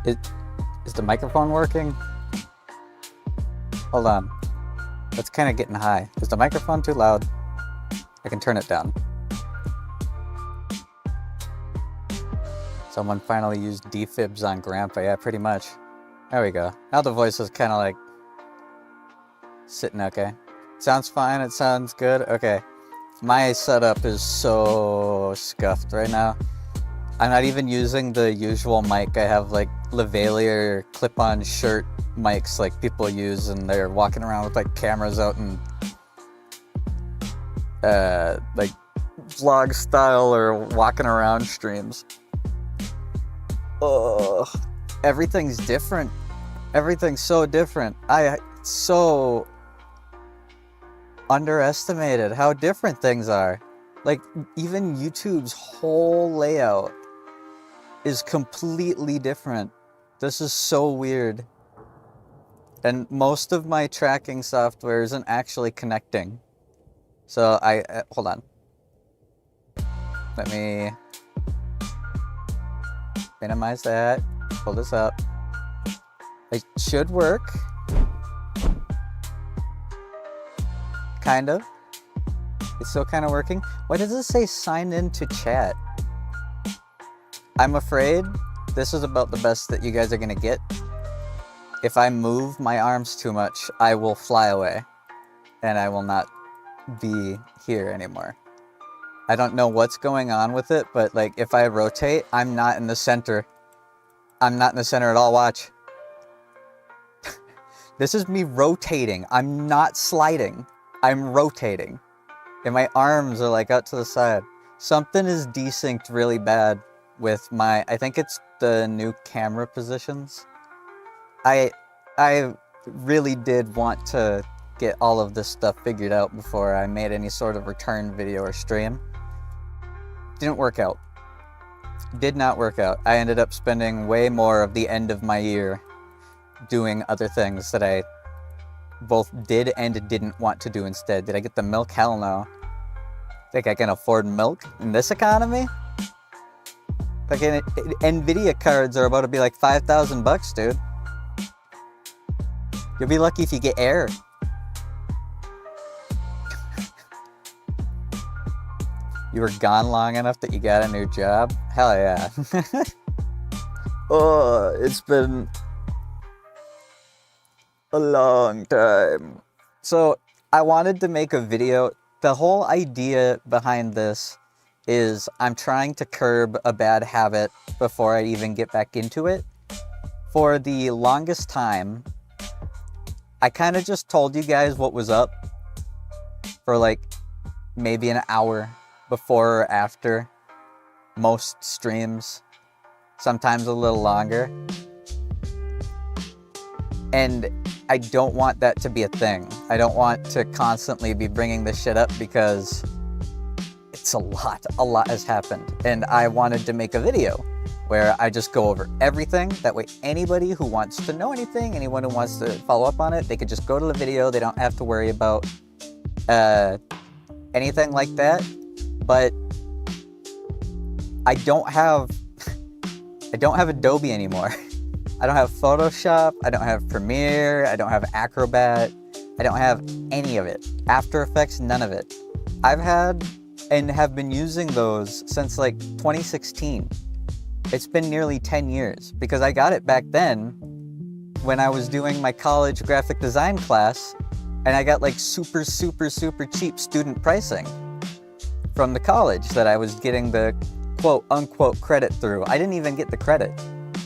Is the microphone working? Hold on. It's kind of getting high. Is the microphone too loud? I can turn it down. Someone finally used defibs on Grandpa. Yeah, pretty much. There we go. Now the voice is kind of like sitting okay. Sounds fine. It sounds good. Okay. My setup is so scuffed right now. I'm not even using the usual mic. I have like lavalier clip-on shirt mics like people use, and they're walking around with like cameras out and like vlog style or walking around streams. Ugh. Everything's different. Everything's so different. I so underestimated how different things are. Like, even YouTube's whole layout is completely different. This is so weird. And most of my tracking software isn't actually connecting. So hold on. Let me minimize that. Pull this up. It should work. Kind of. It's still kind of working. Why does it say sign in to chat? I'm afraid this is about the best that you guys are gonna get. If I move my arms too much, I will fly away and I will not be here anymore. I don't know what's going on with it, but like if I rotate, I'm not in the center. I'm not in the center at all. Watch. This is me rotating. I'm not sliding. I'm rotating. And my arms are like out to the side. Something is desynced really bad with my, I think it's the new camera positions. I really did want to get all of this stuff figured out before I made any sort of return video or stream. Didn't work out. Did not work out. I ended up spending way more of the end of my year doing other things that I both did and didn't want to do instead. Did I get the milk? Hell no. Think I can afford milk in this economy? Like, Nvidia cards are about to be like $5,000, dude. You'll be lucky if you get air. You were gone long enough that you got a new job? Hell yeah. Oh, it's been a long time. So I wanted to make a video. The whole idea behind this is I'm trying to curb a bad habit before I even get back into it. For the longest time, I kind of just told you guys what was up for like maybe an hour before or after most streams, sometimes a little longer. And I don't want that to be a thing. I don't want to constantly be bringing this shit up because it's a lot has happened. And I wanted to make a video where I just go over everything. That way anybody who wants to know anything, anyone who wants to follow up on it, they could just go to the video. They don't have to worry about anything like that. But I don't have Adobe anymore. I don't have Photoshop, I don't have Premiere, I don't have Acrobat, I don't have any of it. After Effects, none of it. I've had and have been using those since like 2016. It's been nearly 10 years because I got it back then when I was doing my college graphic design class, and I got like super cheap student pricing from the college that I was getting the quote unquote credit through. I didn't even get the credit.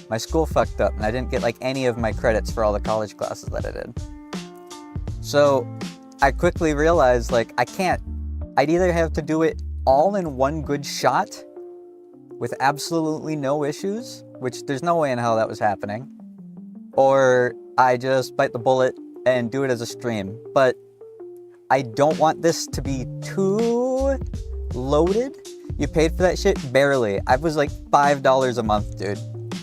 My school fucked up and I didn't get like any of my credits for all the college classes that I did. So I quickly realized like I'd either have to do it all in one good shot with absolutely no issues, which there's no way in hell that was happening, or I just bite the bullet and do it as a stream. But I don't want this to be too loaded. You paid for that shit? Barely. I was like $5 a month, dude.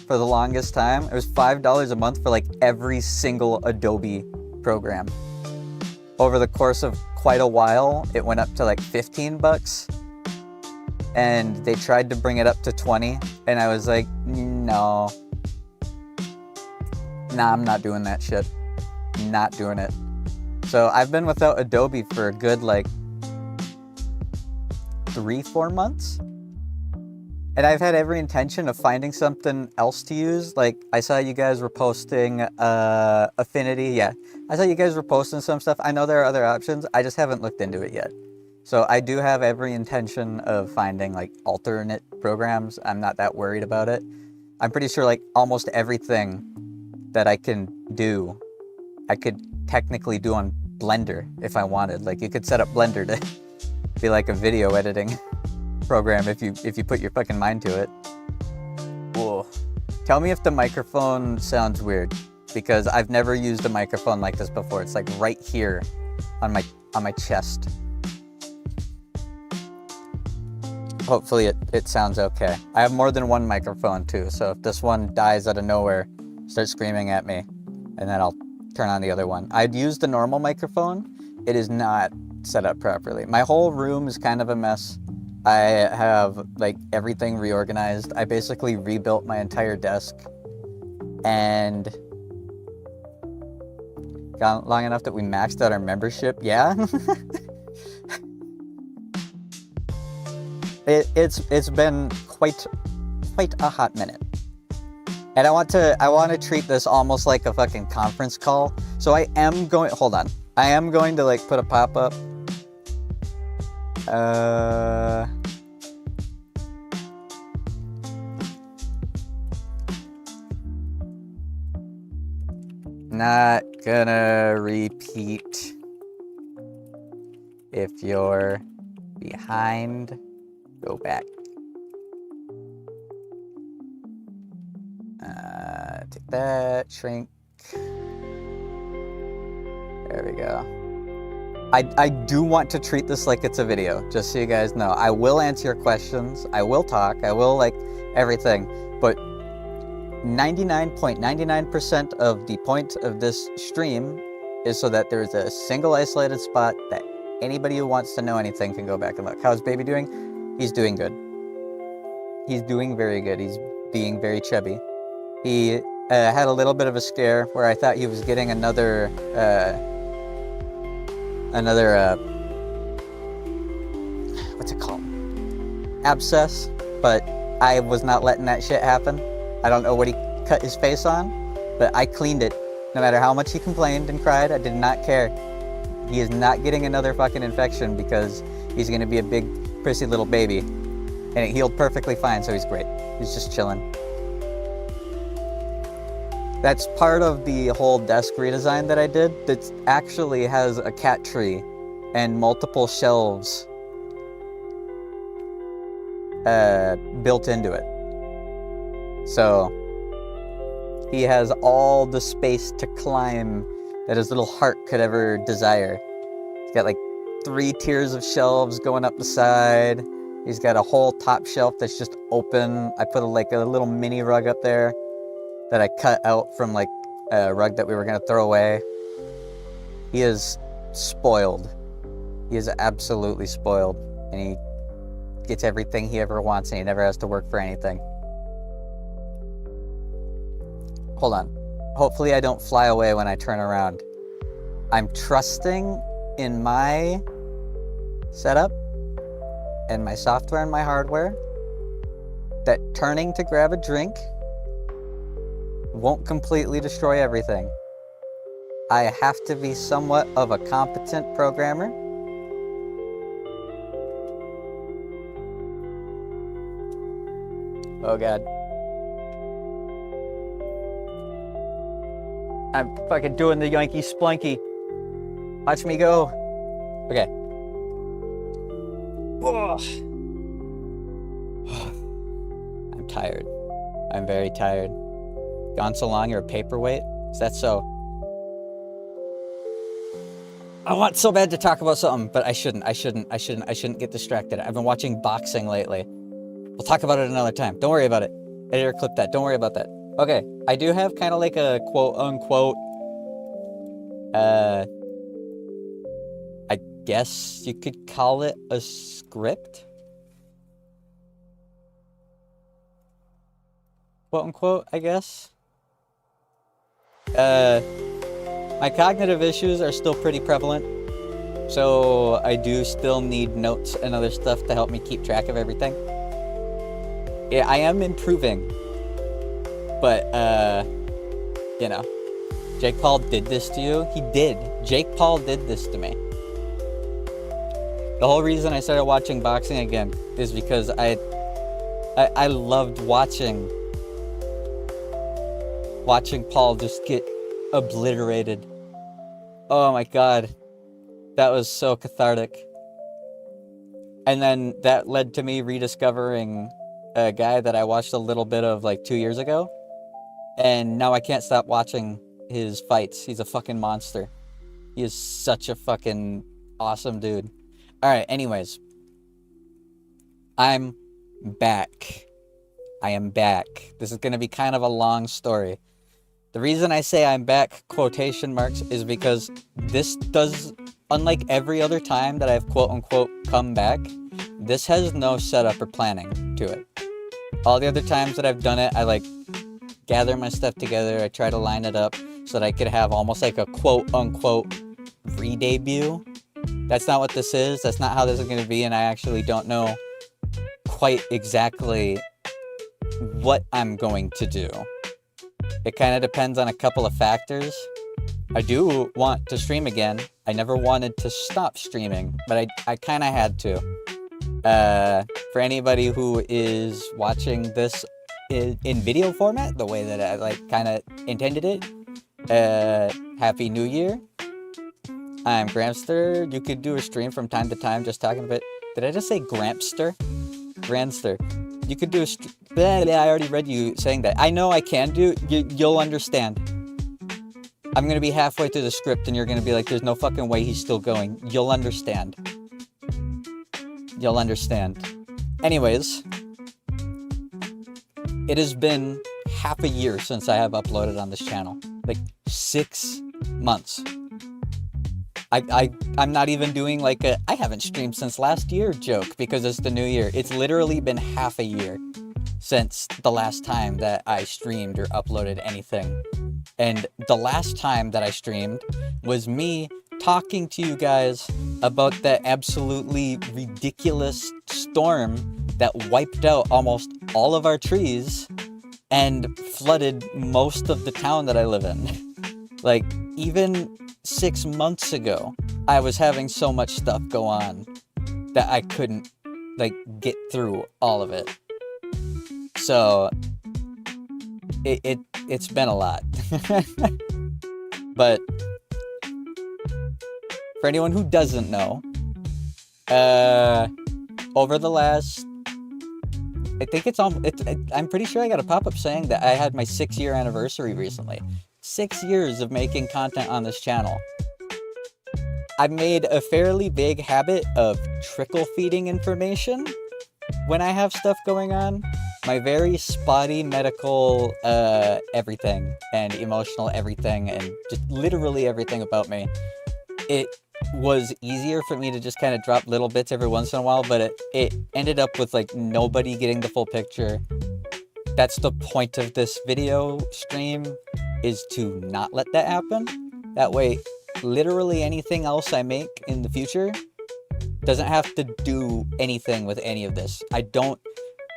For the longest time, it was $5 a month for like every single Adobe program. Over the course of quite a while, it went up to like 15 bucks. And they tried to bring it up to 20, and I was like, no. Nah, I'm not doing that shit. Not doing it. So I've been without Adobe for a good, like, 3-4 months. And I've had every intention of finding something else to use. Like, I saw you guys were posting Affinity. Yeah, I saw you guys were posting some stuff. I know there are other options. I just haven't looked into it yet. So I do have every intention of finding, like, alternate programs. I'm not that worried about it. I'm pretty sure, like, almost everything that I can do, I could technically do on Blender if I wanted. Like, you could set up Blender to be like a video editing program if you put your fucking mind to it. Whoa. Tell me if the microphone sounds weird, because I've never used a microphone like this before. It's like right here on my chest. Hopefully it sounds okay. I have more than one microphone too, so if this one dies out of nowhere, start screaming at me, and then I'll turn on the other one. I'd use the normal microphone. It is not set up properly. My whole room is kind of a mess. I have, like, everything reorganized. I basically rebuilt my entire desk, and got long enough that we maxed out our membership. Yeah. It's been quite a hot minute. And I want to treat this almost like a fucking conference call. So I am going to, like, put a pop-up. Not gonna repeat. If you're behind, go back. Take that, shrink. There we go. I do want to treat this like it's a video, just so you guys know. I will answer your questions. I will talk. I will, like, everything. But 99.99% of the point of this stream is so that there's a single isolated spot that anybody who wants to know anything can go back and look. How's baby doing? He's doing good. He's doing very good. He's being very chubby. He had a little bit of a scare where I thought he was getting another what's it called? Abscess, but I was not letting that shit happen. I don't know what he cut his face on, but I cleaned it. No matter how much he complained and cried, I did not care. He is not getting another fucking infection because he's gonna be a big, prissy little baby. And it healed perfectly fine, so he's great. He's just chilling. That's part of the whole desk redesign that I did. That actually has a cat tree and multiple shelves built into it. So he has all the space to climb that his little heart could ever desire. He's got like 3 tiers of shelves going up the side. He's got a whole top shelf that's just open. I put a little mini rug up there that I cut out from, like, a rug that we were gonna throw away. He is spoiled. He is absolutely spoiled, and he gets everything he ever wants, and he never has to work for anything. Hold on. Hopefully I don't fly away when I turn around. I'm trusting in my setup and my software and my hardware that turning to grab a drink won't completely destroy everything. I have to be somewhat of a competent programmer. Oh God. I'm fucking doing the Yankee Splunky. Watch me go. Okay. I'm tired. I'm very tired. Gone so long, you're a paperweight? Is that so? I want so bad to talk about something, but I shouldn't get distracted. I've been watching boxing lately. We'll talk about it another time. Don't worry about it. Editor, clip that. Don't worry about that. Okay, I do have kind of like a quote-unquote, I guess you could call it a script? Quote-unquote, I guess. My cognitive issues are still pretty prevalent, so I do still need notes and other stuff to help me keep track of everything. Yeah, I am improving, but, you know, Jake Paul did this to you? He did. Jake Paul did this to me. The whole reason I started watching boxing again is because I loved watching Paul just get obliterated. Oh my god. That was so cathartic. And then that led to me rediscovering a guy that I watched a little bit of like 2 years ago. And now I can't stop watching his fights. He's a fucking monster. He is such a fucking awesome dude. Alright, anyways. I'm back. I am back. This is going to be kind of a long story. The reason I say I'm back, quotation marks, is because this does, unlike every other time that I've quote-unquote come back, this has no setup or planning to it. All the other times that I've done it, I like gather my stuff together, I try to line it up so that I could have almost like a quote-unquote re-debut. That's not what this is, that's not how this is going to be, and I actually don't know quite exactly what I'm going to do. It kind of depends on a couple of factors. I do want to stream again. I never wanted to stop streaming, but I kind of had to. For anybody who is watching this in video format, the way that I like kind of intended it, Happy New Year. I'm Granster. You could do a stream from time to time just talking about... Did I just say Granster? Granster. You could do a stream... I already read you saying that. I know I can do... You'll understand. I'm going to be halfway through the script and you're going to be like, there's no fucking way he's still going. You'll understand. You'll understand. Anyways. It has been half a year since I have uploaded on this channel. Like, 6 months. I'm not even doing like a I haven't streamed since last year joke because it's the new year. It's literally been half a year since the last time that I streamed or uploaded anything. And the last time that I streamed was me talking to you guys about that absolutely ridiculous storm that wiped out almost all of our trees and flooded most of the town that I live in. Like, even 6 months ago, I was having so much stuff go on that I couldn't, like, get through all of it. So, it's been a lot. But, for anyone who doesn't know, over the last... I think I'm pretty sure I got a pop-up saying that I had my 6-year anniversary recently. 6 years of making content on this channel. I've made a fairly big habit of trickle-feeding information when I have stuff going on. My very spotty medical everything and emotional everything and just literally everything about me. It was easier for me to just kind of drop little bits every once in a while, but it ended up with like nobody getting the full picture. That's the point of this video stream, is to not let that happen. That way, literally anything else I make in the future doesn't have to do anything with any of this. I don't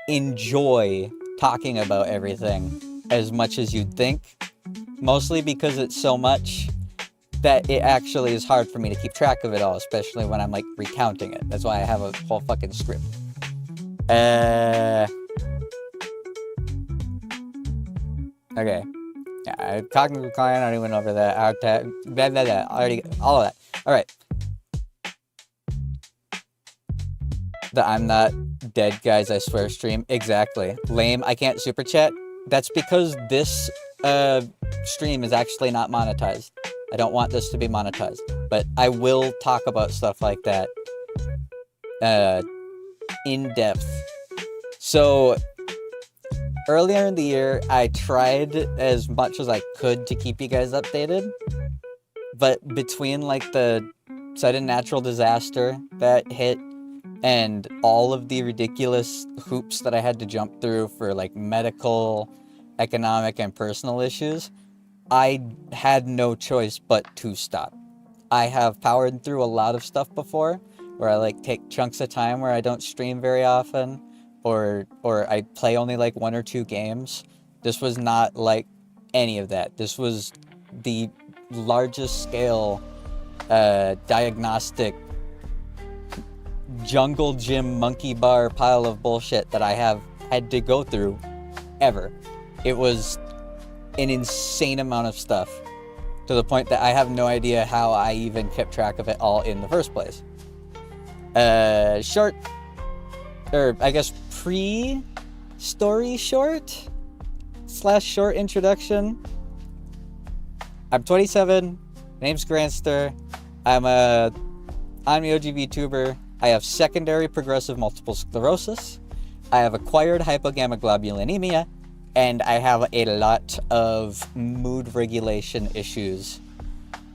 enjoy talking about everything as much as you'd think, mostly because it's so much that it actually is hard for me to keep track of it all, especially when I'm like recounting it. That's why I have a whole fucking script. Okay. Yeah, talking to the client, I don't even know over that. Already, all of that. Alright. The I'm not dead, guys, I swear stream. Exactly. Lame. I can't super chat. That's because this stream is actually not monetized. I don't want this to be monetized. But I will talk about stuff like that in depth. So, earlier in the year, I tried as much as I could to keep you guys updated. But between like the sudden natural disaster that hit and all of the ridiculous hoops that I had to jump through for like medical, economic, and personal issues, I had no choice but to stop. I have powered through a lot of stuff before, where I like take chunks of time where I don't stream very often, or I play only like 1 or 2 games. This was not like any of that. This was the largest scale diagnostic jungle gym monkey bar pile of bullshit that I have had to go through ever. It was an insane amount of stuff, to the point that I have no idea how I even kept track of it all in the first place. Short, or I guess pre-story short / short introduction. I'm 27, name's Granster, I'm a OG Vtuber. I have secondary progressive multiple sclerosis, I have acquired hypogammaglobulinemia, and I have a lot of mood regulation issues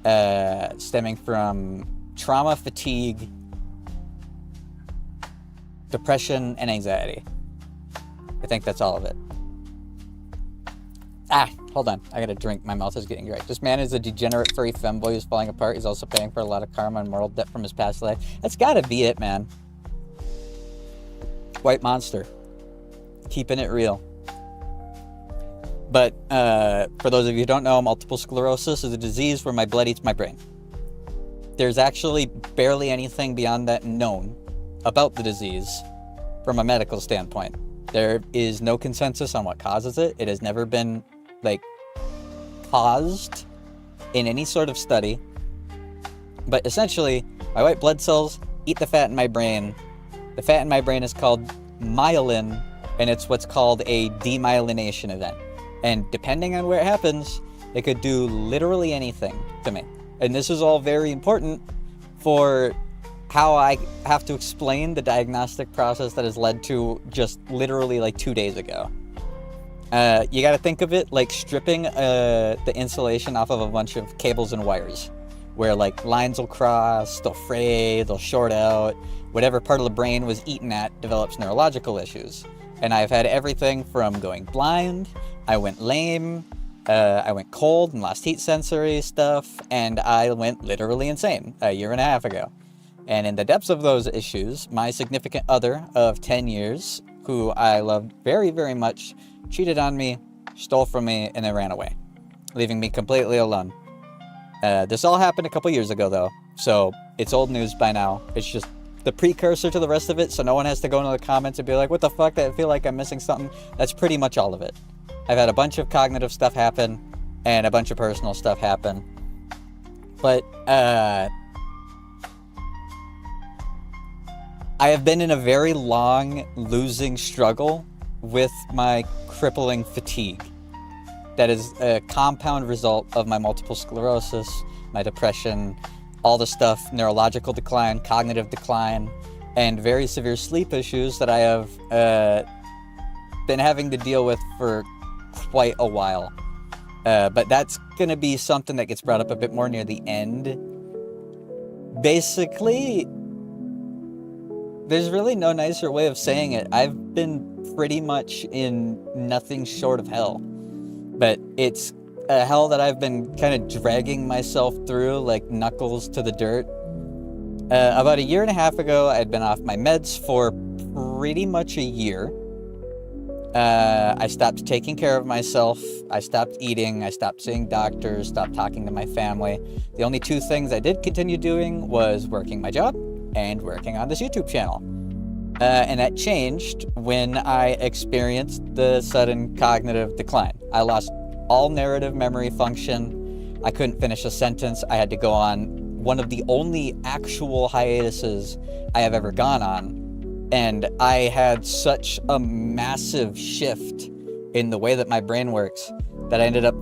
stemming from trauma, fatigue, depression, and anxiety. I think that's all of it. Hold on. I gotta drink. My mouth is getting dry. This man is a degenerate furry femboy who's falling apart. He's also paying for a lot of karma and moral debt from his past life. That's gotta be it, man. White monster. Keeping it real. But for those of you who don't know, multiple sclerosis is a disease where my blood eats my brain. There's actually barely anything beyond that known about the disease from a medical standpoint. There is no consensus on what causes it. It has never been, paused in any sort of study. But essentially, my white blood cells eat the fat in my brain. The fat in my brain is called myelin, and it's what's called a demyelination event. And depending on where it happens, it could do literally anything to me. And this is all very important for how I have to explain the diagnostic process that has led to just literally 2 days ago. You gotta think of it like stripping the insulation off of a bunch of cables and wires, where lines will cross, they'll fray, they'll short out, whatever part of the brain was eaten at develops neurological issues. And I've had everything from going blind, I went lame, I went cold and lost heat sensory stuff, and I went literally insane a year and a half ago. And in the depths of those issues, my significant other of 10 years, who I loved very, very much, cheated on me, stole from me, and then ran away, leaving me completely alone. This all happened a couple years ago, though, so it's old news by now. It's just the precursor to the rest of it, so no one has to go into the comments and be like, what the fuck, I feel like I'm missing something. That's pretty much all of it. I've had a bunch of cognitive stuff happen, and a bunch of personal stuff happen. But, I have been in a very long losing struggle with my crippling fatigue. That is a compound result of my multiple sclerosis, my depression, all the stuff, neurological decline, cognitive decline, and very severe sleep issues that I have been having to deal with for quite a while. But that's going to be something that gets brought up a bit more near the end. Basically, there's really no nicer way of saying it. I've been pretty much in nothing short of hell. But it's a hell that I've been kind of dragging myself through like knuckles to the dirt. About a year and a half ago, I'd been off my meds for pretty much a year. I stopped taking care of myself. I stopped eating. I stopped seeing doctors, stopped talking to my family. The only 2 things I did continue doing was working my job and working on this YouTube channel. And that changed when I experienced the sudden cognitive decline. I lost all narrative memory function. I couldn't finish a sentence. I had to go on one of the only actual hiatuses I have ever gone on. And I had such a massive shift in the way that my brain works that I ended up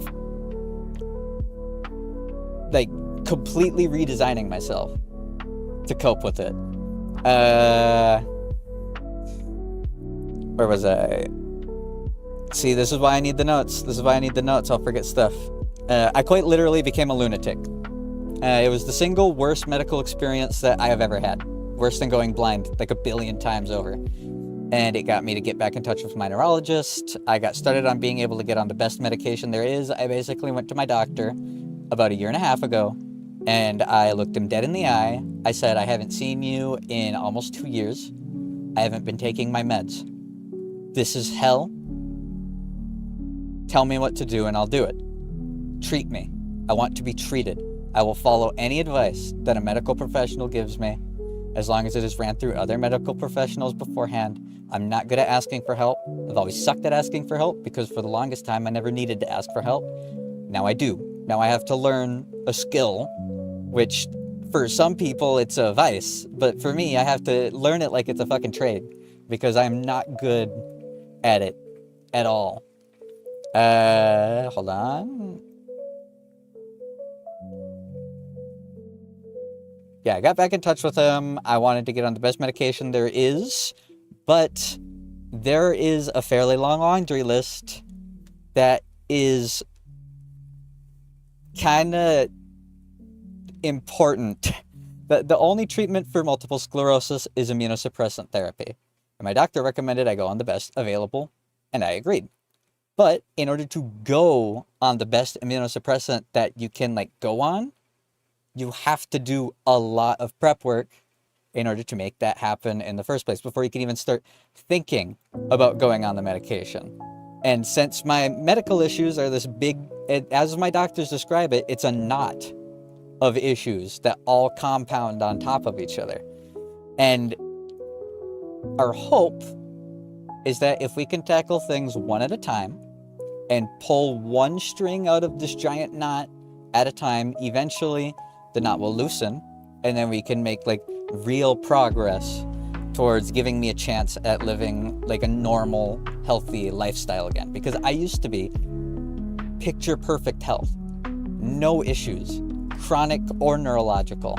completely redesigning myself to cope with it. Where was I? See, this is why I need the notes. I'll forget stuff. I quite literally became a lunatic. It was the single worst medical experience that I have ever had. Worse than going blind, 1 billion times over. and it got me to get back in touch with my neurologist. I got started on being able to get on the best medication there is. I basically went to my doctor about 1.5 years ago, and I looked him dead in the eye. I said, I haven't seen you in almost 2 years. I haven't been taking my meds. This is hell. Tell me what to do and I'll do it. Treat me. I want to be treated. I will follow any advice that a medical professional gives me, as long as it is ran through other medical professionals beforehand. I'm not good at asking for help. I've always sucked at asking for help because for the longest time I never needed to ask for help. Now I do. Now I have to learn a skill, which for some people it's a vice, but for me I have to learn it like it's a fucking trade because I'm not good at it at all. Hold on. Yeah, I got back in touch with him. I wanted to get on the best medication there is, but there is a fairly long laundry list that is kind of important. The only treatment for multiple sclerosis is immunosuppressant therapy. And my doctor recommended I go on the best available, and I agreed. But in order to go on the best immunosuppressant that you can go on, you have to do a lot of prep work in order to make that happen in the first place, before you can even start thinking about going on the medication. And since my medical issues are this big, as my doctors describe it, it's a knot of issues that all compound on top of each other. And our hope is that if we can tackle things one at a time and pull one string out of this giant knot at a time, eventually the knot will loosen, and then we can make real progress towards giving me a chance at living a normal, healthy lifestyle again. Because I used to be picture perfect health, no issues, chronic or neurological.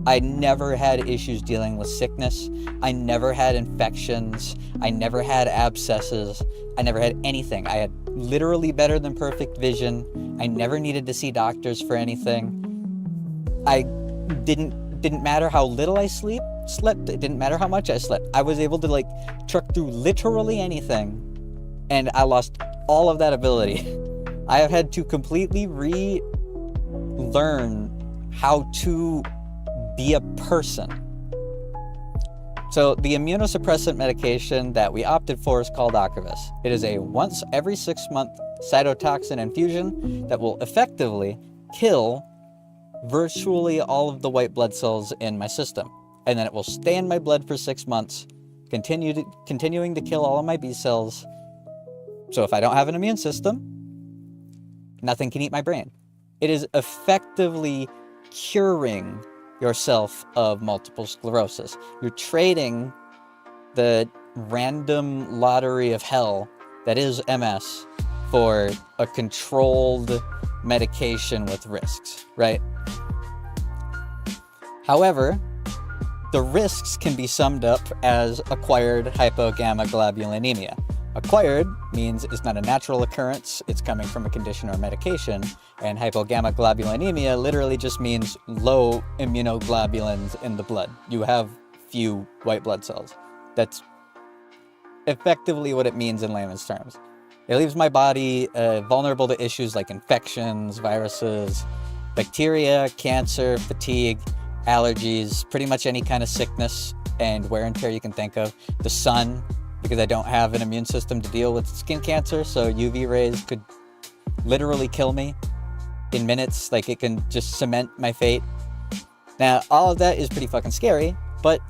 I never had issues dealing with sickness. I never had infections. I never had abscesses. I never had anything. I had literally better than perfect vision. I never needed to see doctors for anything. I didn't matter how little I slept. It didn't matter how much I slept. I was able to truck through literally anything, and I lost all of that ability. I have had to completely relearn how to be a person. So the immunosuppressant medication that we opted for is called Ocrevus. It is a once every 6 month cytotoxin infusion that will effectively kill virtually all of the white blood cells in my system. And then it will stay in my blood for 6 months, continuing to kill all of my B cells. So if I don't have an immune system, nothing can eat my brain. It is effectively curing yourself of multiple sclerosis. You're trading the random lottery of hell that is MS for a controlled medication with risks, right? However, the risks can be summed up as acquired hypogammaglobulinemia. Acquired means it's not a natural occurrence, it's coming from a condition or medication, and hypogammaglobulinemia literally just means low immunoglobulins in the blood. You have few white blood cells. That's effectively what it means in layman's terms. It leaves my body vulnerable to issues like infections, viruses, bacteria, cancer, fatigue, allergies, pretty much any kind of sickness and wear and tear you can think of. The sun, because I don't have an immune system to deal with skin cancer, so UV rays could literally kill me in minutes. It can just cement my fate. Now, all of that is pretty fucking scary, but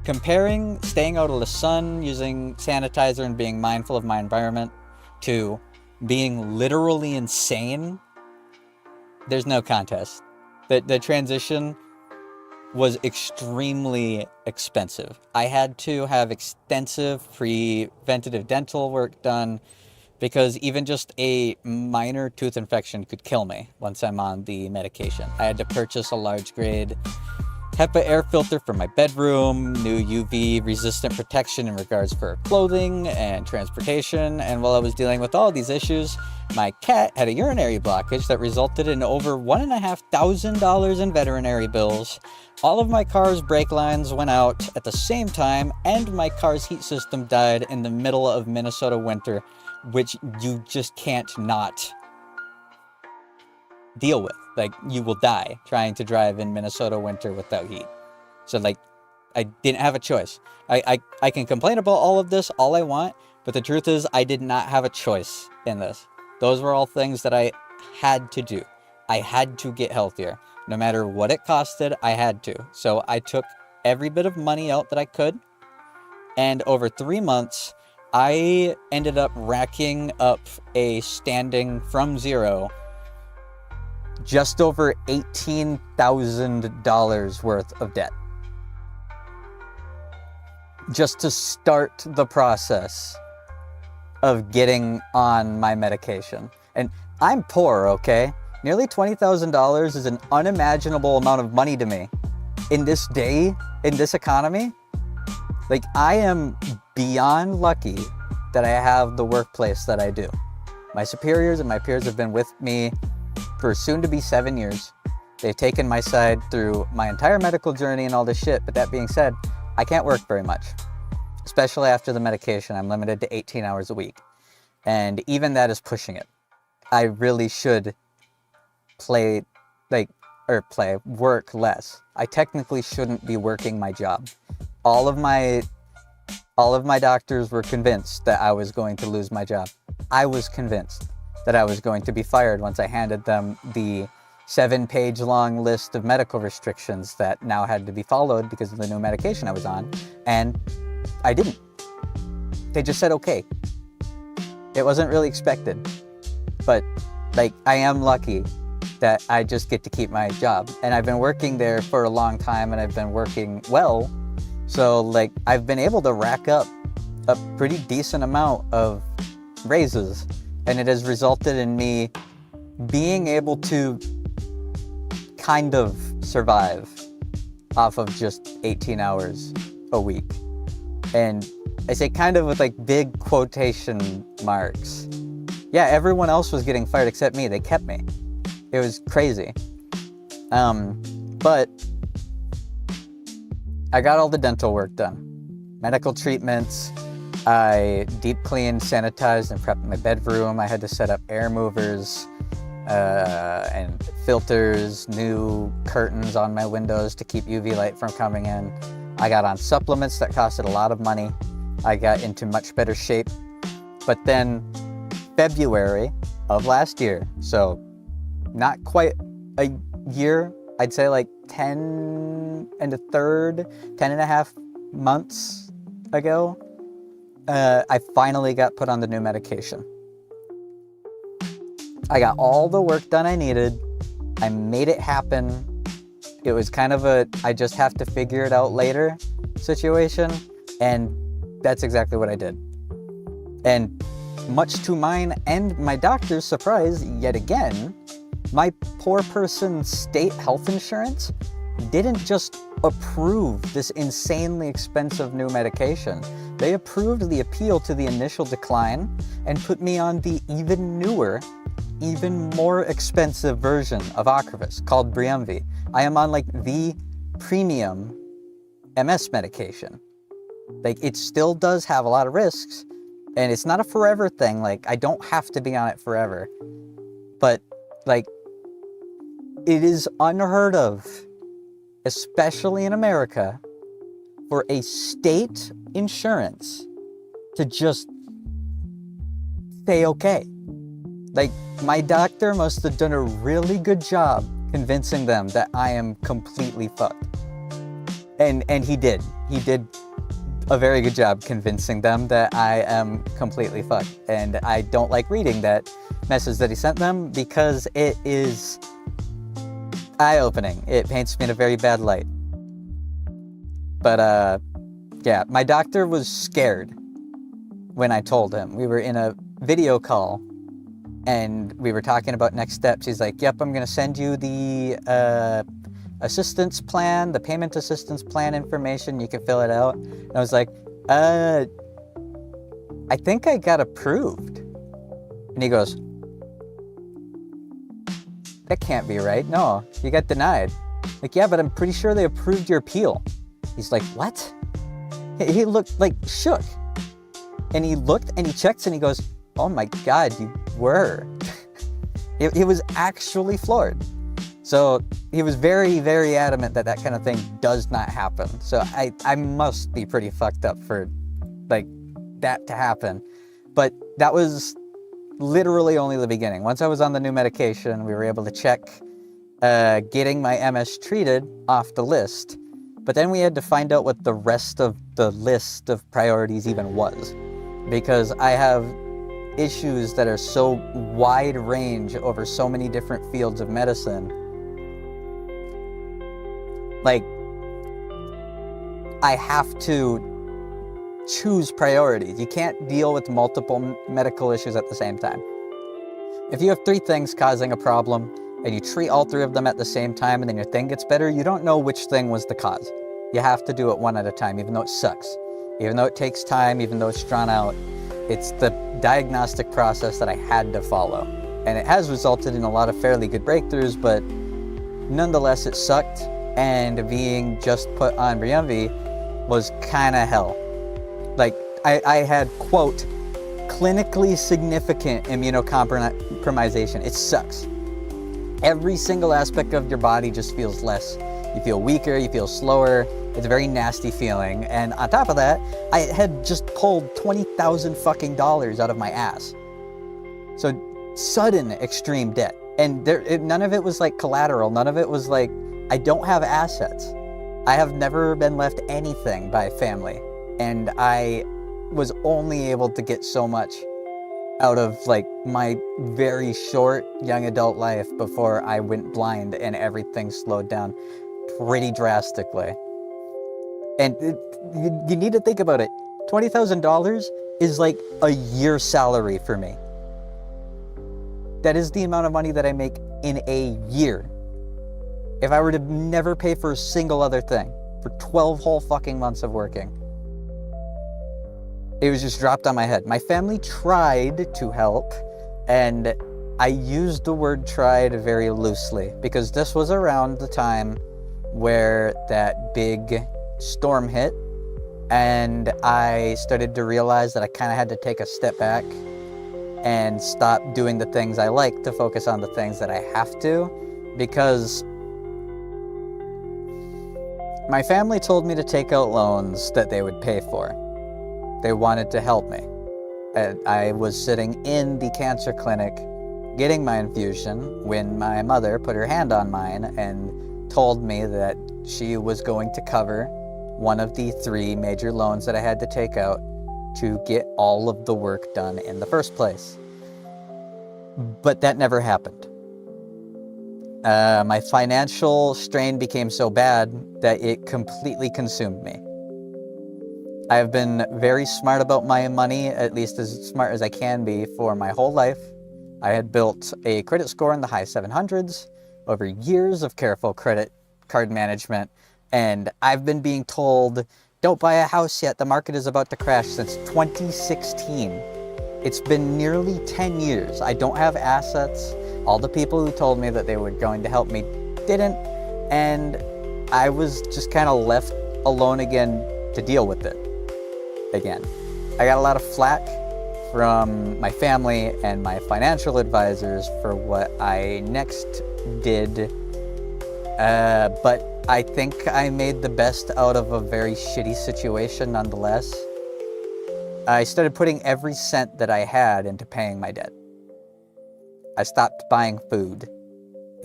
comparing staying out of the sun, using sanitizer, and being mindful of my environment to being literally insane, there's no contest. The transition was extremely expensive. I had to have extensive preventative dental work done because even just a minor tooth infection could kill me once I'm on the medication. I had to purchase a large grade HEPA air filter for my bedroom, new UV resistant protection in regards for clothing and transportation. And while I was dealing with all these issues, my cat had a urinary blockage that resulted in over $1,500 in veterinary bills. All of my car's brake lines went out at the same time, and my car's heat system died in the middle of Minnesota winter, which you just can't not deal with. Like, you will die trying to drive in Minnesota winter without heat. So, like, I didn't have a choice. I can complain about all of this all I want, but the truth is I did not have a choice in this. Those were all things that I had to do. I had to get healthier. No matter what it costed, I had to. So I took every bit of money out that I could, and over 3 months, I ended up racking up a standing from zero just over $18,000 worth of debt. Just to start the process of getting on my medication. And I'm poor, okay? Nearly $20,000 is an unimaginable amount of money to me. In this day, in this economy, like, I am beyond lucky that I have the workplace that I do. My superiors and my peers have been with me for soon to be 7 years. They've taken my side through my entire medical journey and all this shit. But that being said, I can't work very much, especially after the medication. I'm limited to 18 hours a week. And even that is pushing it. I really should work less. I technically shouldn't be working my job. All of my doctors were convinced that I was going to lose my job. I was convinced that I was going to be fired once I handed them the 7-page long list of medical restrictions that now had to be followed because of the new medication I was on. And I didn't. They just said, okay. It wasn't really expected. But, like, I am lucky that I just get to keep my job. And I've been working there for a long time, and I've been working well. So, like, I've been able to rack up a pretty decent amount of raises. And it has resulted in me being able to kind of survive off of just 18 hours a week. And I say kind of with, like, big quotation marks. Yeah, everyone else was getting fired except me. They kept me. It was crazy. But I got all the dental work done. Medical treatments. I deep cleaned, sanitized, and prepped my bedroom. I had to set up air movers and filters, new curtains on my windows to keep UV light from coming in. I got on supplements that costed a lot of money. I got into much better shape. But then February of last year, so not quite a year, I'd say like 10 and a half months ago, I finally got put on the new medication. I got all the work done I needed. I made it happen. It was kind of a, I just have to figure it out later situation. And that's exactly what I did. And much to mine and my doctor's surprise, yet again, my poor person's state health insurance didn't just approve this insanely expensive new medication. They approved the appeal to the initial decline and put me on the even newer, even more expensive version of Ocrevus called Briumvi. I am on like the premium MS medication. Like, it still does have a lot of risks, and it's not a forever thing. Like, I don't have to be on it forever. But, like, it is unheard of, especially in America, for a state insurance to just say okay. Like, my doctor must have done a really good job convincing them that I am completely fucked. And he did. He did a very good job convincing them that I am completely fucked. And I don't like reading that message that he sent them because it is eye-opening. It paints me in a very bad light. But, yeah, my doctor was scared when I told him. We were in a video call, and we were talking about next steps. He's like, yep, I'm going to send you the assistance plan, the payment assistance plan information. You can fill it out. And I was like, I think I got approved. And he goes, that can't be right. No, you got denied. Like, yeah, but I'm pretty sure they approved your appeal. He's like, what? He looked like shook. And he looked and he checked and he goes, oh my God, you were. He was actually floored. So he was very, very adamant that that kind of thing does not happen. So I must be pretty fucked up for like that to happen. But that was literally only the beginning. Once I was on the new medication, we were able to check getting my MS treated off the list. But then we had to find out what the rest of the list of priorities even was. Because I have issues that are so wide range over so many different fields of medicine. Like, I have to choose priorities. You can't deal with multiple medical issues at the same time. If you have 3 things causing a problem and you treat all 3 of them at the same time and then your thing gets better, you don't know which thing was the cause. You have to do it one at a time, even though it sucks. Even though it takes time, even though it's drawn out. It's the diagnostic process that I had to follow. And it has resulted in a lot of fairly good breakthroughs, but nonetheless it sucked. And being just put on Briumvi was kind of hell. Like, I had, quote, clinically significant immunocompromisation. It sucks. Every single aspect of your body just feels less. You feel weaker, you feel slower. It's a very nasty feeling. And on top of that, I had just pulled $20,000 fucking dollars out of my ass. So sudden extreme debt. And none of it was like collateral. None of it was like, I don't have assets. I have never been left anything by family. And I was only able to get so much out of like my very short young adult life before I went blind and everything slowed down pretty drastically. And you need to think about it. $20,000 is like a year's salary for me. That is the amount of money that I make in a year. If I were to never pay for a single other thing for 12 whole fucking months of working. It was just dropped on my head. My family tried to help, and I used the word tried very loosely because this was around the time where that big storm hit, and I started to realize that I kind of had to take a step back and stop doing the things I like to focus on the things that I have to, because my family told me to take out loans that they would pay for. They wanted to help me. I was sitting in the cancer clinic getting my infusion when my mother put her hand on mine and told me that she was going to cover one of the 3 major loans that I had to take out to get all of the work done in the first place. But that never happened. My financial strain became so bad that it completely consumed me. I have been very smart about my money, at least as smart as I can be, for my whole life. I had built a credit score in the high 700s over years of careful credit card management, and I've been being told, don't buy a house yet, the market is about to crash, since 2016. It's been nearly 10 years. I don't have assets. All the people who told me that they were going to help me didn't, and I was just kind of left alone again to deal with it again. I got a lot of flack from my family and my financial advisors for what I next did, but I think I made the best out of a very shitty situation nonetheless. I started putting every cent that I had into paying my debt. I stopped buying food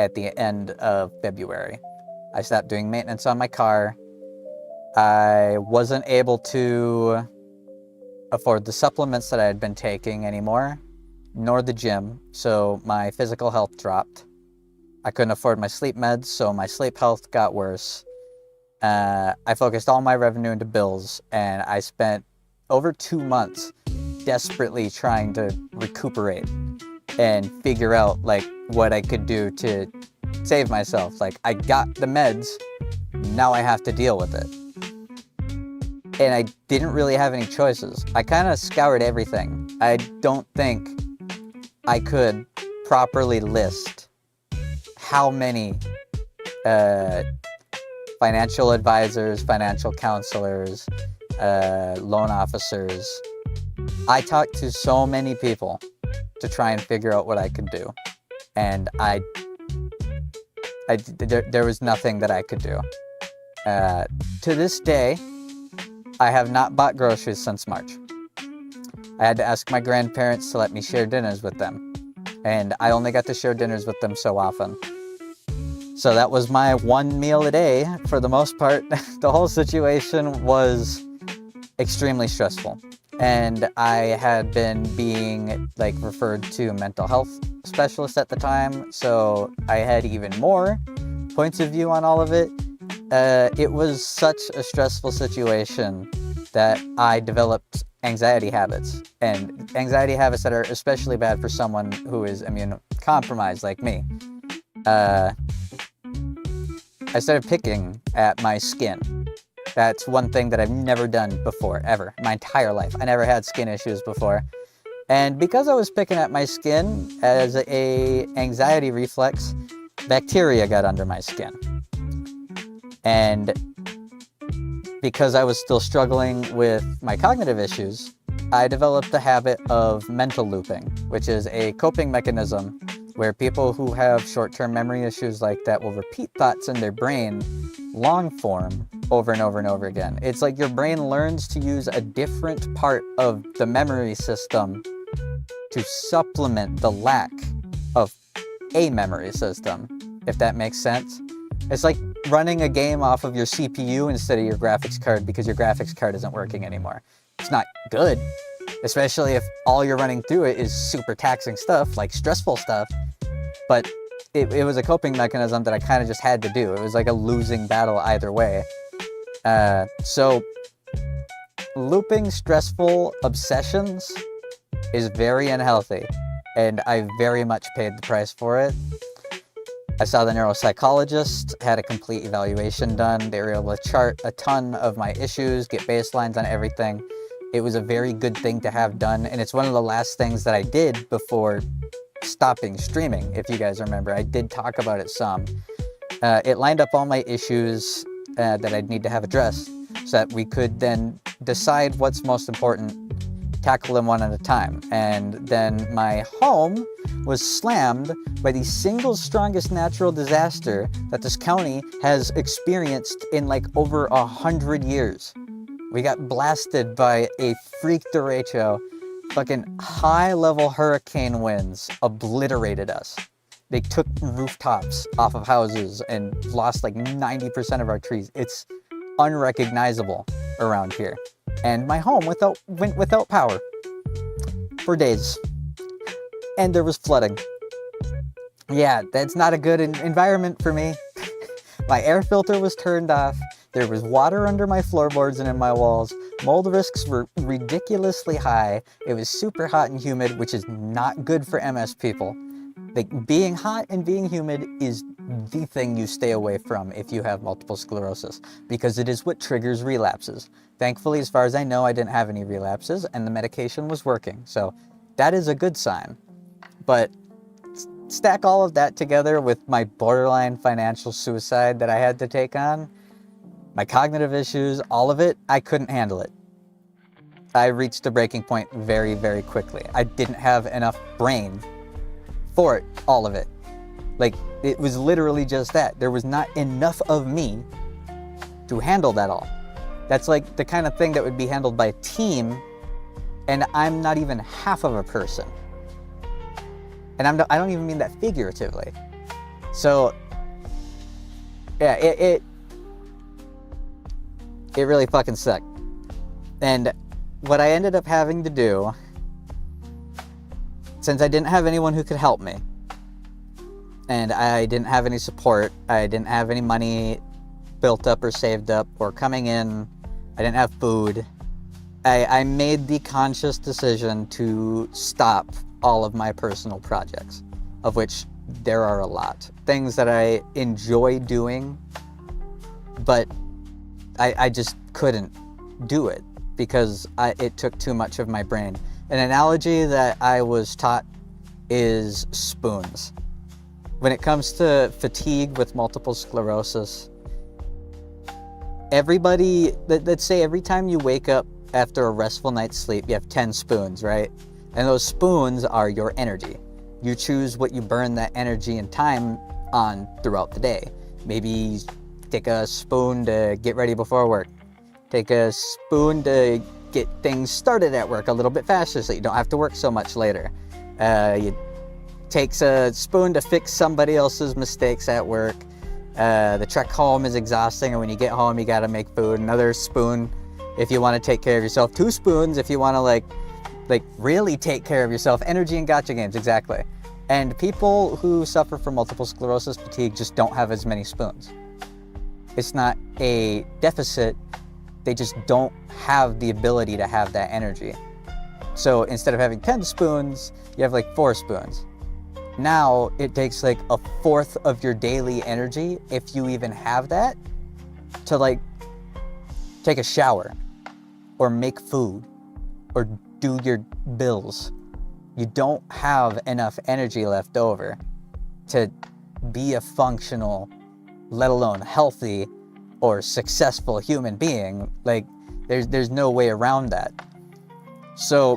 at the end of February. I stopped doing maintenance on my car. I wasn't able to afford the supplements that I had been taking anymore, nor the gym, so my physical health dropped. I couldn't afford my sleep meds, so my sleep health got worse. I focused all my revenue into bills, and I spent over 2 months desperately trying to recuperate and figure out like what I could do to save myself. Like, I got the meds, now I have to deal with it. And I didn't really have any choices. I kind of scoured everything. I don't think I could properly list how many financial advisors, financial counselors, loan officers. I talked to so many people to try and figure out what I could do. And there was nothing that I could do. To this day, I have not bought groceries since March. I had to ask my grandparents to let me share dinners with them. And I only got to share dinners with them so often. So that was my one meal a day for the most part. The whole situation was extremely stressful. And I had been being referred to a mental health specialist at the time. So I had even more points of view on all of it. It was such a stressful situation that I developed anxiety habits, and anxiety habits that are especially bad for someone who is immunocompromised like me. I started picking at my skin. That's one thing that I've never done before, ever, my entire life. I never had skin issues before. And because I was picking at my skin as a anxiety reflex, bacteria got under my skin. And because I was still struggling with my cognitive issues, I developed the habit of mental looping, which is a coping mechanism where people who have short-term memory issues like that will repeat thoughts in their brain long form over and over and over again. It's like your brain learns to use a different part of the memory system to supplement the lack of a memory system, if that makes sense. It's like running a game off of your CPU instead of your graphics card because your graphics card isn't working anymore. It's not good, especially if all you're running through it is super taxing stuff, like stressful stuff. But it was a coping mechanism that I kind of just had to do. It was like a losing battle either way. So looping stressful obsessions is very unhealthy, and I very much paid the price for it. I saw the neuropsychologist, had a complete evaluation done. They were able to chart a ton of my issues, get baselines on everything. It was a very good thing to have done, and it's one of the last things that I did before stopping streaming. If you guys remember, I did talk about it some. It lined up all my issues that I'd need to have addressed so that we could then decide what's most important, tackle them one at a time. And then my home was slammed by the single strongest natural disaster that this county has experienced in over 100 years. We got blasted by a freak derecho. Fucking high-level hurricane winds obliterated us. They took rooftops off of houses and lost 90% of our trees. It's unrecognizable around here. And my home went without power for days. And there was flooding. Yeah, that's not a good environment for me. My air filter was turned off. There was water under my floorboards and in my walls. Mold risks were ridiculously high. It was super hot and humid, which is not good for MS people. Being hot and being humid is the thing you stay away from if you have multiple sclerosis, because it is what triggers relapses. Thankfully, as far as I know, I didn't have any relapses and the medication was working. So that is a good sign. But stack all of that together with my borderline financial suicide that I had to take on, my cognitive issues, all of it, I couldn't handle it. I reached a breaking point very, very quickly. I didn't have enough brain for it, all of it. It was literally just that. There was not enough of me to handle that all. That's the kind of thing that would be handled by a team, and I'm not even half of a person. And I don't even mean that figuratively. So, yeah, it really fucking sucked. And what I ended up having to do, since I didn't have anyone who could help me, and I didn't have any support, I didn't have any money built up or saved up or coming in, I didn't have food, I made the conscious decision to stop all of my personal projects, of which there are a lot. Things that I enjoy doing, but I just couldn't do it because it took too much of my brain. An analogy that I was taught is spoons. When it comes to fatigue with multiple sclerosis, everybody, let's say every time you wake up after a restful night's sleep, you have 10 spoons, right? And those spoons are your energy. You choose what you burn that energy and time on throughout the day. Maybe take a spoon to get ready before work. Take a spoon to get things started at work a little bit faster so you don't have to work so much later. You takes a spoon to fix somebody else's mistakes at work. The trek home is exhausting, and when you get home, you gotta make food. Another spoon if you want to take care of yourself. 2 spoons if you want to like really take care of yourself. Energy and gotcha games, exactly. And people who suffer from multiple sclerosis fatigue just don't have as many spoons. It's not a deficit, they just don't have the ability to have that energy. So instead of having 10 spoons, you have like 4 spoons. Now it takes like a fourth of your daily energy, if you even have that, to like take a shower or make food or do your bills. You don't have enough energy left over to be a functional, let alone healthy or successful human being. Like there's no way around that. So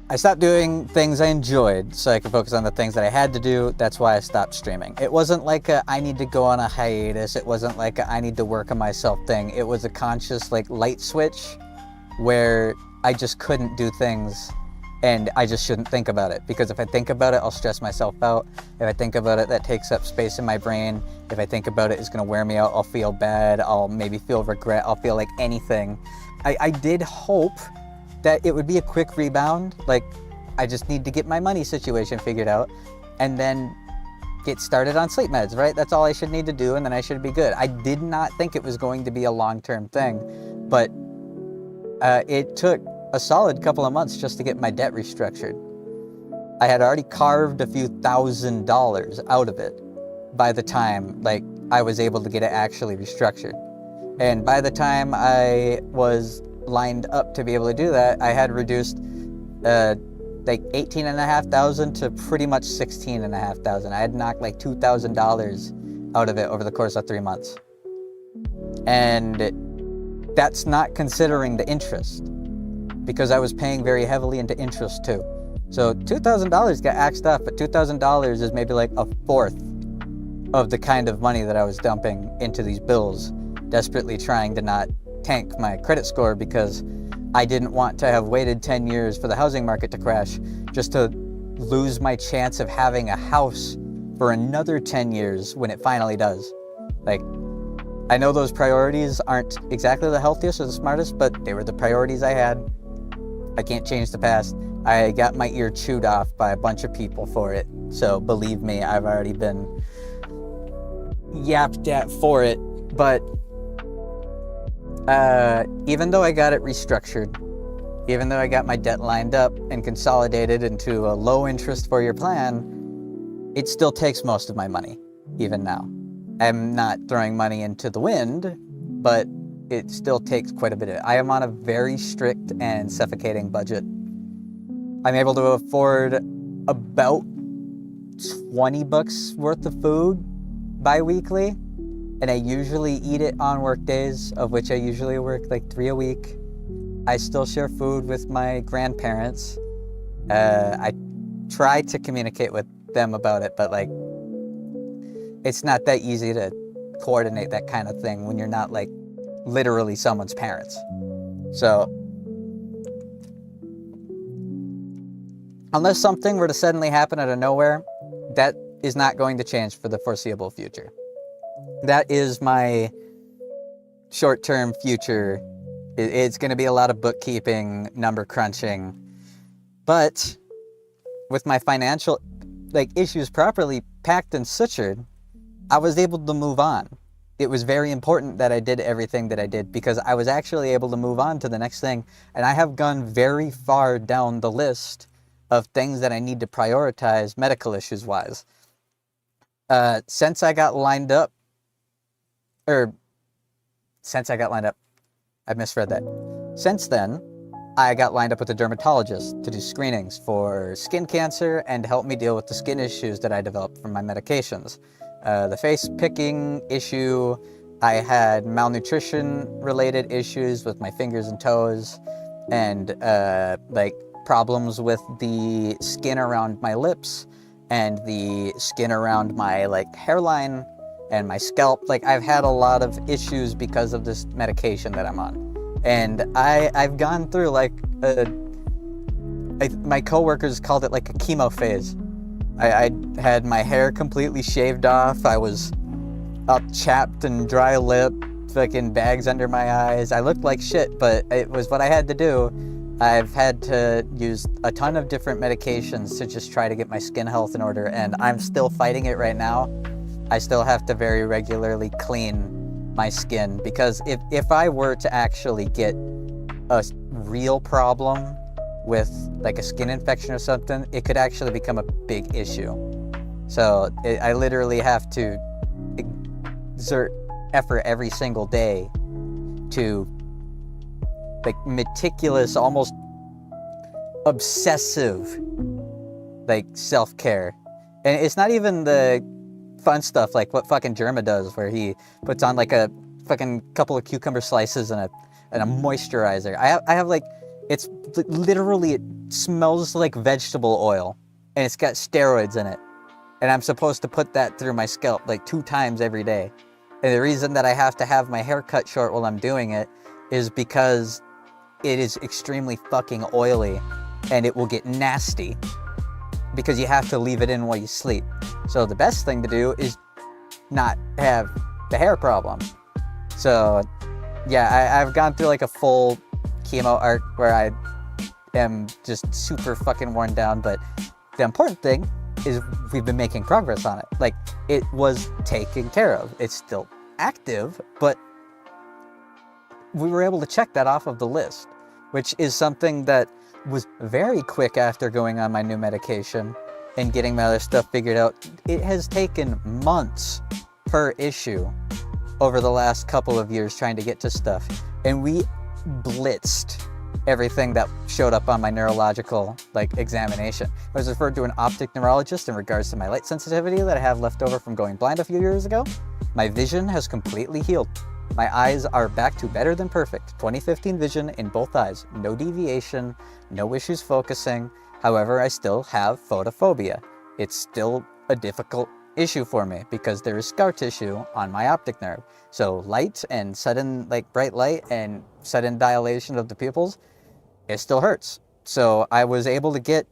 I stopped doing things I enjoyed so I could focus on the things that I had to do. That's why I stopped streaming. It wasn't like I need to go on a hiatus. It wasn't like I need to work on myself thing. It was a conscious like light switch where I just couldn't do things and I just shouldn't think about it. Because if I think about it, I'll stress myself out. If I think about it, that takes up space in my brain. If I think about it, it's gonna wear me out. I'll feel bad. I'll maybe feel regret. I'll feel like anything. I did hope that it would be a quick rebound. Like, I just need to get my money situation figured out and then get started on sleep meds, right? That's all I should need to do, and then I should be good. I did not think it was going to be a long-term thing, but it took a solid couple of months just to get my debt restructured. I had already carved a few $1,000s out of it by the time like I was able to get it actually restructured. And by the time I was lined up to be able to do that, I had reduced like $18,500 to pretty much $16,500. I had knocked like $2,000 out of it over the course of 3 months. And that's not considering the interest, because I was paying very heavily into interest too. So $2,000 got axed off, but $2,000 is maybe like a fourth of the kind of money that I was dumping into these bills, desperately trying to not tank my credit score because I didn't want to have waited 10 years for the housing market to crash just to lose my chance of having a house for another 10 years when it finally does. Like, I know those priorities aren't exactly the healthiest or the smartest, but they were the priorities I had. I can't change the past. I got my ear chewed off by a bunch of people for it. So believe me, I've already been yapped at for it. But even though I got it restructured, even though I got my debt lined up and consolidated into a low interest for your plan, it still takes most of my money, even now. I'm not throwing money into the wind, but it still takes quite a bit of it. I am on a very strict and suffocating budget. I'm able to afford about $20 worth of food bi-weekly, and I usually eat it on work days, of which I usually work like 3 a week. I still share food with my grandparents. I try to communicate with them about it, but like, it's not that easy to coordinate that kind of thing when you're not like literally someone's parents. So unless something were to suddenly happen out of nowhere, that is not going to change for the foreseeable future. That is my short-term future. It's going to be a lot of bookkeeping, number crunching. But with my financial issues properly packed and sutured, I was able to move on. It was very important that I did everything that I did because I was actually able to move on to the next thing. And I have gone very far down the list of things that I need to prioritize medical issues wise. Since I got lined up, I misread that. Since then, I got lined up with a dermatologist to do screenings for skin cancer and help me deal with the skin issues that I developed from my medications. The face picking issue, I had malnutrition related issues with my fingers and toes, and like problems with the skin around my lips and the skin around my like hairline and my scalp. Like, I've had a lot of issues because of this medication that I'm on. And I've gone through like my coworkers called it like a chemo phase. I had my hair completely shaved off. I was up chapped and dry lipped, fucking bags under my eyes. I looked like shit, but it was what I had to do. I've had to use a ton of different medications to just try to get my skin health in order, and I'm still fighting it right now. I still have to very regularly clean my skin, because if I were to actually get a real problem with like a skin infection or something, it could actually become a big issue. So I literally have to exert effort every single day to like meticulous, almost obsessive like self-care. And it's not even the fun stuff like what fucking Jerma does, where he puts on like a fucking couple of cucumber slices and a moisturizer. I have like, it's literally, it smells like vegetable oil and it's got steroids in it. And I'm supposed to put that through my scalp like 2 times every day. And the reason that I have to have my hair cut short while I'm doing it is because it is extremely fucking oily and it will get nasty because you have to leave it in while you sleep. So the best thing to do is not have the hair problem. So yeah, I've gone through like a full chemo arc where I am just super fucking worn down, but the important thing is we've been making progress on it. Like, it was taken care of. It's still active, but we were able to check that off of the list, which is something that was very quick after going on my new medication and getting my other stuff figured out. It has taken months per issue over the last couple of years trying to get to stuff. And we blitzed everything that showed up on my neurological examination. I was referred to an optic neurologist in regards to my light sensitivity that I have left over from going blind a few years ago. My vision has completely healed. My eyes are back to better than perfect. 2015 vision in both eyes. No deviation, no issues focusing. However, I still have photophobia. It's still a difficult issue for me because there is scar tissue on my optic nerve. So light and sudden bright light and sudden dilation of the pupils, it still hurts. So I was able to get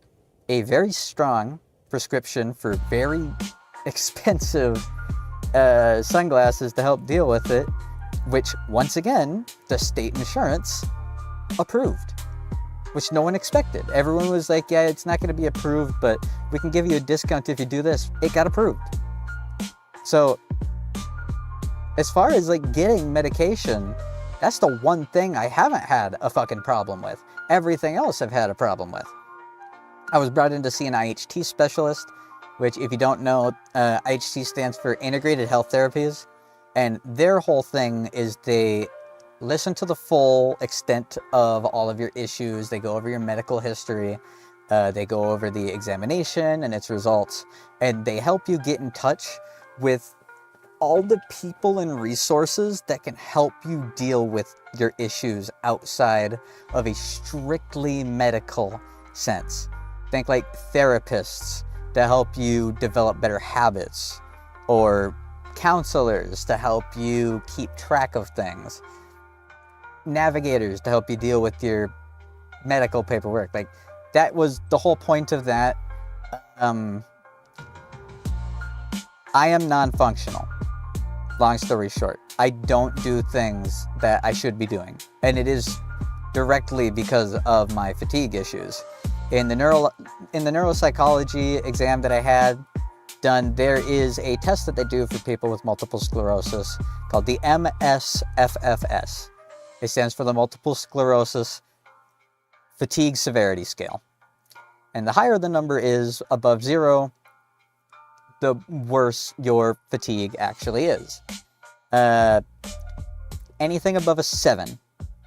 a very strong prescription for very expensive sunglasses to help deal with it, which once again, the state insurance approved, which no one expected. Everyone was like, yeah, it's not gonna be approved, but we can give you a discount if you do this. It got approved. So as far as getting medication, that's the one thing I haven't had a fucking problem with. Everything else I've had a problem with. I was brought in to see an IHT specialist, which if you don't know, IHT stands for Integrated Health Therapies. And their whole thing is they listen to the full extent of all of your issues. They go over your medical history. They go over the examination and its results. And they help you get in touch with all the people and resources that can help you deal with your issues outside of a strictly medical sense. Think like therapists to help you develop better habits, or counselors to help you keep track of things, navigators to help you deal with your medical paperwork. That was the whole point of that. I am non-functional. Long story short, I don't do things that I should be doing. And it is directly because of my fatigue issues. In the neuropsychology exam that I had done, there is a test that they do for people with multiple sclerosis called the MSFFS. It stands for the Multiple Sclerosis Fatigue Severity Scale. And the higher the number is above 0, the worse your fatigue actually is. Anything above a 7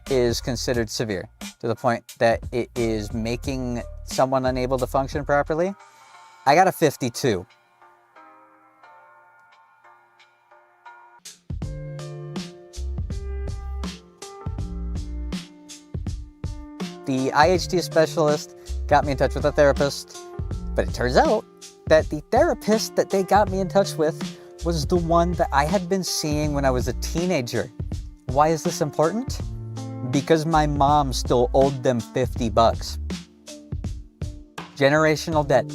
is considered severe, to the point that it is making someone unable to function properly. I got a 52. The IHT specialist got me in touch with a therapist, but it turns out that the therapist that they got me in touch with was the one that I had been seeing when I was a teenager. Why is this important? Because my mom still owed them $50. Generational debt.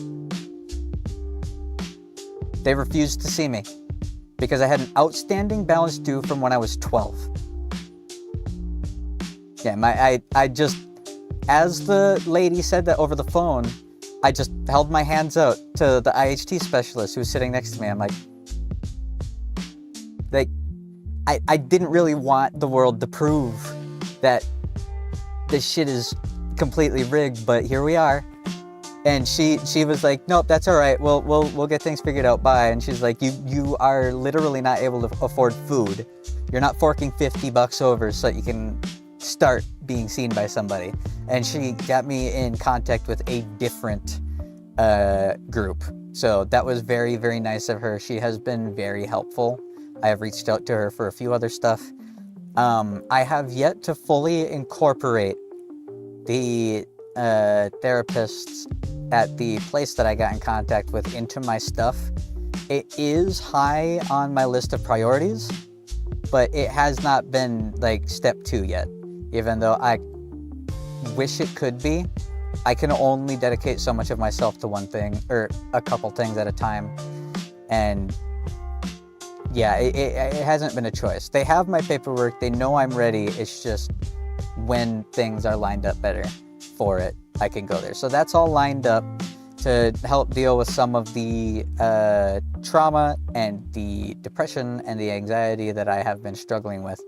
They refused to see me because I had an outstanding balance due from when I was 12. Yeah, I just, as the lady said that over the phone, I just held my hands out to the IHT specialist who was sitting next to me. I'm like, I didn't really want the world to prove that this shit is completely rigged, but here we are. And she was like, nope, that's all right. We'll get things figured out. Bye. And she's like, you are literally not able to afford food. You're not forking $50 over so that you can start being seen by somebody. And she got me in contact with a different group. So that was very, very nice of her. She has been very helpful. I have reached out to her for a few other stuff. I have yet to fully incorporate the therapists at the place that I got in contact with into my stuff. It is high on my list of priorities, but it has not been like step 2 yet. Even though I wish it could be, I can only dedicate so much of myself to one thing or a couple things at a time. And yeah, it hasn't been a choice. They have my paperwork, they know I'm ready. It's just when things are lined up better for it, I can go there. So that's all lined up to help deal with some of the trauma and the depression and the anxiety that I have been struggling with.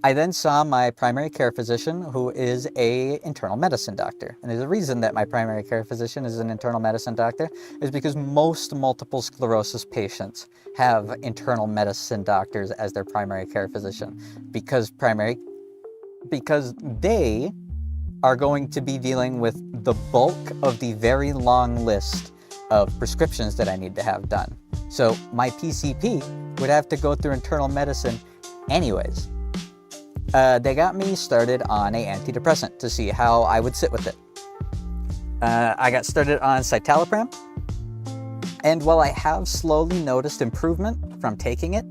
I then saw my primary care physician, who is an internal medicine doctor. And there's a reason that my primary care physician is an internal medicine doctor, is because most multiple sclerosis patients have internal medicine doctors as their primary care physician, because they are going to be dealing with the bulk of the very long list of prescriptions that I need to have done. So my PCP would have to go through internal medicine anyways. They got me started on an antidepressant to see how I would sit with it. I got started on citalopram, and while I have slowly noticed improvement from taking it,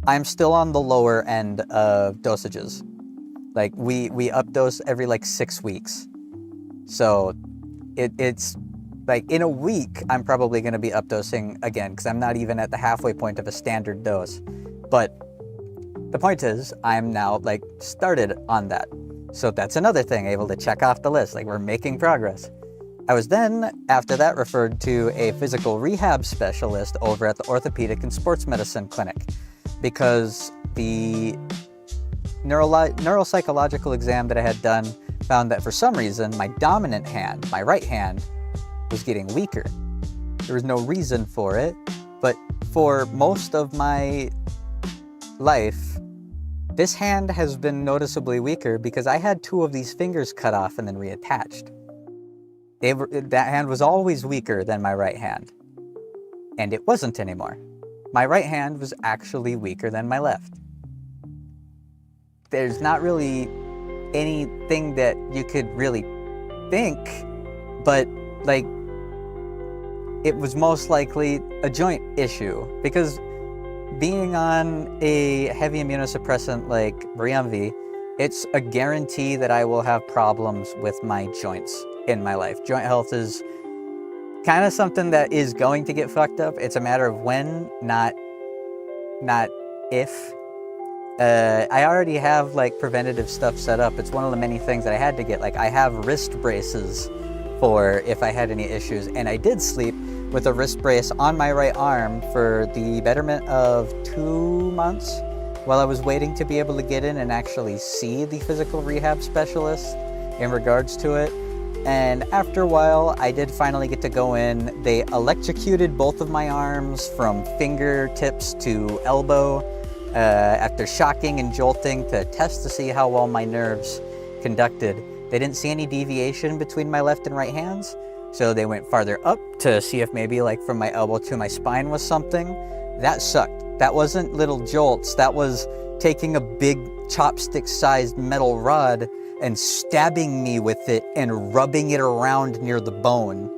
I'm still on the lower end of dosages. Like we updose every like 6 weeks. So it's like in a week, I'm probably going to be updosing again, because I'm not even at the halfway point of a standard dose. But the point is, I'm now like started on that. So that's another thing, able to check off the list, like we're making progress. I was then, after that, referred to a physical rehab specialist over at the Orthopedic and Sports Medicine Clinic, because the neuropsychological exam that I had done found that for some reason, my dominant hand, my right hand, was getting weaker. There was no reason for it, but for most of my life, this hand has been noticeably weaker because I had 2 of these fingers cut off and then reattached. That hand was always weaker than my right hand, and it wasn't anymore. My right hand was actually weaker than my left. There's not really anything that you could really think, but like it was most likely a joint issue, because being on a heavy immunosuppressant like Briumvi, it's a guarantee that I will have problems with my joints in my life. Joint health is kind of something that is going to get fucked up. It's a matter of when, not if. I already have like preventative stuff set up. It's one of the many things that I had to get. Like I have wrist braces for if I had any issues, and I did sleep with a wrist brace on my right arm for the betterment of 2 months while I was waiting to be able to get in and actually see the physical rehab specialist in regards to it. And after a while, I did finally get to go in. They electrocuted both of my arms from fingertips to elbow after shocking and jolting to test to see how well my nerves conducted. They didn't see any deviation between my left and right hands, so they went farther up to see if maybe like from my elbow to my spine was something. That sucked. That wasn't little jolts. That was taking a big chopstick-sized metal rod and stabbing me with it and rubbing it around near the bone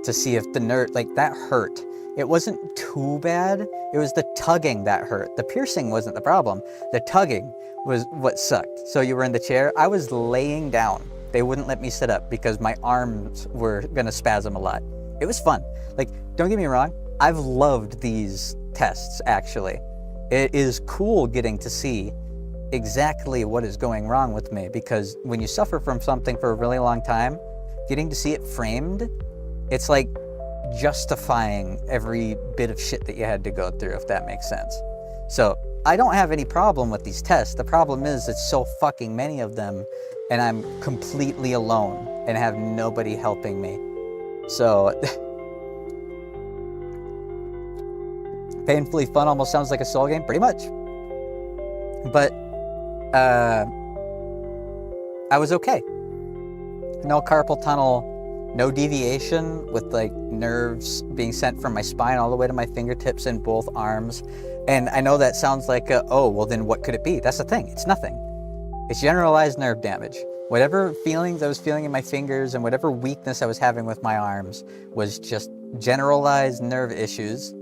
to see if the nerve, like that hurt. It wasn't too bad. It was the tugging that hurt. The piercing wasn't the problem. The tugging was what sucked. So you were in the chair. I was laying down. They wouldn't let me sit up because my arms were gonna spasm a lot. It was fun. Like, don't get me wrong. I've loved these tests, actually. It is cool getting to see exactly what is going wrong with me, because when you suffer from something for a really long time, getting to see it framed, it's like justifying every bit of shit that you had to go through, if that makes sense. So I don't have any problem with these tests. The problem is it's so fucking many of them, and I'm completely alone and have nobody helping me. So painfully fun almost sounds like a soul game, pretty much. But I was okay. No carpal tunnel, no deviation with like nerves being sent from my spine all the way to my fingertips and both arms. And I know that sounds like, oh, well then what could it be? That's the thing, it's nothing. It's generalized nerve damage. Whatever feelings I was feeling in my fingers and whatever weakness I was having with my arms was just generalized nerve issues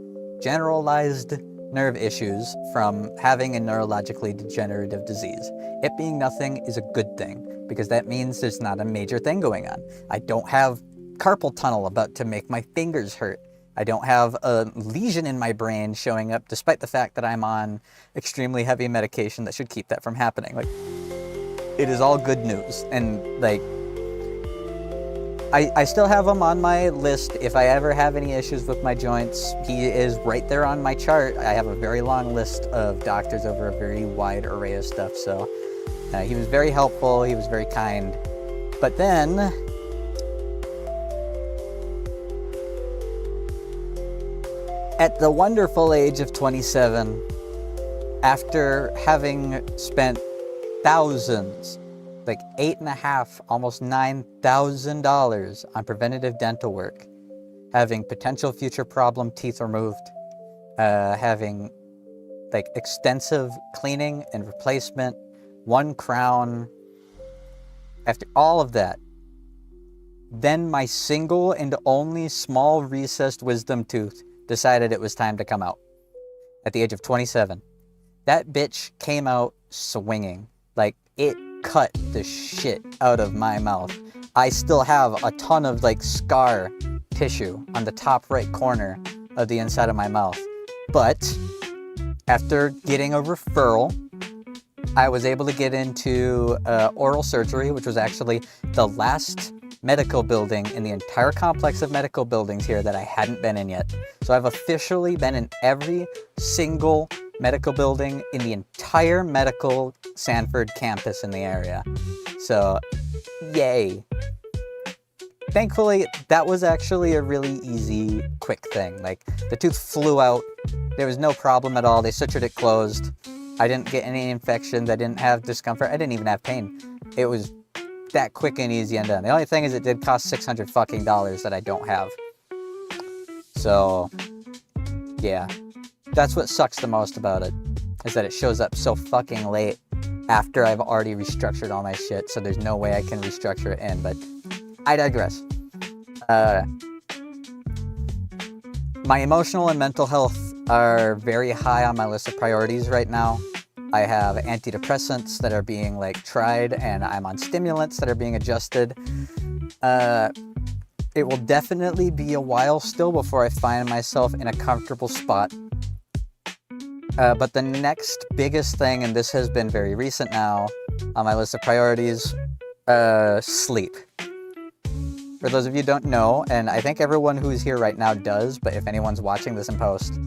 from having a neurologically degenerative disease. It being nothing is a good thing, because that means there's not a major thing going on. I don't have carpal tunnel about to make my fingers hurt. I don't have a lesion in my brain showing up, despite the fact that I'm on extremely heavy medication that should keep that from happening. Like, it is all good news. And like, I still have him on my list. If I ever have any issues with my joints, he is right there on my chart. I have a very long list of doctors over a very wide array of stuff. So he was very helpful. He was very kind. But then at the wonderful age of 27, after having spent thousands, like $8,500, almost $9,000 on preventative dental work, having potential future problem teeth removed, having like extensive cleaning and replacement, 1 crown. After all of that, then my single and only small recessed wisdom tooth decided it was time to come out at the age of 27. That bitch came out swinging. Like, it cut the shit out of my mouth. I still have a ton of like scar tissue on the top right corner of the inside of my mouth. But after getting a referral, I was able to get into oral surgery, which was actually the last medical building in the entire complex of medical buildings here that I hadn't been in yet. So I've officially been in every single medical building in the entire medical Sanford campus in the area. So, yay. Thankfully, that was actually a really easy, quick thing. Like, the tooth flew out. There was no problem at all. They sutured it closed. I didn't get any infections. I didn't have discomfort. I didn't even have pain. It was that quick and easy and done. The only thing is it did cost $600 fucking that I don't have. So, yeah. That's what sucks the most about it, is that it shows up so fucking late after I've already restructured all my shit, so there's no way I can restructure it in, but I digress. My emotional and mental health are very high on my list of priorities right now. I have antidepressants that are being like tried, and I'm on stimulants that are being adjusted. It will definitely be a while still before I find myself in a comfortable spot. But the next biggest thing, and this has been very recent now on my list of priorities, sleep. For those of you who don't know, and I think everyone who's here right now does, but if anyone's watching this in post,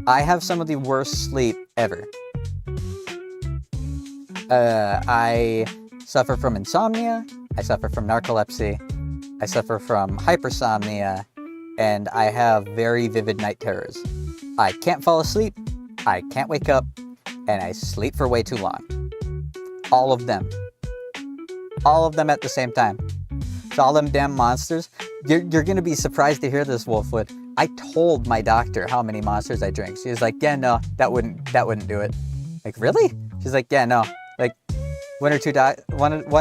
I have some of the worst sleep ever. I suffer from insomnia. I suffer from narcolepsy, I suffer from hypersomnia, and I have very vivid night terrors. I can't fall asleep, I can't wake up, and I sleep for way too long. All of them. All of them at the same time. So all them damn monsters. You're gonna be surprised to hear this, Wolfwood. I told my doctor how many monsters I drink. She was like, yeah, no, that wouldn't do it. Like, really? She's like, yeah, no. Like, one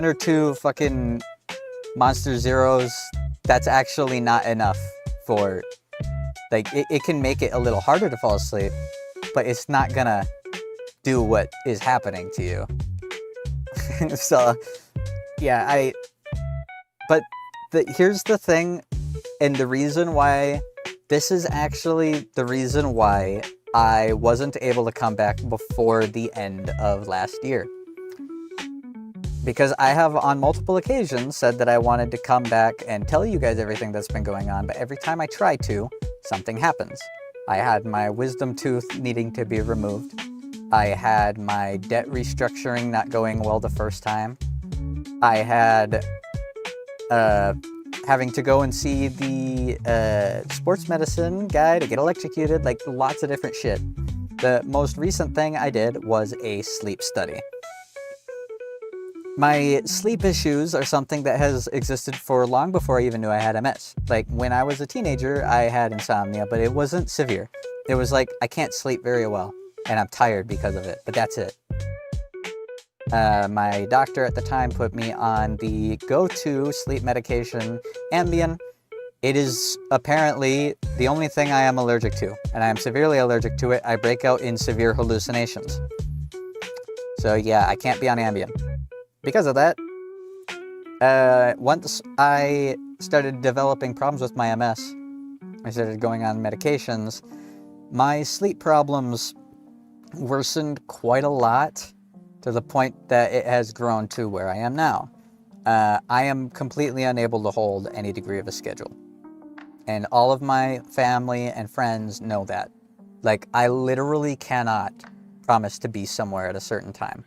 or two fucking Monster Zeros, that's actually not enough for, like, it can make it a little harder to fall asleep, but it's not gonna do what is happening to you. So, yeah, but here's the thing, and the reason why, this is actually the reason why I wasn't able to come back before the end of last year. Because I have on multiple occasions said that I wanted to come back and tell you guys everything that's been going on, but every time I try to, something happens. I had my wisdom tooth needing to be removed. I had my debt restructuring not going well the first time. I had having to go and see the sports medicine guy to get electrocuted, like lots of different shit. The most recent thing I did was a sleep study. My sleep issues are something that has existed for long before I even knew I had MS. Like, when I was a teenager, I had insomnia, but it wasn't severe. It was like, I can't sleep very well, and I'm tired because of it, but that's it. My doctor at the time put me on the go-to sleep medication, Ambien. It is apparently the only thing I am allergic to, and I am severely allergic to it. I break out in severe hallucinations. So yeah, I can't be on Ambien. Because of that, once I started developing problems with my MS, I started going on medications, my sleep problems worsened quite a lot to the point that it has grown to where I am now. I am completely unable to hold any degree of a schedule. And all of my family and friends know that. Like, I literally cannot promise to be somewhere at a certain time.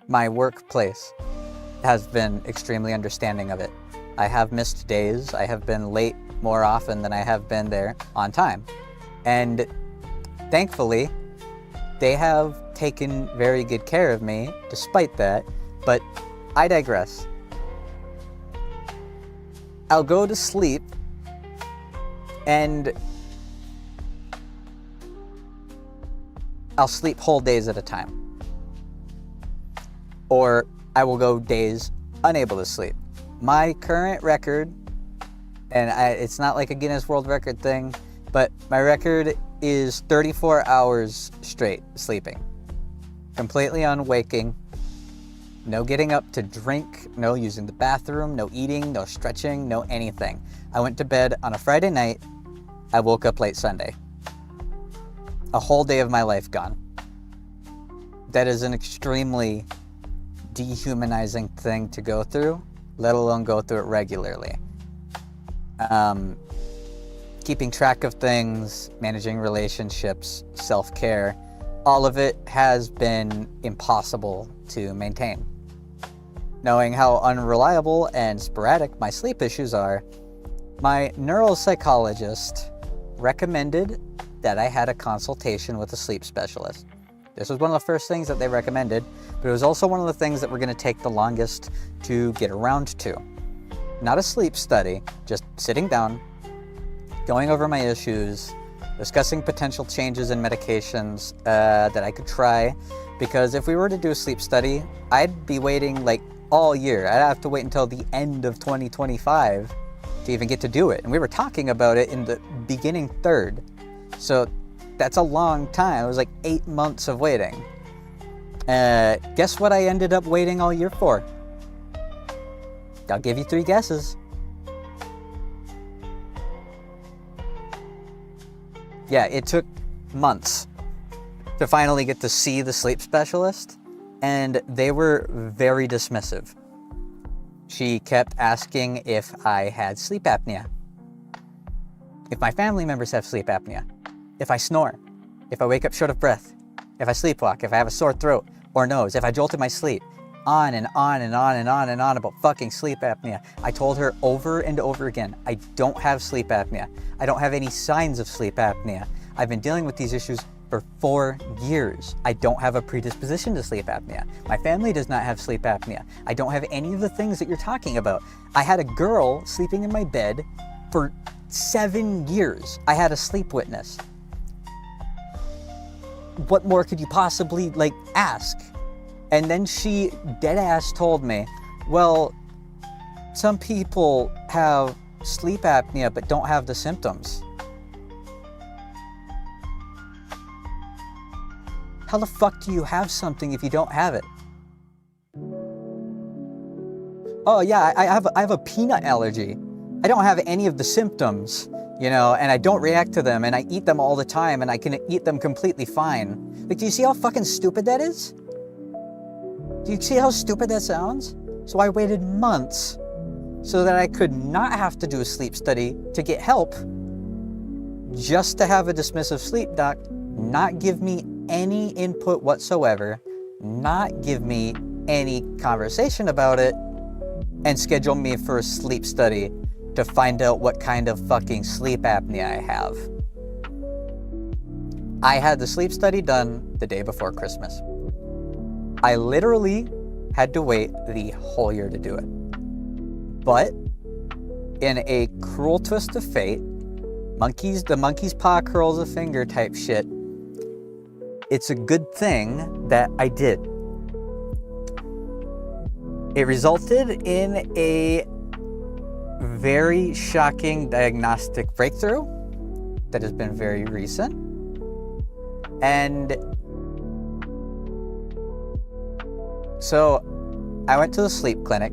My workplace has been extremely understanding of it. I have missed days. I have been late more often than I have been there on time. And thankfully, they have taken very good care of me despite that, but I digress. I'll go to sleep and I'll sleep whole days at a time. Or I will go days unable to sleep. My current record, and it's not like a Guinness World Record thing, but my record is 34 hours straight sleeping. Completely unwaking. No getting up to drink, no using the bathroom, no eating, no stretching, no anything. I went to bed on a Friday night. I woke up late Sunday. A whole day of my life gone. That is an extremely dehumanizing thing to go through, let alone go through it regularly. Keeping track of things, managing relationships, self-care, all of it has been impossible to maintain. Knowing how unreliable and sporadic my sleep issues are, my neuropsychologist recommended that I had a consultation with a sleep specialist. This was one of the first things that they recommended, but it was also one of the things that were going to take the longest to get around to. Not a sleep study, just sitting down, going over my issues, discussing potential changes in medications that I could try, because if we were to do a sleep study, I'd be waiting like all year. I'd have to wait until the end of 2025 to even get to do it. And we were talking about it in the beginning third. So that's a long time. It was like 8 months of waiting. Guess what I ended up waiting all year for? I'll give you 3 guesses. Yeah, it took months to finally get to see the sleep specialist, and they were very dismissive. She kept asking if I had sleep apnea, if my family members have sleep apnea, if I snore, if I wake up short of breath, if I sleepwalk, if I have a sore throat or nose, if I jolt in my sleep. on and on and on and on and on about fucking sleep apnea. I told her over and over again, I don't have sleep apnea. I don't have any signs of sleep apnea. I've been dealing with these issues for 4 years. I don't have a predisposition to sleep apnea. My family does not have sleep apnea. I don't have any of the things that you're talking about. I had a girl sleeping in my bed for 7 years. I had a sleep witness. What more could you possibly ask? And then she dead ass told me, well, some people have sleep apnea but don't have the symptoms. How the fuck do you have something if you don't have it? Oh yeah, I have a peanut allergy. I don't have any of the symptoms, and I don't react to them, and I eat them all the time, and I can eat them completely fine. Do you see how fucking stupid that is? Do you see how stupid that sounds? So I waited months so that I could not have to do a sleep study to get help, just to have a dismissive sleep doc not give me any input whatsoever, not give me any conversation about it, and schedule me for a sleep study to find out what kind of fucking sleep apnea I have. I had the sleep study done the day before Christmas. I literally had to wait the whole year to do it. But in a cruel twist of fate, the monkey's paw curls a finger type shit, it's a good thing that I did. It resulted in a very shocking diagnostic breakthrough that has been very recent. And so I went to the sleep clinic.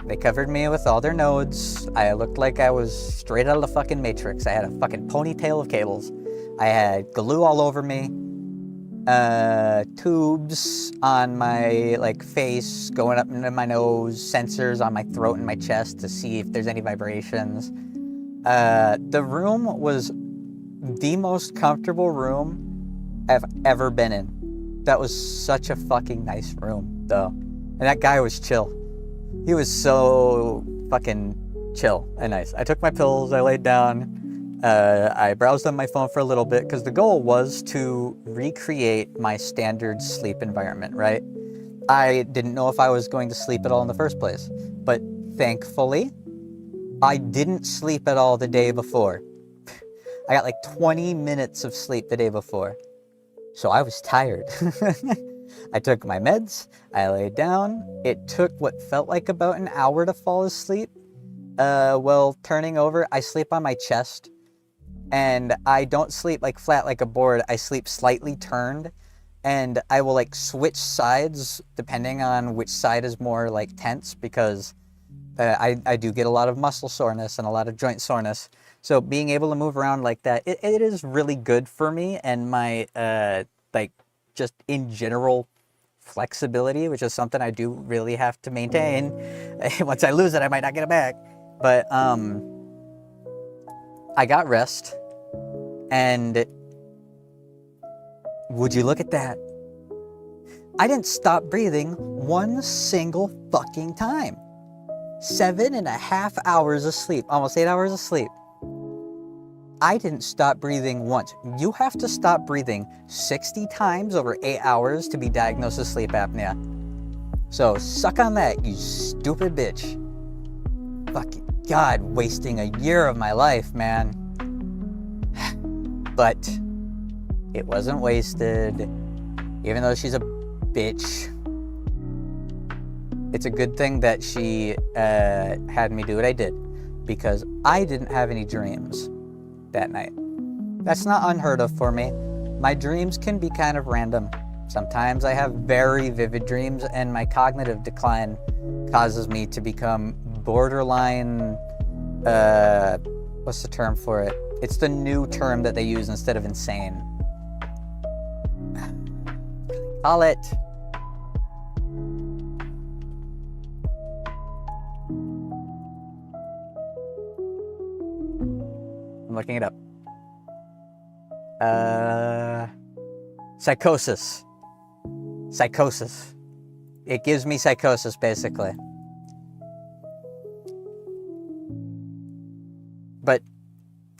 They covered me with all their nodes. I looked like I was straight out of the fucking Matrix. I had a fucking ponytail of cables. I had glue all over me. Tubes on my face going up into my nose, sensors on my throat and my chest to see if there's any vibrations. The room was the most comfortable room I've ever been in. That was such a fucking nice room, though. And that guy was chill. He was so fucking chill and nice. I took my pills, I laid down. I browsed on my phone for a little bit because the goal was to recreate my standard sleep environment, right? I didn't know if I was going to sleep at all in the first place, but thankfully, I didn't sleep at all the day before. I got 20 minutes of sleep the day before, so I was tired. I took my meds, I laid down. It took what felt like about an hour to fall asleep. Turning over, I sleep on my chest. And I don't sleep flat like a board. I sleep slightly turned, and I will switch sides depending on which side is more tense, because I do get a lot of muscle soreness and a lot of joint soreness. So being able to move around like that, it is really good for me and my just in general flexibility, which is something I do really have to maintain. Once I lose it, I might not get it back. But I got rest, and would you look at that? I didn't stop breathing one single fucking time. 7.5 hours of sleep, almost 8 hours of sleep. I didn't stop breathing once. You have to stop breathing 60 times over 8 hours to be diagnosed with sleep apnea. So suck on that, you stupid bitch. Fucking God, wasting a year of my life, man. But it wasn't wasted, even though she's a bitch. It's a good thing that she had me do what I did, because I didn't have any dreams that night. That's not unheard of for me. My dreams can be kind of random. Sometimes I have very vivid dreams, and my cognitive decline causes me to become borderline, what's the term for it? It's the new term that they use instead of insane. Call it. I'm looking it up. Psychosis. It gives me psychosis, basically. But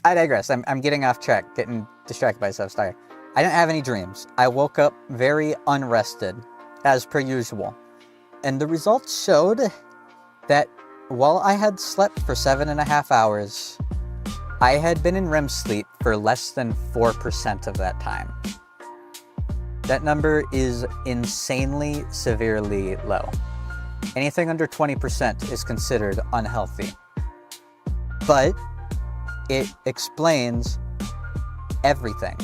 I digress. I'm getting off track, getting distracted by stuff. Sorry. I didn't have any dreams. I woke up very unrested, as per usual. And the results showed that while I had slept for 7.5 hours, I had been in REM sleep for less than 4% of that time. That number is insanely, severely low. Anything under 20% is considered unhealthy. But it explains everything.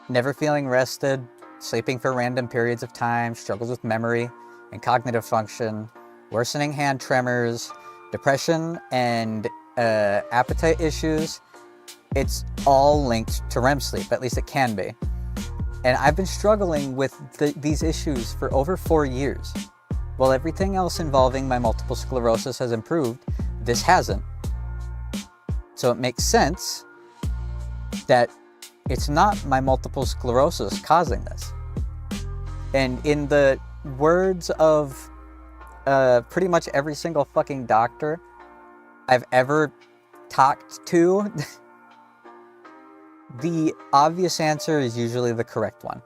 Never feeling rested, sleeping for random periods of time, struggles with memory and cognitive function, worsening hand tremors, depression, and appetite issues. It's all linked to REM sleep, at least it can be. And I've been struggling with these issues for over 4 years. While everything else involving my multiple sclerosis has improved, this hasn't. So it makes sense that it's not my multiple sclerosis causing this. And in the words of pretty much every single fucking doctor I've ever talked to, the obvious answer is usually the correct one.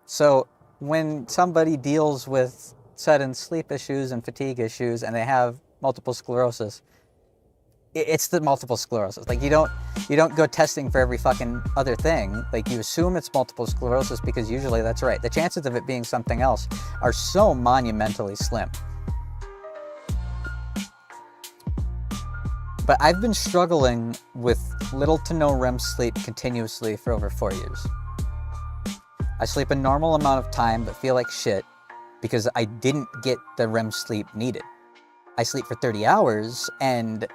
So when somebody deals with sudden sleep issues and fatigue issues and they have multiple sclerosis, it's the multiple sclerosis. Like, you don't go testing for every fucking other thing. Like, you assume it's multiple sclerosis because usually that's right. The chances of it being something else are so monumentally slim. But I've been struggling with little to no REM sleep continuously for over 4 years. I sleep a normal amount of time but feel like shit because I didn't get the REM sleep needed. I sleep for 30 hours and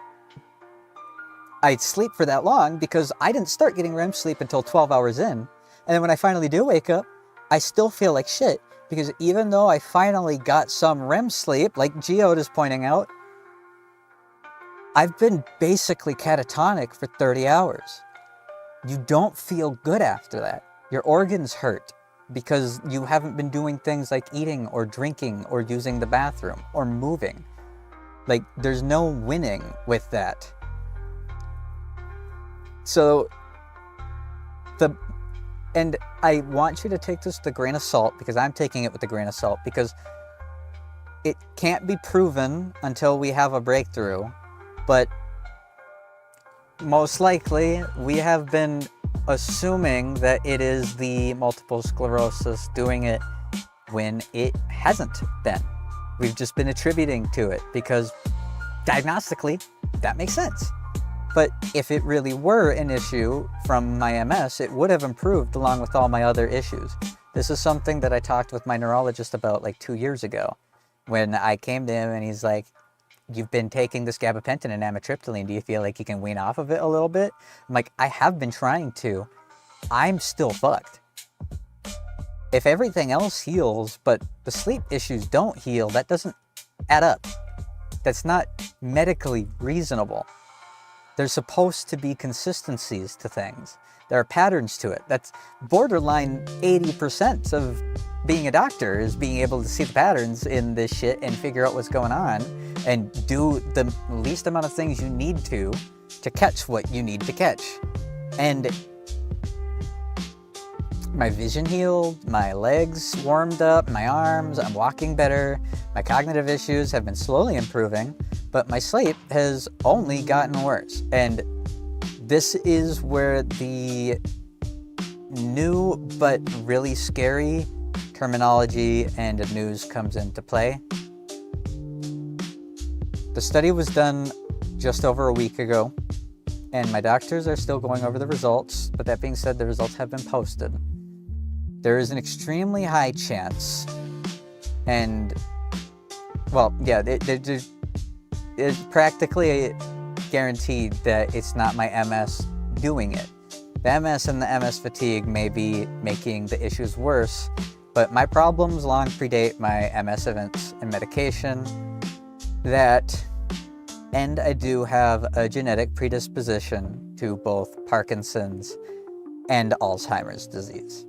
I sleep for that long because I didn't start getting REM sleep until 12 hours in. And then when I finally do wake up, I still feel like shit because even though I finally got some REM sleep, like Geode is pointing out, I've been basically catatonic for 30 hours. You don't feel good after that. Your organs hurt because you haven't been doing things like eating or drinking or using the bathroom or moving. Like, there's no winning with that. So, and I want you to take this with a grain of salt because I'm taking it with a grain of salt because it can't be proven until we have a breakthrough. But most likely, we have been assuming that it is the multiple sclerosis doing it when it hasn't been. We've just been attributing to it because diagnostically, that makes sense. But if it really were an issue from my MS, it would have improved along with all my other issues. This is something that I talked with my neurologist about like 2 years ago when I came to him and he's like, you've been taking this gabapentin and amitriptyline. Do you feel like you can wean off of it a little bit? I'm like, I have been trying to. I'm still fucked. If everything else heals, but the sleep issues don't heal, that doesn't add up. That's not medically reasonable. There's supposed to be consistencies to things. There are patterns to it. That's borderline 80% of being a doctor is being able to see the patterns in this shit and figure out what's going on and do the least amount of things you need to catch what you need to catch. And my vision healed, my legs warmed up, my arms, I'm walking better, my cognitive issues have been slowly improving, but my sleep has only gotten worse. And this is where the new but really scary terminology and news comes into play. The study was done just over a week ago, and my doctors are still going over the results, but that being said, the results have been posted. There is an extremely high chance, and, well, yeah, it's practically guaranteed that it's not my MS doing it. The MS and the MS fatigue may be making the issues worse, but my problems long predate my MS events and medication. And I do have a genetic predisposition to both Parkinson's and Alzheimer's disease.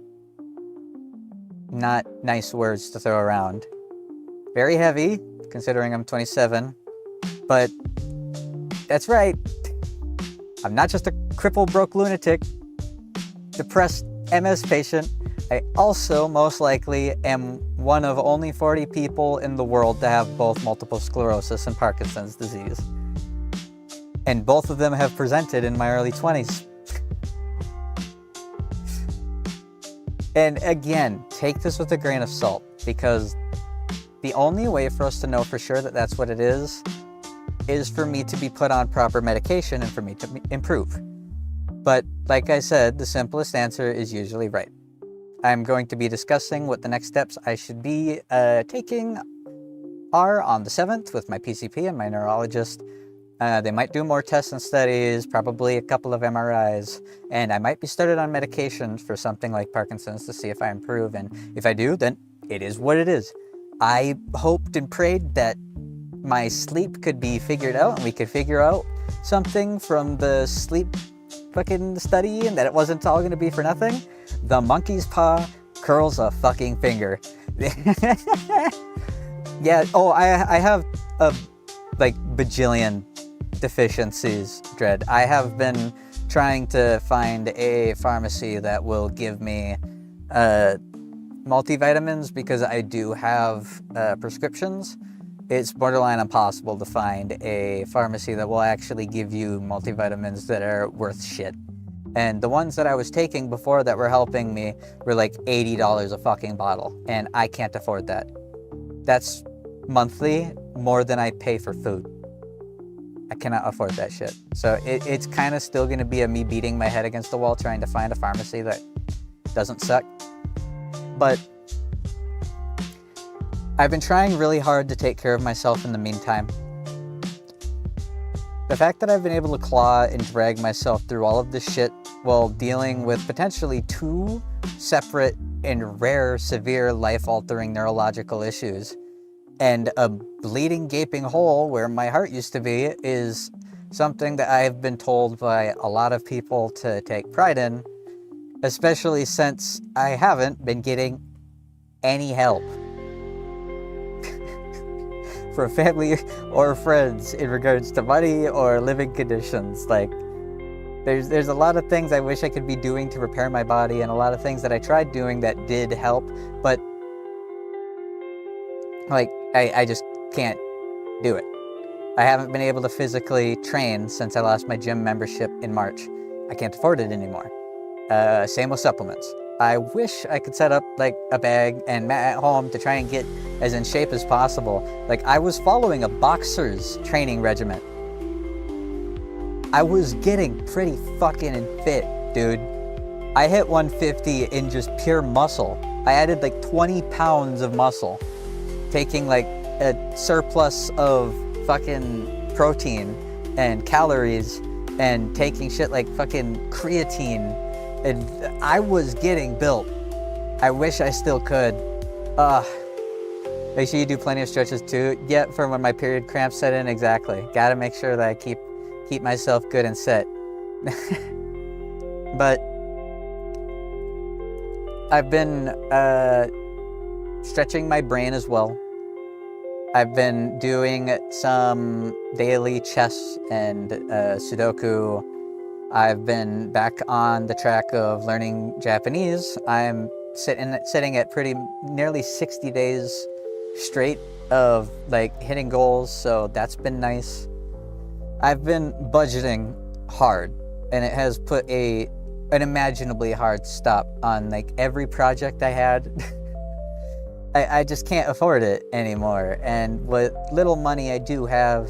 not nice words to throw around. Very heavy, considering I'm 27, but that's right. I'm not just a crippled, broke lunatic, depressed MS patient. I also most likely am one of only 40 people in the world to have both multiple sclerosis and Parkinson's disease. And both of them have presented in my early 20s. And again, take this with a grain of salt, because the only way for us to know for sure that that's what it is for me to be put on proper medication and for me to improve. But like I said, the simplest answer is usually right. I'm going to be discussing what the next steps I should be taking are on the 7th with my PCP and my neurologist. They might do more tests and studies, probably a couple of MRIs, and I might be started on medication for something like Parkinson's to see if I improve, and if I do, then it is what it is. I hoped and prayed that my sleep could be figured out and we could figure out something from the sleep fucking study and that it wasn't all going to be for nothing. The monkey's paw curls a fucking finger. Yeah, I have a bajillion deficiencies, Dread. I have been trying to find a pharmacy that will give me multivitamins because I do have prescriptions. It's borderline impossible to find a pharmacy that will actually give you multivitamins that are worth shit. And the ones that I was taking before that were helping me were like $80 a fucking bottle, and I can't afford that. That's monthly more than I pay for food. I cannot afford that shit. So it's kind of still going to be me beating my head against the wall trying to find a pharmacy that doesn't suck. But I've been trying really hard to take care of myself in the meantime. The fact that I've been able to claw and drag myself through all of this shit while dealing with potentially 2 separate and rare, severe, life-altering neurological issues and a bleeding, gaping hole where my heart used to be is something that I've been told by a lot of people to take pride in, especially since I haven't been getting any help from family or friends in regards to money or living conditions. Like, there's a lot of things I wish I could be doing to repair my body, and a lot of things that I tried doing that did help, but I just can't do it. I haven't been able to physically train since I lost my gym membership in March. I can't afford it anymore. Same with supplements. I wish I could set up like a bag and mat at home to try and get as in shape as possible. Like, I was following a boxer's training regimen. I was getting pretty fucking fit, dude. I hit 150 in just pure muscle. I added like 20 pounds of muscle, taking like a surplus of fucking protein and calories and taking shit like fucking creatine. And I was getting built. I wish I still could. Make sure you do plenty of stretches too. Yeah, for when my period cramps set in, exactly. Gotta make sure that I keep myself good and set. But I've been stretching my brain as well. I've been doing some daily chess and Sudoku. I've been back on the track of learning Japanese. I'm sitting at nearly 60 days straight of like hitting goals, so that's been nice. I've been budgeting hard, and it has put an imaginably hard stop on like every project I had. I just can't afford it anymore, and what little money I do have,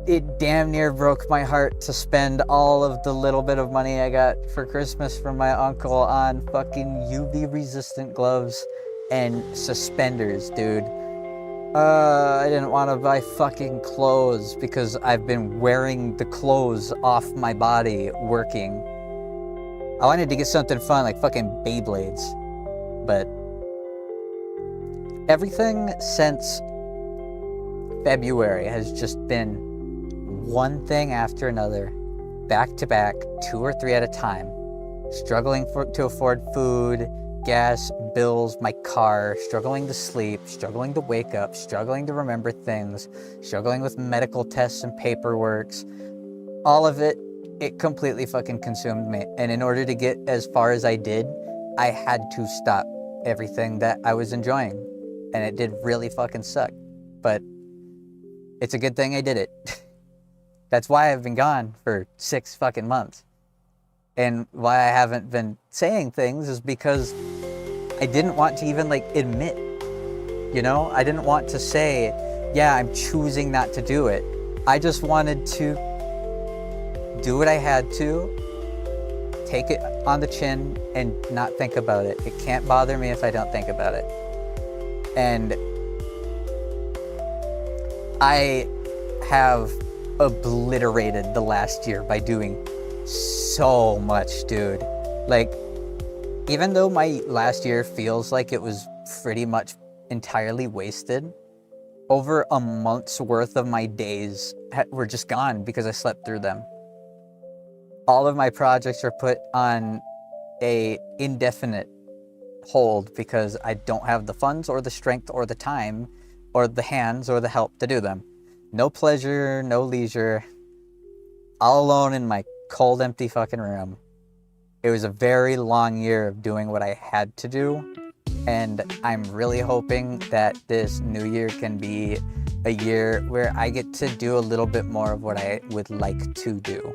it damn near broke my heart to spend all of the little bit of money I got for Christmas from my uncle on fucking UV resistant gloves and suspenders, dude. I didn't want to buy fucking clothes because I've been wearing the clothes off my body working. I wanted to get something fun like fucking Beyblades, but everything since February has just been one thing after another, back to back, 2 or 3 at a time. struggling to afford food, gas, bills, my car, struggling to sleep, struggling to wake up, struggling to remember things, struggling with medical tests and paperwork. All of it, it completely fucking consumed me. And in order to get as far as I did, I had to stop everything that I was enjoying. And it did really fucking suck. But it's a good thing I did it. That's why I've been gone for 6 fucking months. And why I haven't been saying things is because I didn't want to even admit, I didn't want to say, yeah, I'm choosing not to do it. I just wanted to do what I had to, take it on the chin and not think about it. It can't bother me if I don't think about it. And I have obliterated the last year by doing so much, dude. Even though my last year feels like it was pretty much entirely wasted, over a month's worth of my days were just gone because I slept through them. All of my projects are put on a indefinite hold because I don't have the funds or the strength or the time or the hands or the help to do them. No pleasure, no leisure, all alone in my cold, empty fucking room. It was a very long year of doing what I had to do, and I'm really hoping that this new year can be a year where I get to do a little bit more of what I would like to do.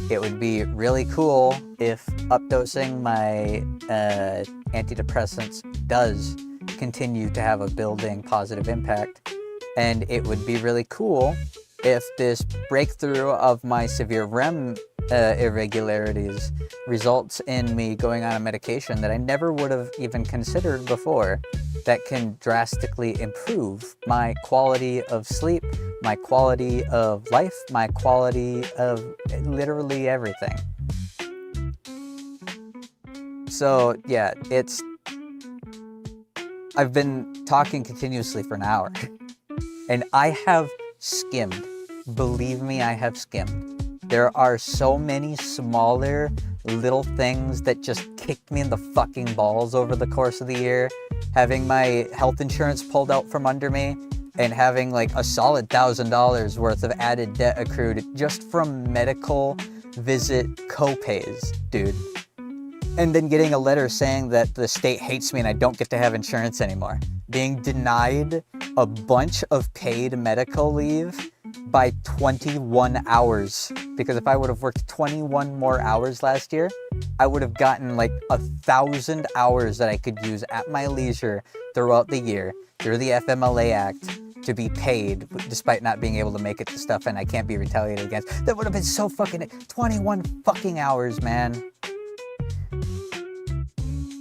It would be really cool if updosing my antidepressants does continue to have a building positive impact, and it would be really cool if this breakthrough of my severe REM irregularities results in me going on a medication that I never would have even considered before, that can drastically improve my quality of sleep, my quality of life, my quality of literally everything. So yeah, I've been talking continuously for an hour and I have skimmed. Believe me, I have skimmed. There are so many smaller little things that just kicked me in the fucking balls over the course of the year. Having my health insurance pulled out from under me and having a solid $1,000 worth of added debt accrued just from medical visit co-pays, dude. And then getting a letter saying that the state hates me and I don't get to have insurance anymore. Being denied a bunch of paid medical leave by 21 hours. Because if I would have worked 21 more hours last year, I would have gotten 1,000 hours that I could use at my leisure throughout the year through the FMLA Act to be paid despite not being able to make it to stuff and I can't be retaliated against. That would have been so fucking 21 fucking hours, man.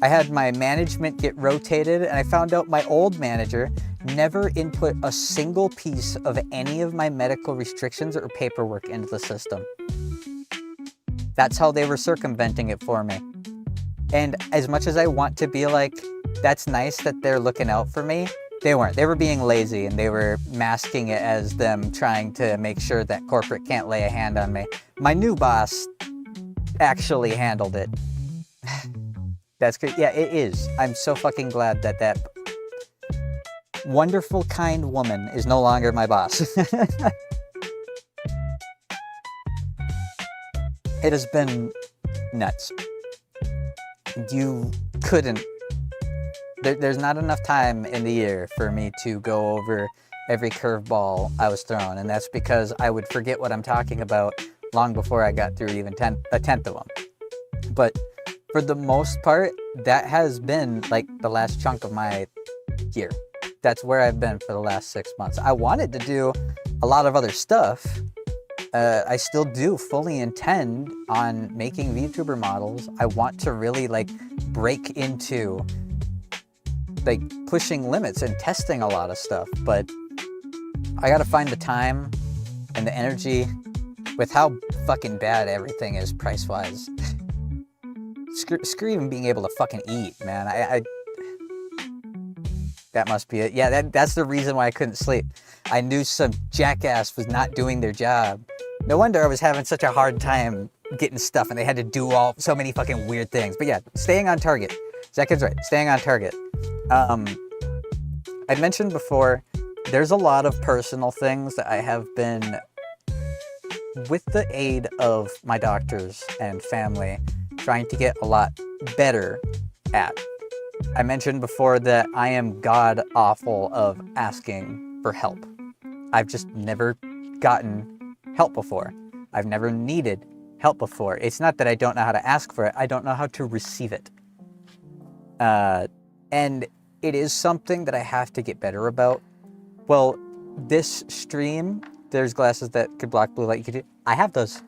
I had my management get rotated and I found out my old manager never input a single piece of any of my medical restrictions or paperwork into the system. That's how they were circumventing it for me. And as much as I want to be that's nice that they're looking out for me, they weren't. They were being lazy and they were masking it as them trying to make sure that corporate can't lay a hand on me. My new boss actually handled it. That's good. Yeah, it is. I'm so fucking glad that wonderful, kind woman is no longer my boss. It has been nuts. You couldn't. There's not enough time in the year for me to go over every curveball I was thrown, and that's because I would forget what I'm talking about long before I got through even a tenth of them. But for the most part, that has been the last chunk of my year. That's where I've been for the last 6 months. I wanted to do a lot of other stuff. I still do fully intend on making Vtuber models. I want to really break into pushing limits and testing a lot of stuff, but I gotta find the time and the energy with how fucking bad everything is price-wise. Screw even being able to fucking eat, man. That must be it. Yeah, that's the reason why I couldn't sleep. I knew some jackass was not doing their job. No wonder I was having such a hard time getting stuff, and they had to do so many fucking weird things. But yeah, staying on target. Zach is right. Staying on target. I mentioned before, there's a lot of personal things that I have been, with the aid of my doctors and family, trying to get a lot better at. I mentioned before that I am god awful of asking for help. I've just never gotten help before. I've never needed help before. It's not that I don't know how to ask for it, I don't know how to receive it. And it is something that I have to get better about. Well, this stream, there's glasses that could block blue light. You could do. I have those.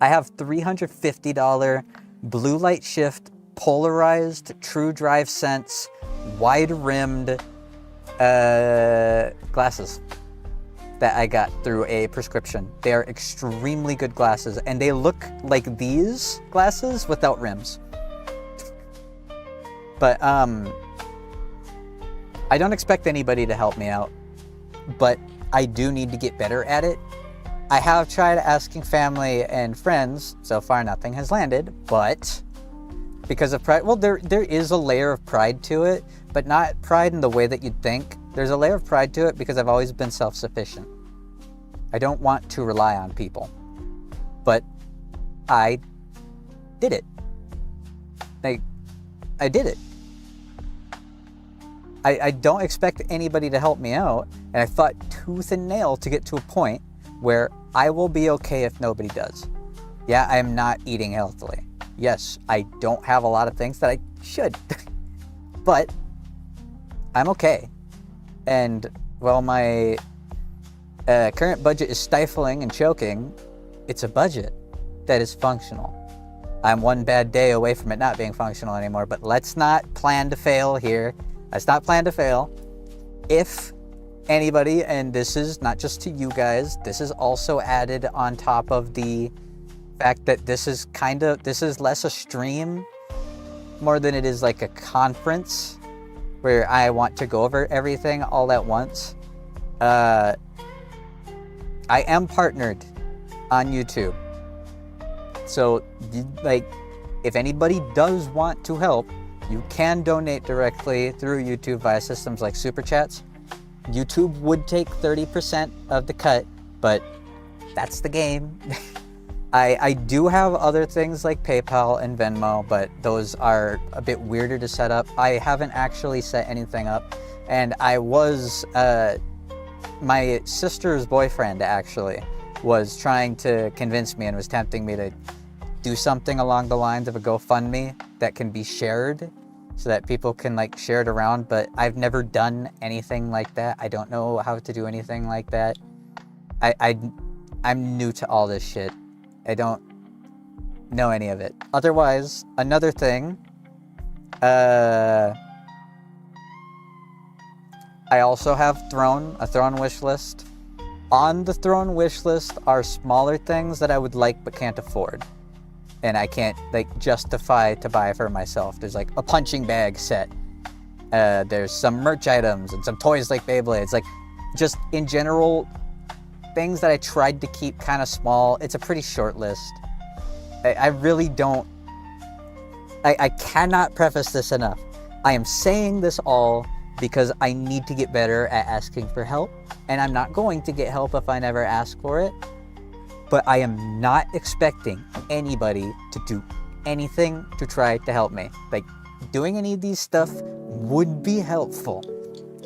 I have $350 blue light shift, polarized, true drive sense, wide rimmed glasses that I got through a prescription. They are extremely good glasses, and they look like these glasses without rims. But I don't expect anybody to help me out, but I do need to get better at it. I have tried asking family and friends. So far, nothing has landed, but because of pride, well, there is a layer of pride to it, but not pride in the way that you'd think. There's a layer of pride to it because I've always been self-sufficient. I don't want to rely on people, but I did it. I did it. I don't expect anybody to help me out, and I fought tooth and nail to get to a point where I will be okay if nobody does. Yeah, I am not eating healthily. Yes, I don't have a lot of things that I should, but I'm okay. And while my current budget is stifling and choking, it's a budget that is functional. I'm one bad day away from it not being functional anymore, but let's not plan to fail here. Let's not plan to fail. If anybody, and this is not just to you guys, this is also added on top of the fact that this is less a stream more than it is like a conference where I want to go over everything all at once. I am partnered on YouTube. So, like, if anybody does want to help, you can donate directly through YouTube via systems like Super Chats. YouTube would take 30% of the cut, but that's the game. I do have other things like PayPal and Venmo, but those are a bit weirder to set up. I haven't actually set anything up, and I was, my sister's boyfriend actually was trying to convince me and was tempting me to do something along the lines of a GoFundMe that can be shared so that people can like share it around, but I've never done anything like that. I don't know how to do anything like that. I'm new to all this shit. I don't know any of it. Otherwise, another thing, I also have a throne wish list. On the throne wish list are smaller things that I would like but can't afford. And I can't like justify to buy for myself. There's like a punching bag set. There's some merch items and some toys like Beyblades. Like just in general, things that I tried to keep kind of small. It's a pretty short list. I really don't. I cannot preface this enough. I am saying this all because I need to get better at asking for help. And I'm not going to get help if I never ask for it. But I am not expecting anybody to do anything to try to help me. Like, doing any of these stuff would be helpful.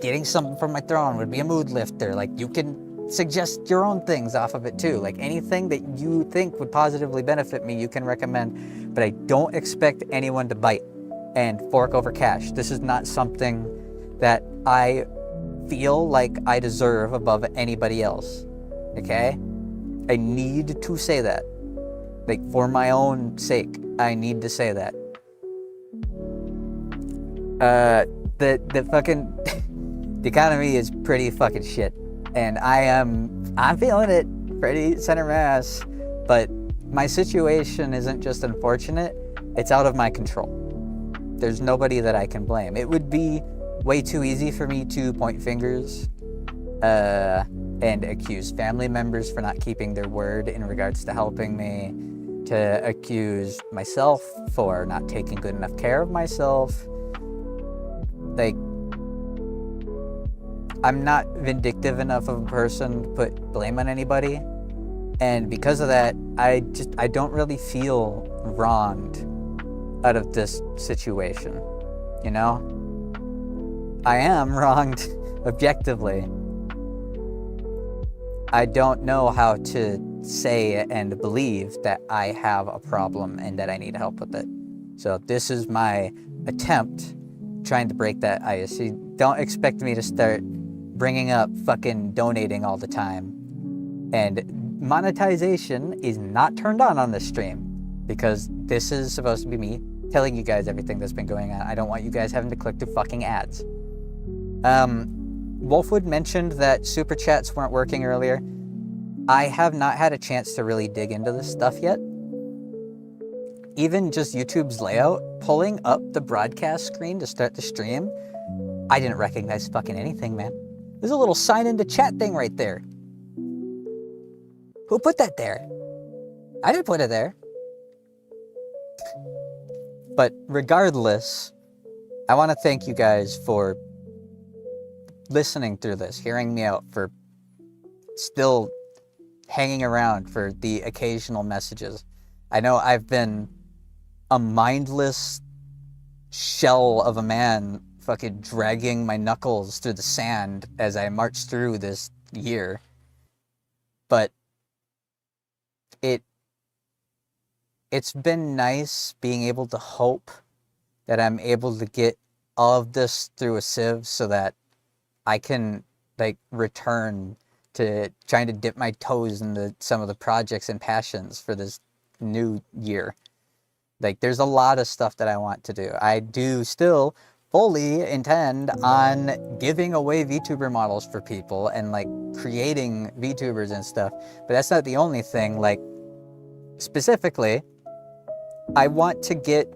Getting something from my throne would be a mood lifter. Like, you can suggest your own things off of it too. Like, anything that you think would positively benefit me, you can recommend. But I don't expect anyone to bite and fork over cash. This is not something that I feel like I deserve above anybody else. Okay? I need to say that. Like, for my own sake, I need to say that. The fucking the economy is pretty fucking shit, and I'm feeling it pretty center mass. But my situation isn't just unfortunate; it's out of my control. There's nobody that I can blame. It would be way too easy for me to point fingers and accuse family members for not keeping their word in regards to helping me, to accuse myself for not taking good enough care of myself. Like, I'm not vindictive enough of a person to put blame on anybody. And because of that, I don't really feel wronged out of this situation, you know? I am wronged objectively. I don't know how to say and believe that I have a problem and that I need help with it. So this is my attempt trying to break that ice. You don't expect me to start bringing up fucking donating all the time. And monetization is not turned on this stream because this is supposed to be me telling you guys everything that's been going on. I don't want you guys having to click through fucking ads. Wolfwood mentioned that super chats weren't working earlier. I have not had a chance to really dig into this stuff yet. Even just YouTube's layout, pulling up the broadcast screen to start the stream, I didn't recognize fucking anything, man. There's a little sign into chat thing right there. Who put that there? I didn't put it there. But regardless, I want to thank you guys for listening through this, hearing me out, for still hanging around for the occasional messages. I know I've been a mindless shell of a man fucking dragging my knuckles through the sand as I march through this year. But it's been nice being able to hope that I'm able to get all of this through a sieve so that I can like return to trying to dip my toes into some of the projects and passions for this new year. Like, there's a lot of stuff that I want to do. I do still fully intend on giving away VTuber models for people and like creating VTubers and stuff. But that's not the only thing. Like, specifically, I want to get,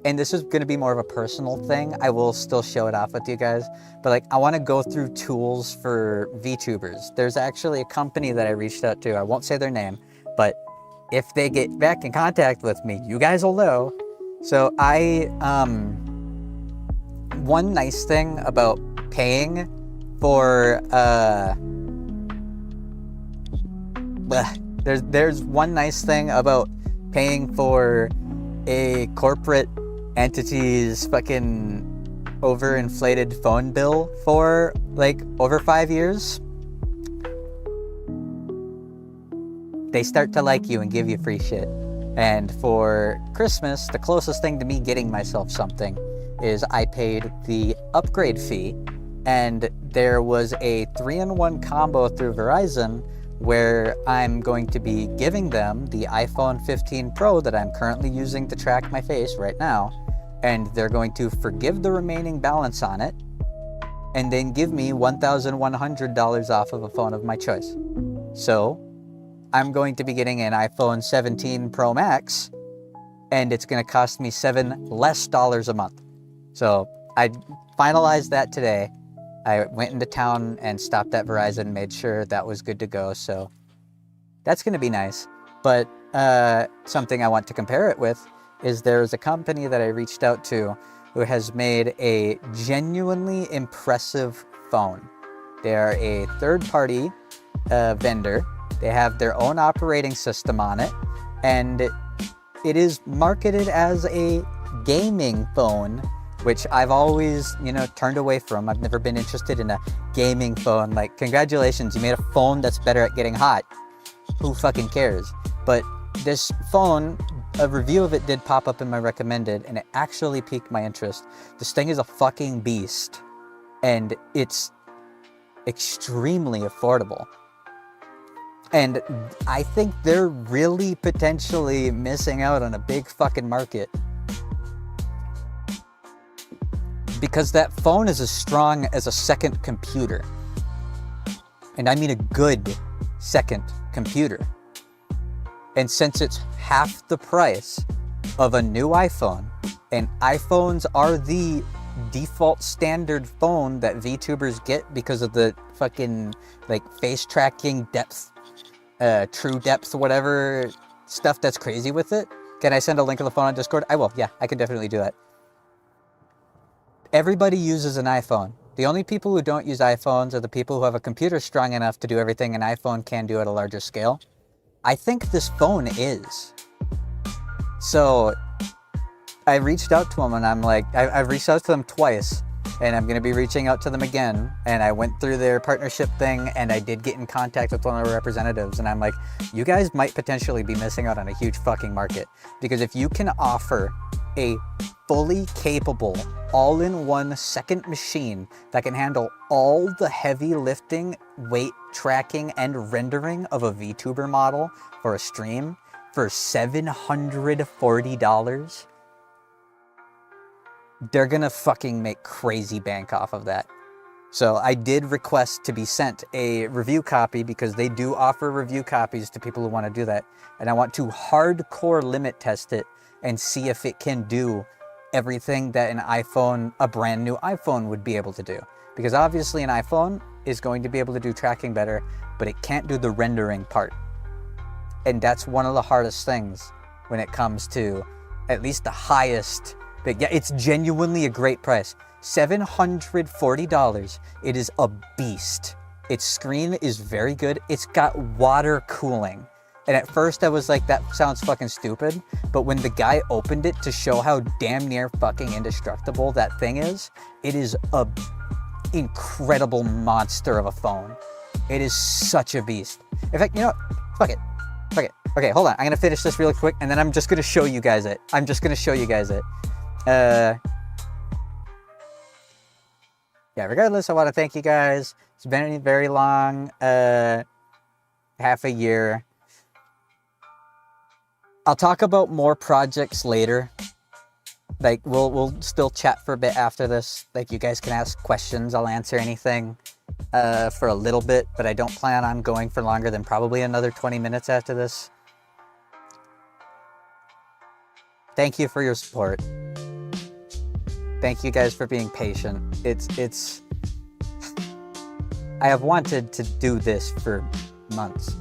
and this is going to be more of a personal thing, I will still show it off with you guys, but like, I want to go through tools for VTubers. There's actually a company that I reached out to, I won't say their name, but if they get back in contact with me, you guys will know. So one nice thing about paying for, there's one nice thing about paying for a corporate entity's fucking overinflated phone bill for like over 5 years. They start to like you and give you free shit. And for Christmas, the closest thing to me getting myself something is I paid the upgrade fee, and there was a 3-in-1 combo through Verizon where I'm going to be giving them the iPhone 15 Pro that I'm currently using to track my face right now, and they're going to forgive the remaining balance on it and then give me $1,100 off of a phone of my choice. So I'm going to be getting an iPhone 17 Pro Max, and it's going to cost me $7 less a month. So I finalized that today. I went into town and stopped at Verizon, made sure that was good to go. So that's going to be nice. But something I want to compare it with is there's a company that I reached out to who has made a genuinely impressive phone. They are a third-party vendor. They have their own operating system on it, and it is marketed as a gaming phone, which I've always, turned away from. I've never been interested in a gaming phone. Like, congratulations, you made a phone that's better at getting hot. Who fucking cares? But this phone, a review of it did pop up in my recommended, and it actually piqued my interest. This thing is a fucking beast, and it's extremely affordable. And I think they're really potentially missing out on a big fucking market, because that phone is as strong as a second computer. And I mean a good second computer. And since it's half the price of a new iPhone, and iPhones are the default standard phone that VTubers get because of the fucking like face tracking depth, true depth, whatever stuff that's crazy with it. Can I send a link of the phone on Discord? I will. Yeah, I can definitely do that. Everybody uses an iPhone. The only people who don't use iPhones are the people who have a computer strong enough to do everything an iPhone can do at a larger scale. I think this phone is. So I reached out to them and I'm like, I've reached out to them twice and I'm going to be reaching out to them again. And I went through their partnership thing and I did get in contact with one of their representatives. And I'm like, you guys might potentially be missing out on a huge fucking market. Because if you can offer a fully capable, all-in-one second machine that can handle all the heavy lifting, weight tracking, and rendering of a Vtuber model for a stream for $740, they're gonna fucking make crazy bank off of that. So I did request to be sent a review copy because they do offer review copies to people who want to do that. And I want to hardcore limit test it and see if it can do everything that an iPhone, a brand new iPhone, would be able to do. Because obviously an iPhone is going to be able to do tracking better, but it can't do the rendering part. And that's one of the hardest things when it comes to at least the highest. But yeah, it's genuinely a great price. $740. It is a beast. Its screen is very good. It's got water cooling. And at first I was like, that sounds fucking stupid. But when the guy opened it to show how damn near fucking indestructible that thing is, it is a incredible monster of a phone. It is such a beast. In fact, you know what? Fuck it. Fuck it. Okay, hold on. I'm gonna finish this really quick and then I'm just gonna show you guys it. Yeah, regardless, I want to thank you guys. It's been a very long half a year. I'll talk about more projects later. Like, we'll still chat for a bit after this. Like, you guys can ask questions. I'll answer anything for a little bit, but I don't plan on going for longer than probably another 20 minutes after this. Thank you for your support. Thank you guys for being patient. It's I have wanted to do this for months.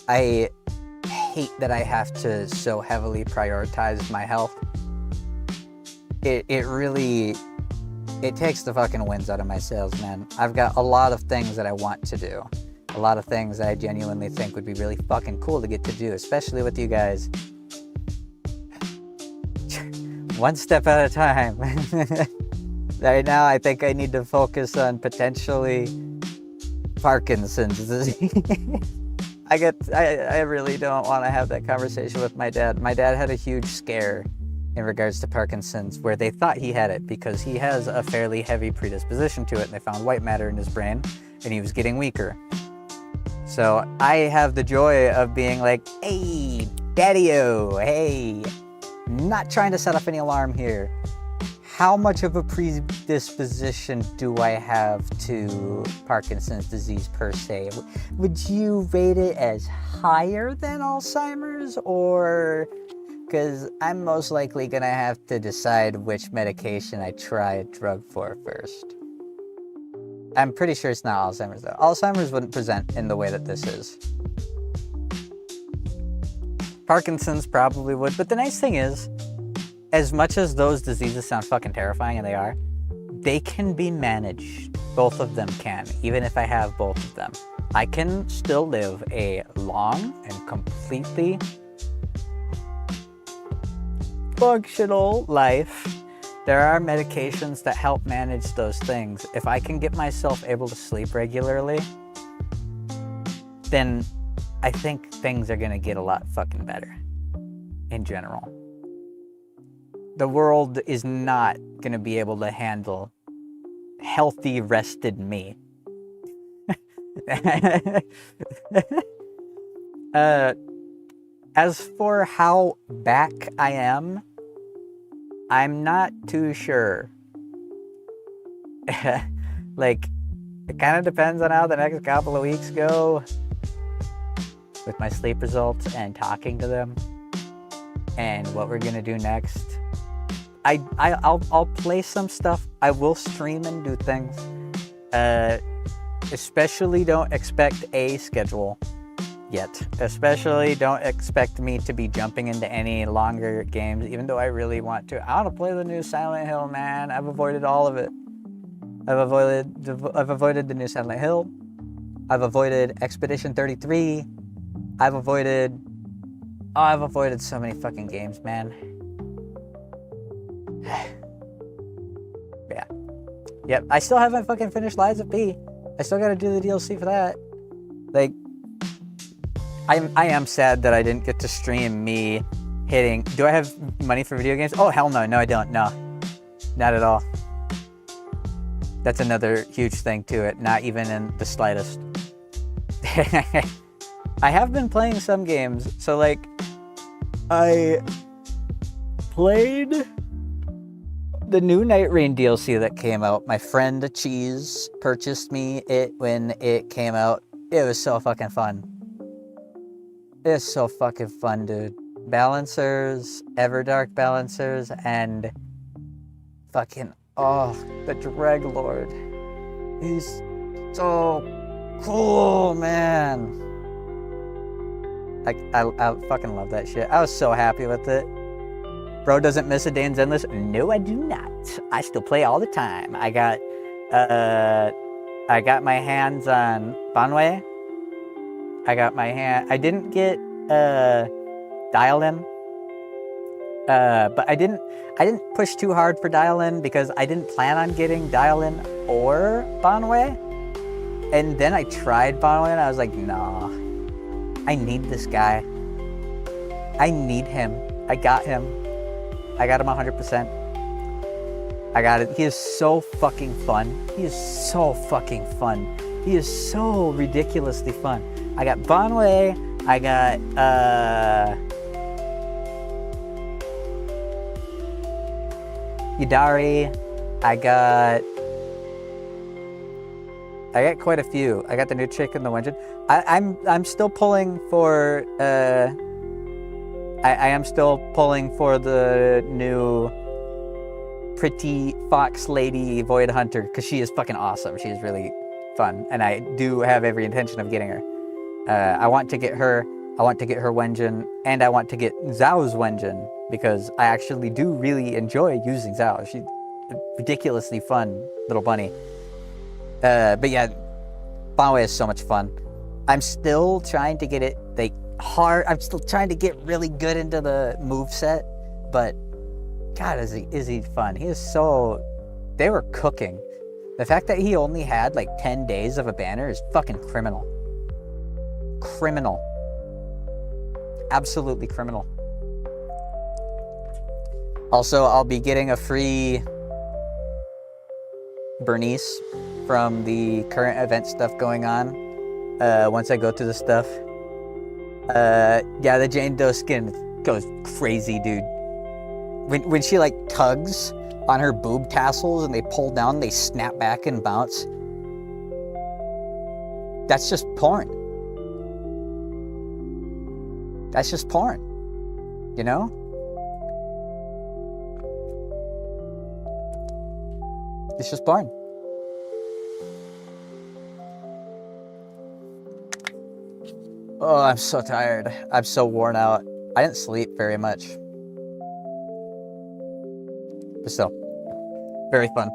I hate that I have to so heavily prioritize my health. It really takes the fucking winds out of my sails, man. I've got a lot of things that I want to do. A lot of things that I genuinely think would be really fucking cool to get to do, especially with you guys. One step at a time. Right now, I think I need to focus on potentially Parkinson's disease. I really don't want to have that conversation with my dad. My dad had a huge scare in regards to Parkinson's where they thought he had it because he has a fairly heavy predisposition to it and they found white matter in his brain and he was getting weaker. So I have the joy of being like, hey, daddy-o, hey, not trying to set off any alarm here. How much of a predisposition do I have to Parkinson's disease per se? Would you rate it as higher than Alzheimer's, or because I'm most likely gonna have to decide which medication I try a drug for first. I'm pretty sure it's not Alzheimer's though. Alzheimer's wouldn't present in the way that this is. Parkinson's probably would, but the nice thing is, as much as those diseases sound fucking terrifying, and they are, they can be managed. Both of them can, even if I have both of them. I can still live a long and completely functional life. There are medications that help manage those things. If I can get myself able to sleep regularly, then I think things are gonna get a lot fucking better in general. The world is not going to be able to handle healthy, rested me. As for how back I am, I'm not too sure. Like, it kind of depends on how the next couple of weeks go with my sleep results and talking to them and what we're going to do next. I'll play some stuff. I will stream and do things. Especially don't expect a schedule. yet. Especially don't expect me to be jumping into any longer games, even though I really want to. I want to play the new Silent Hill, man. I've avoided all of it. I've avoided the new Silent Hill. I've avoided Expedition 33. I've avoided so many fucking games, man. Yeah. Yep, I still haven't fucking finished Lies of P. I still gotta do the DLC for that. Like, I am sad that I didn't get to stream me hitting... Do I have money for video games? Oh, hell no. No, I don't. No. Not at all. That's another huge thing to it. Not even in the slightest. I have been playing some games. So, like, I played the new Night Rain DLC that came out. My friend Cheese purchased me it when it came out. It was so fucking fun. It's so fucking fun, dude. Balancers, Everdark Balancers, and fucking, oh, the Dreg Lord. He's so cool, man. I fucking love that shit. I was so happy with it. Bro doesn't miss a day in Zenless? No, I do not. I still play all the time. I got my hands on Banwei. I didn't get Dial-In. But I didn't push too hard for Dial-In because I didn't plan on getting Dial-In or Banwei. And then I tried Banwei and I was like, nah. I need this guy. I need him. I got him. I got him 100%. I got it. He is so fucking fun. He is so fucking fun. He is so ridiculously fun. I got Banwei. I got Yidari. I got quite a few. I got the new chick in the Wenjin. I'm still pulling for I am still pulling for the new pretty fox lady Void Hunter because she is fucking awesome. She is really fun, and I do have every intention of getting her. I want to get her. I want to get her Wenjin, and I want to get Zhao's Wenjin because I actually do really enjoy using Zhao. She's a ridiculously fun little bunny. But yeah, Banwei is so much fun. I'm still trying to get it like hard. I'm still trying to get really good into the moveset, but God, is he fun? He is so. They were cooking. The fact that he only had like 10 days of a banner is fucking criminal. Criminal. Absolutely criminal. Also, I'll be getting a free Bernice from the current event stuff going on once I go through the stuff. Yeah, the Jane Doe skin goes crazy, dude. When she like tugs on her boob tassels and they pull down, they snap back and bounce. That's just porn. That's just porn, you know? It's just porn. Oh, I'm so tired. I'm so worn out. I didn't sleep very much. But still, very fun.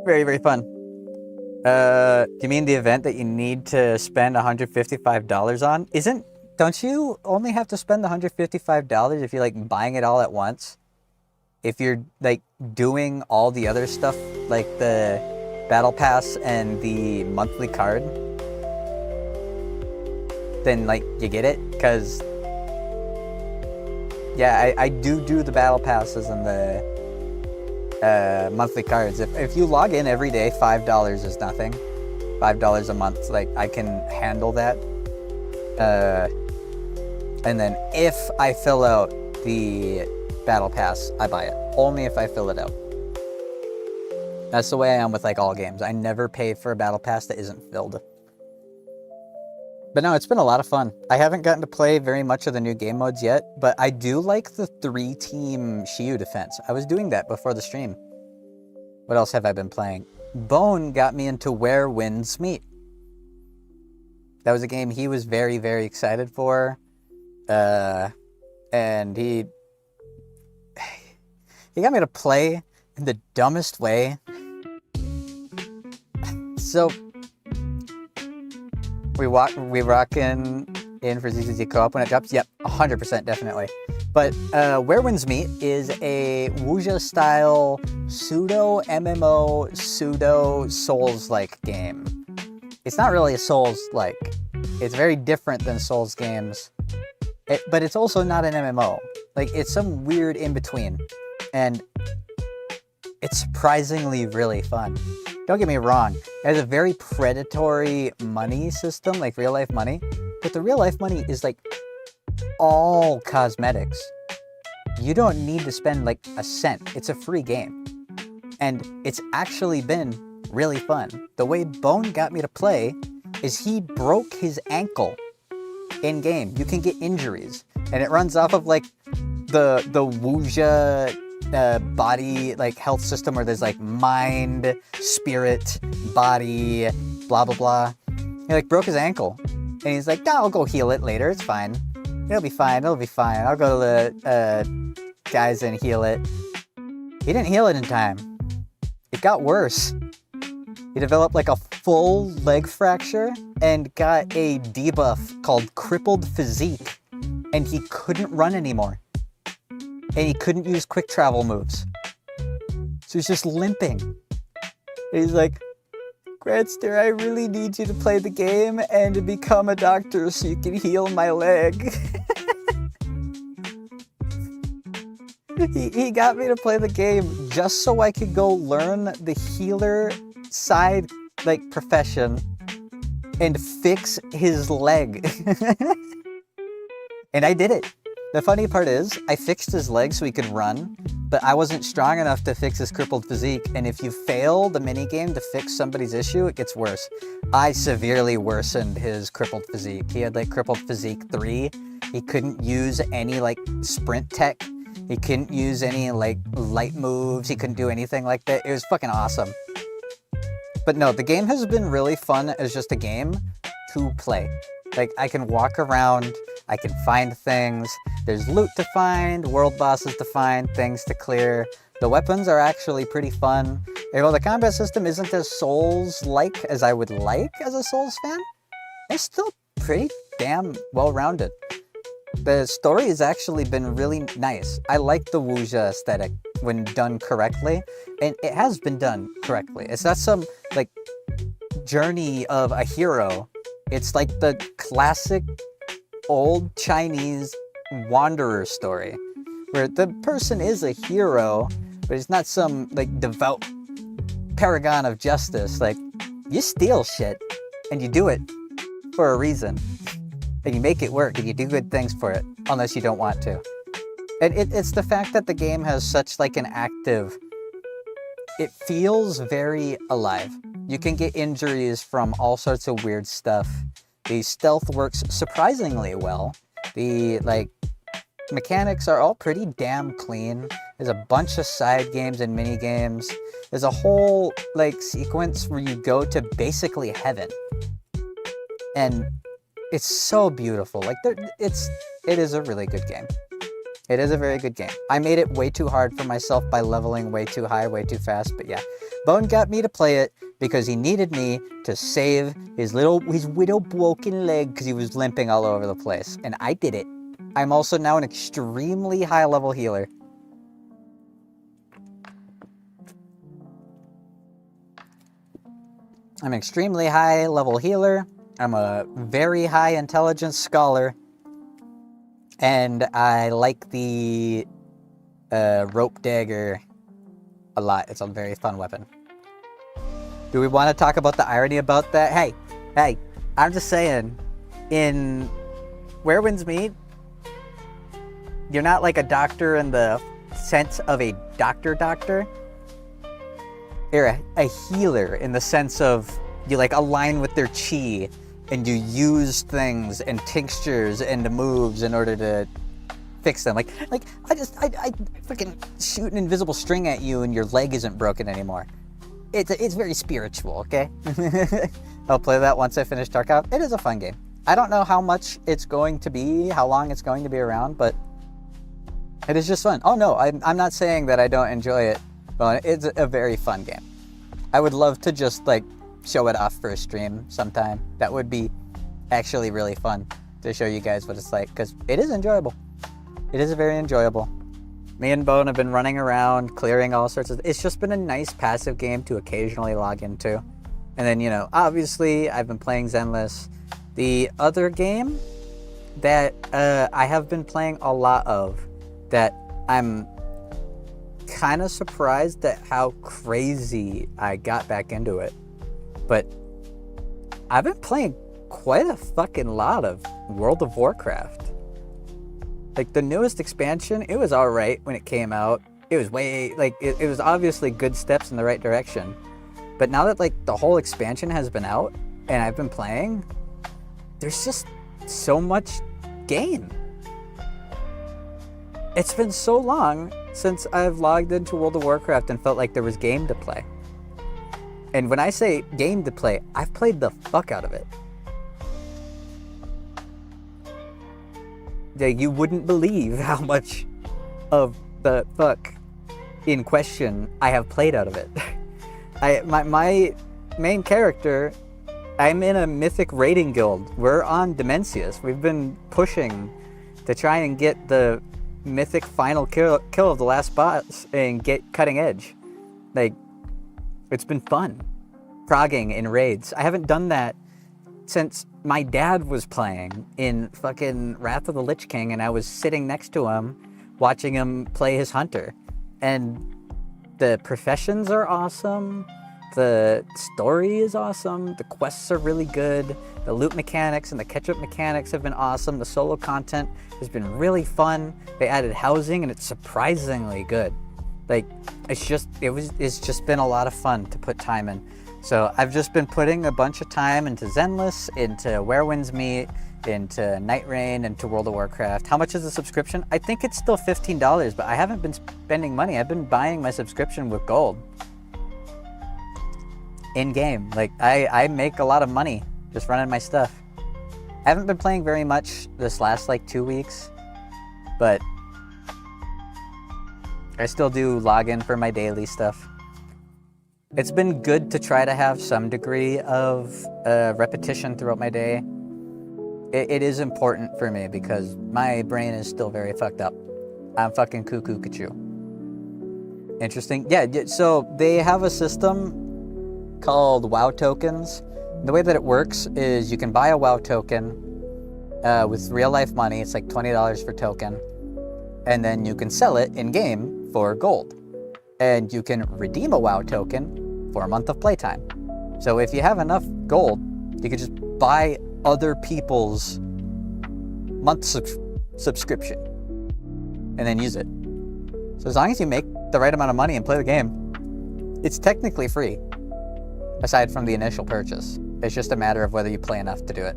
Very, very fun. Do you mean the event that you need to spend $155 on? Don't you only have to spend $155 if you're like buying it all at once? If you're like doing all the other stuff, like the battle pass and the monthly card, then like you get it. Because yeah, I do the battle passes and the monthly cards. If you log in every day, $5 is nothing. $5 a month, like I can handle that. And then if I fill out the battle pass, I buy it. Only if I fill it out. That's the way I am with like all games. I never pay for a battle pass that isn't filled. But no, it's been a lot of fun. I haven't gotten to play very much of the new game modes yet, but I do like the 3-team Shiyu defense. I was doing that before the stream. What else have I been playing? Bone got me into Where Winds Meet. That was a game he was very, very excited for. And he got me to play in the dumbest way. So we rock in for ZZZ Co-op when it drops. Yep, 100% definitely. But Where Winds Meet is a Wuxia style pseudo MMO, pseudo Souls-like game. It's not really a Souls-like. It's very different than Souls games. But it's also not an MMO. Like, it's some weird in-between. And it's surprisingly really fun. Don't get me wrong. It has a very predatory money system, like real-life money. But the real-life money is, like, all cosmetics. You don't need to spend, like, a cent. It's a free game. And it's actually been really fun. The way Bone got me to play is he broke his ankle in-game. You can get injuries. And it runs off of, like, the Wuxia body, like, health system where there's, like, mind, spirit, body, blah, blah, blah. He, like, broke his ankle. And he's like, no, I'll go heal it later. It's fine. It'll be fine. It'll be fine. I'll go to the guys and heal it. He didn't heal it in time. It got worse. He developed like a full leg fracture and got a debuff called Crippled Physique. And he couldn't run anymore. And he couldn't use quick travel moves. So he's just limping. And he's like, Granster, I really need you to play the game and to become a doctor so you can heal my leg. He got me to play the game just so I could go learn the healer side, like, profession and fix his leg. And I did it. The funny part is, I fixed his leg so he could run, but I wasn't strong enough to fix his crippled physique, and if you fail the minigame to fix somebody's issue, it gets worse. I severely worsened his crippled physique. He had, like, crippled physique 3. He couldn't use any, like, sprint tech. He couldn't use any, like, light moves. He couldn't do anything like that. It was fucking awesome. But no, the game has been really fun as just a game to play. Like, I can walk around, I can find things, there's loot to find, world bosses to find, things to clear. The weapons are actually pretty fun. Although the combat system isn't as Souls-like as I would like as a Souls fan, it's still pretty damn well-rounded. The story has actually been really nice. I like the Wuxia aesthetic when done correctly, and it has been done correctly. It's not some, like, journey of a hero. It's like the classic old Chinese wanderer story, where the person is a hero, but it's not some, like, devout paragon of justice. Like, you steal shit, and you do it for a reason. And you make it work, and you do good things for it, unless you don't want to. And it's the fact that the game has such, like, an active... It feels very alive. You can get injuries from all sorts of weird stuff. The stealth works surprisingly well. The, like, mechanics are all pretty damn clean. There's a bunch of side games and mini games. There's a whole, like, sequence where you go to basically heaven. And it's so beautiful. Like, it is a really good game. It is a very good game. I made it way too hard for myself by leveling way too high, way too fast, but yeah. Bone got me to play it because he needed me to save his widow broken leg because he was limping all over the place. And I did it. I'm also now an extremely high level healer. I'm an extremely high level healer. I'm a very high intelligence scholar. And I like the rope dagger a lot. It's a very fun weapon. Do we want to talk about the irony about that? Hey, I'm just saying, in Where Winds Meet, you're not like a doctor in the sense of a doctor. You're a healer in the sense of you, like, align with their chi. And you use things and tinctures and moves in order to fix them. Like I freaking shoot an invisible string at you and your leg isn't broken anymore. It's very spiritual, okay? I'll play that once I finish Tarkov. It is a fun game. I don't know how much it's going to be, how long it's going to be around, but it is just fun. Oh no, I'm not saying that I don't enjoy it, but it's a very fun game. I would love to just like show it off for a stream sometime. That would be actually really fun to show you guys what it's like, because it is enjoyable. It is very enjoyable. Me and Bone have been running around, clearing all sorts of... It's just been a nice passive game to occasionally log into. And then, you know, obviously, I've been playing Zenless. The other game that I have been playing a lot of, that I'm kind of surprised at how crazy I got back into it. But I've been playing quite a fucking lot of World of Warcraft. Like, the newest expansion, it was alright when it came out. It was way, like, it was obviously good steps in the right direction. But now that, like, the whole expansion has been out, and I've been playing, there's just so much game. It's been so long since I've logged into World of Warcraft and felt like there was game to play. And when I say game to play, I've played the fuck out of it. You wouldn't believe how much of the fuck in question I have played out of it. My main character, I'm in a mythic raiding guild. We're on Dimensius. We've been pushing to try and get the mythic final kill of the last boss and get cutting edge. Like, it's been fun progging in raids. I haven't done that since my dad was playing in fucking Wrath of the Lich King, and I was sitting next to him watching him play his hunter. And the professions are awesome, the story is awesome, the quests are really good, the loot mechanics and the catch-up mechanics have been awesome, the solo content has been really fun, they added housing and it's surprisingly good. Like, it's just been a lot of fun to put time in. So I've just been putting a bunch of time into Zenless, into Where Winds Meet, into Night Rain, into World of Warcraft. How much is the subscription? I think it's still $15, but I haven't been spending money. I've been buying my subscription with gold. In-game. Like, I make a lot of money just running my stuff. I haven't been playing very much this last, like, 2 weeks, but I still do log in for my daily stuff. It's been good to try to have some degree of repetition throughout my day. It is important for me because my brain is still very fucked up. I'm fucking cuckoo Kachu. Interesting. Yeah, so they have a system called WoW tokens. The way that it works is you can buy a WoW token with real life money. It's like $20 per token. And then you can sell it in-game for gold. And you can redeem a WoW token for a month of playtime. So if you have enough gold, you can just buy other people's month subscription and then use it. So as long as you make the right amount of money and play the game, it's technically free, aside from the initial purchase. It's just a matter of whether you play enough to do it.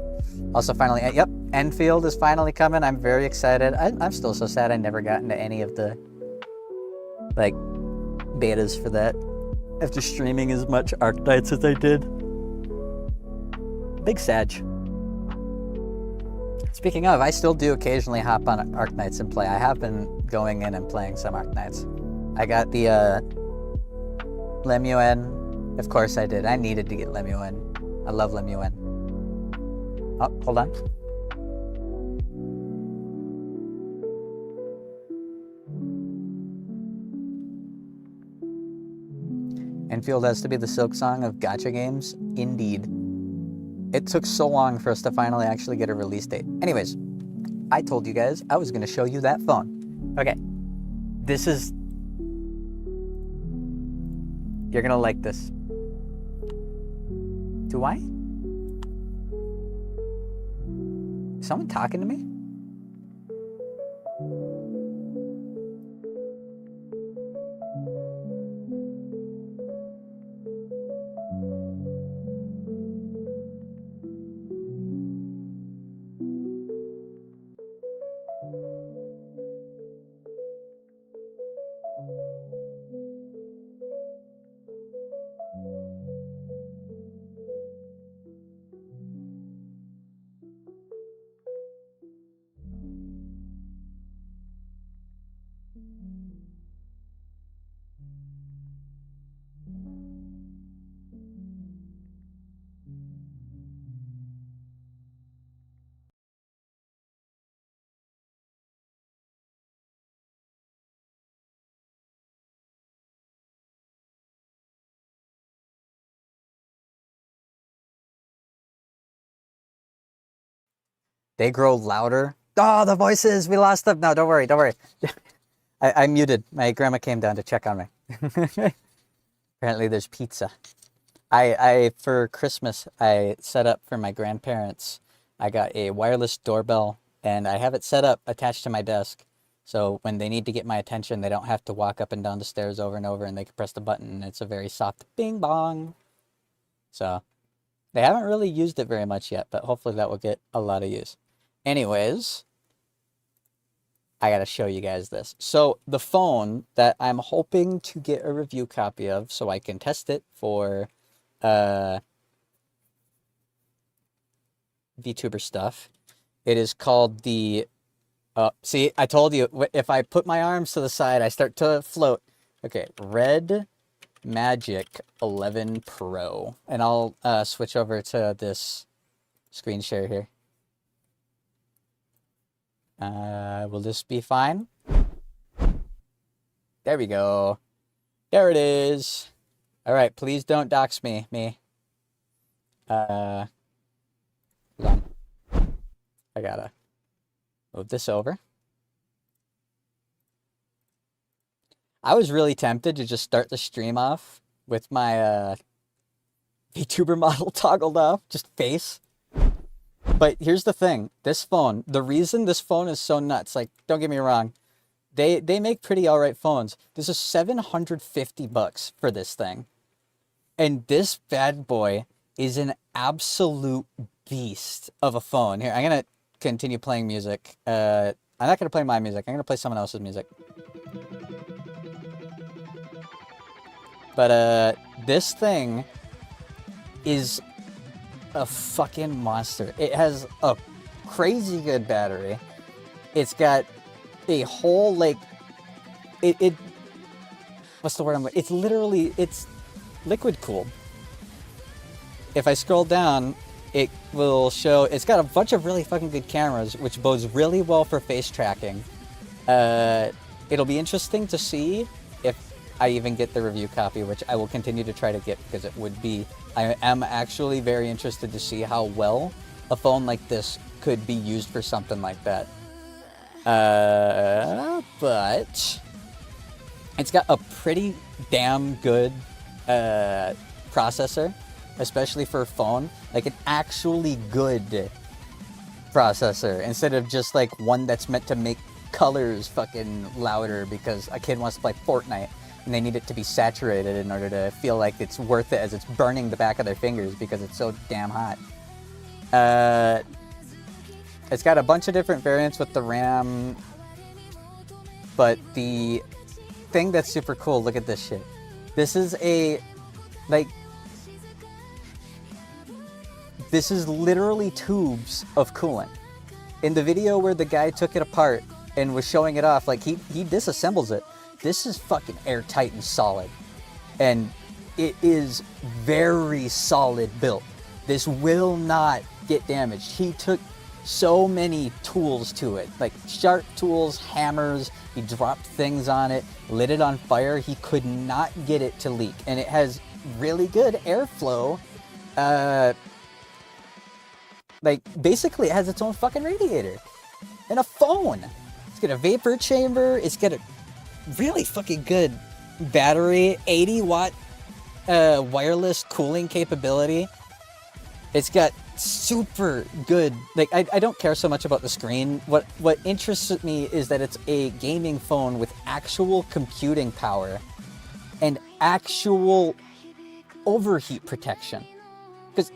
Also, finally, yep, Enfield is finally coming. I'm very excited. I'm still so sad I never got into any of the, like, betas for that after streaming as much Arknights as I did. Big Sag. Speaking of, I still do occasionally hop on Arknights and play. I have been going in and playing some Arknights. I got the Lemuel. Of course I did. I needed to get Lemuel. I love Lemuel. Oh, hold on. Enfield has to be the Silk Song of gacha games? Indeed. It took so long for us to finally actually get a release date. Anyways, I told you guys I was going to show you that phone. Okay. This is... You're going to like this. Do I? Is someone talking to me? They grow louder. Oh, the voices, we lost them. No, don't worry, don't worry. I muted. My grandma came down to check on me. Apparently there's pizza. I for Christmas, I set up for my grandparents. I got a wireless doorbell, and I have it set up attached to my desk. So when they need to get my attention, they don't have to walk up and down the stairs over and over, and they can press the button, and it's a very soft bing bong. So they haven't really used it very much yet, but hopefully that will get a lot of use. Anyways, I gotta show you guys this. So the phone that I'm hoping to get a review copy of so I can test it for VTuber stuff. It is called the see, I told you, if I put my arms to the side, I start to float. Okay, Red Magic 11 Pro. And I'll switch over to this screen share here. Will this be fine? There we go. There it is. All right, please don't dox me. Hold on. I gotta move this over. I was really tempted to just start the stream off with my VTuber model toggled off, just face. But here's the thing, this phone, the reason this phone is so nuts, like, don't get me wrong, they make pretty alright phones. This is $750 for this thing. And this bad boy is an absolute beast of a phone. Here, I'm gonna continue playing music. I'm not gonna play my music, I'm gonna play someone else's music. But this thing is a fucking monster. It has a crazy good battery. It's got a whole, like, it what's the word it's literally, it's liquid cooled. If I scroll down, it will show, it's got a bunch of really fucking good cameras, which bodes really well for face tracking. It'll be interesting to see if I even get the review copy, which I will continue to try to get, because it would be, I am actually very interested to see how well a phone like this could be used for something like that. But it's got a pretty damn good processor, especially for a phone, like an actually good processor, instead of just like one that's meant to make colors fucking louder because a kid wants to play Fortnite and they need it to be saturated in order to feel like it's worth it as it's burning the back of their fingers because it's so damn hot. It's got a bunch of different variants with the RAM, but the thing that's super cool, look at this shit. This is a, like, this is literally tubes of coolant. In the video where the guy took it apart and was showing it off, like, he disassembles it. This is fucking airtight and solid. And it is very solid built. This will not get damaged. He took so many tools to it, like sharp tools, hammers. He dropped things on it, lit it on fire. He could not get it to leak. And it has really good airflow. Like, basically it has its own fucking radiator. And a phone. It's got a vapor chamber. It's got a really fucking good battery, 80 watt wireless cooling capability. It's got super good, like, I don't care so much about the screen. What interests me is that it's a gaming phone with actual computing power and actual overheat protection. Because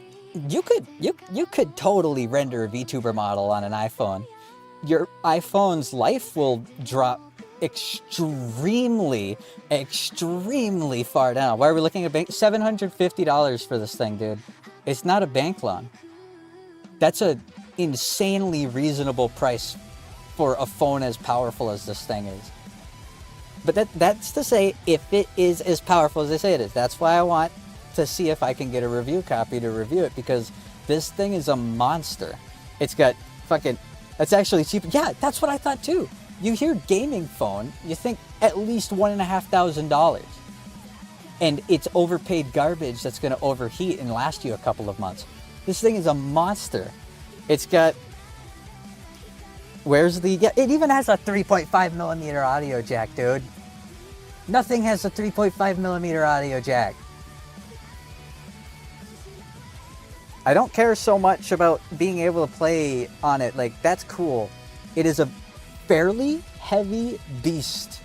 you could totally render a VTuber model on an iPhone. Your iPhone's life will drop extremely far down. Why are we looking at $750 for this thing, dude? It's not a bank loan. That's a insanely reasonable price for a phone as powerful as this thing is. But that's to say, if it is as powerful as they say it is. That's why I want to see if I can get a review copy to review it, because this thing is a monster. It's got fucking, that's actually cheap. Yeah, that's what I thought too. You hear gaming phone, you think at least $1,500. And it's overpaid garbage that's going to overheat and last you a couple of months. This thing is a monster. It's got Where's the... Yeah, it even has a 3.5 millimeter audio jack, dude. Nothing has a 3.5 millimeter audio jack. I don't care so much about being able to play on it. Like, that's cool. It is a fairly heavy beast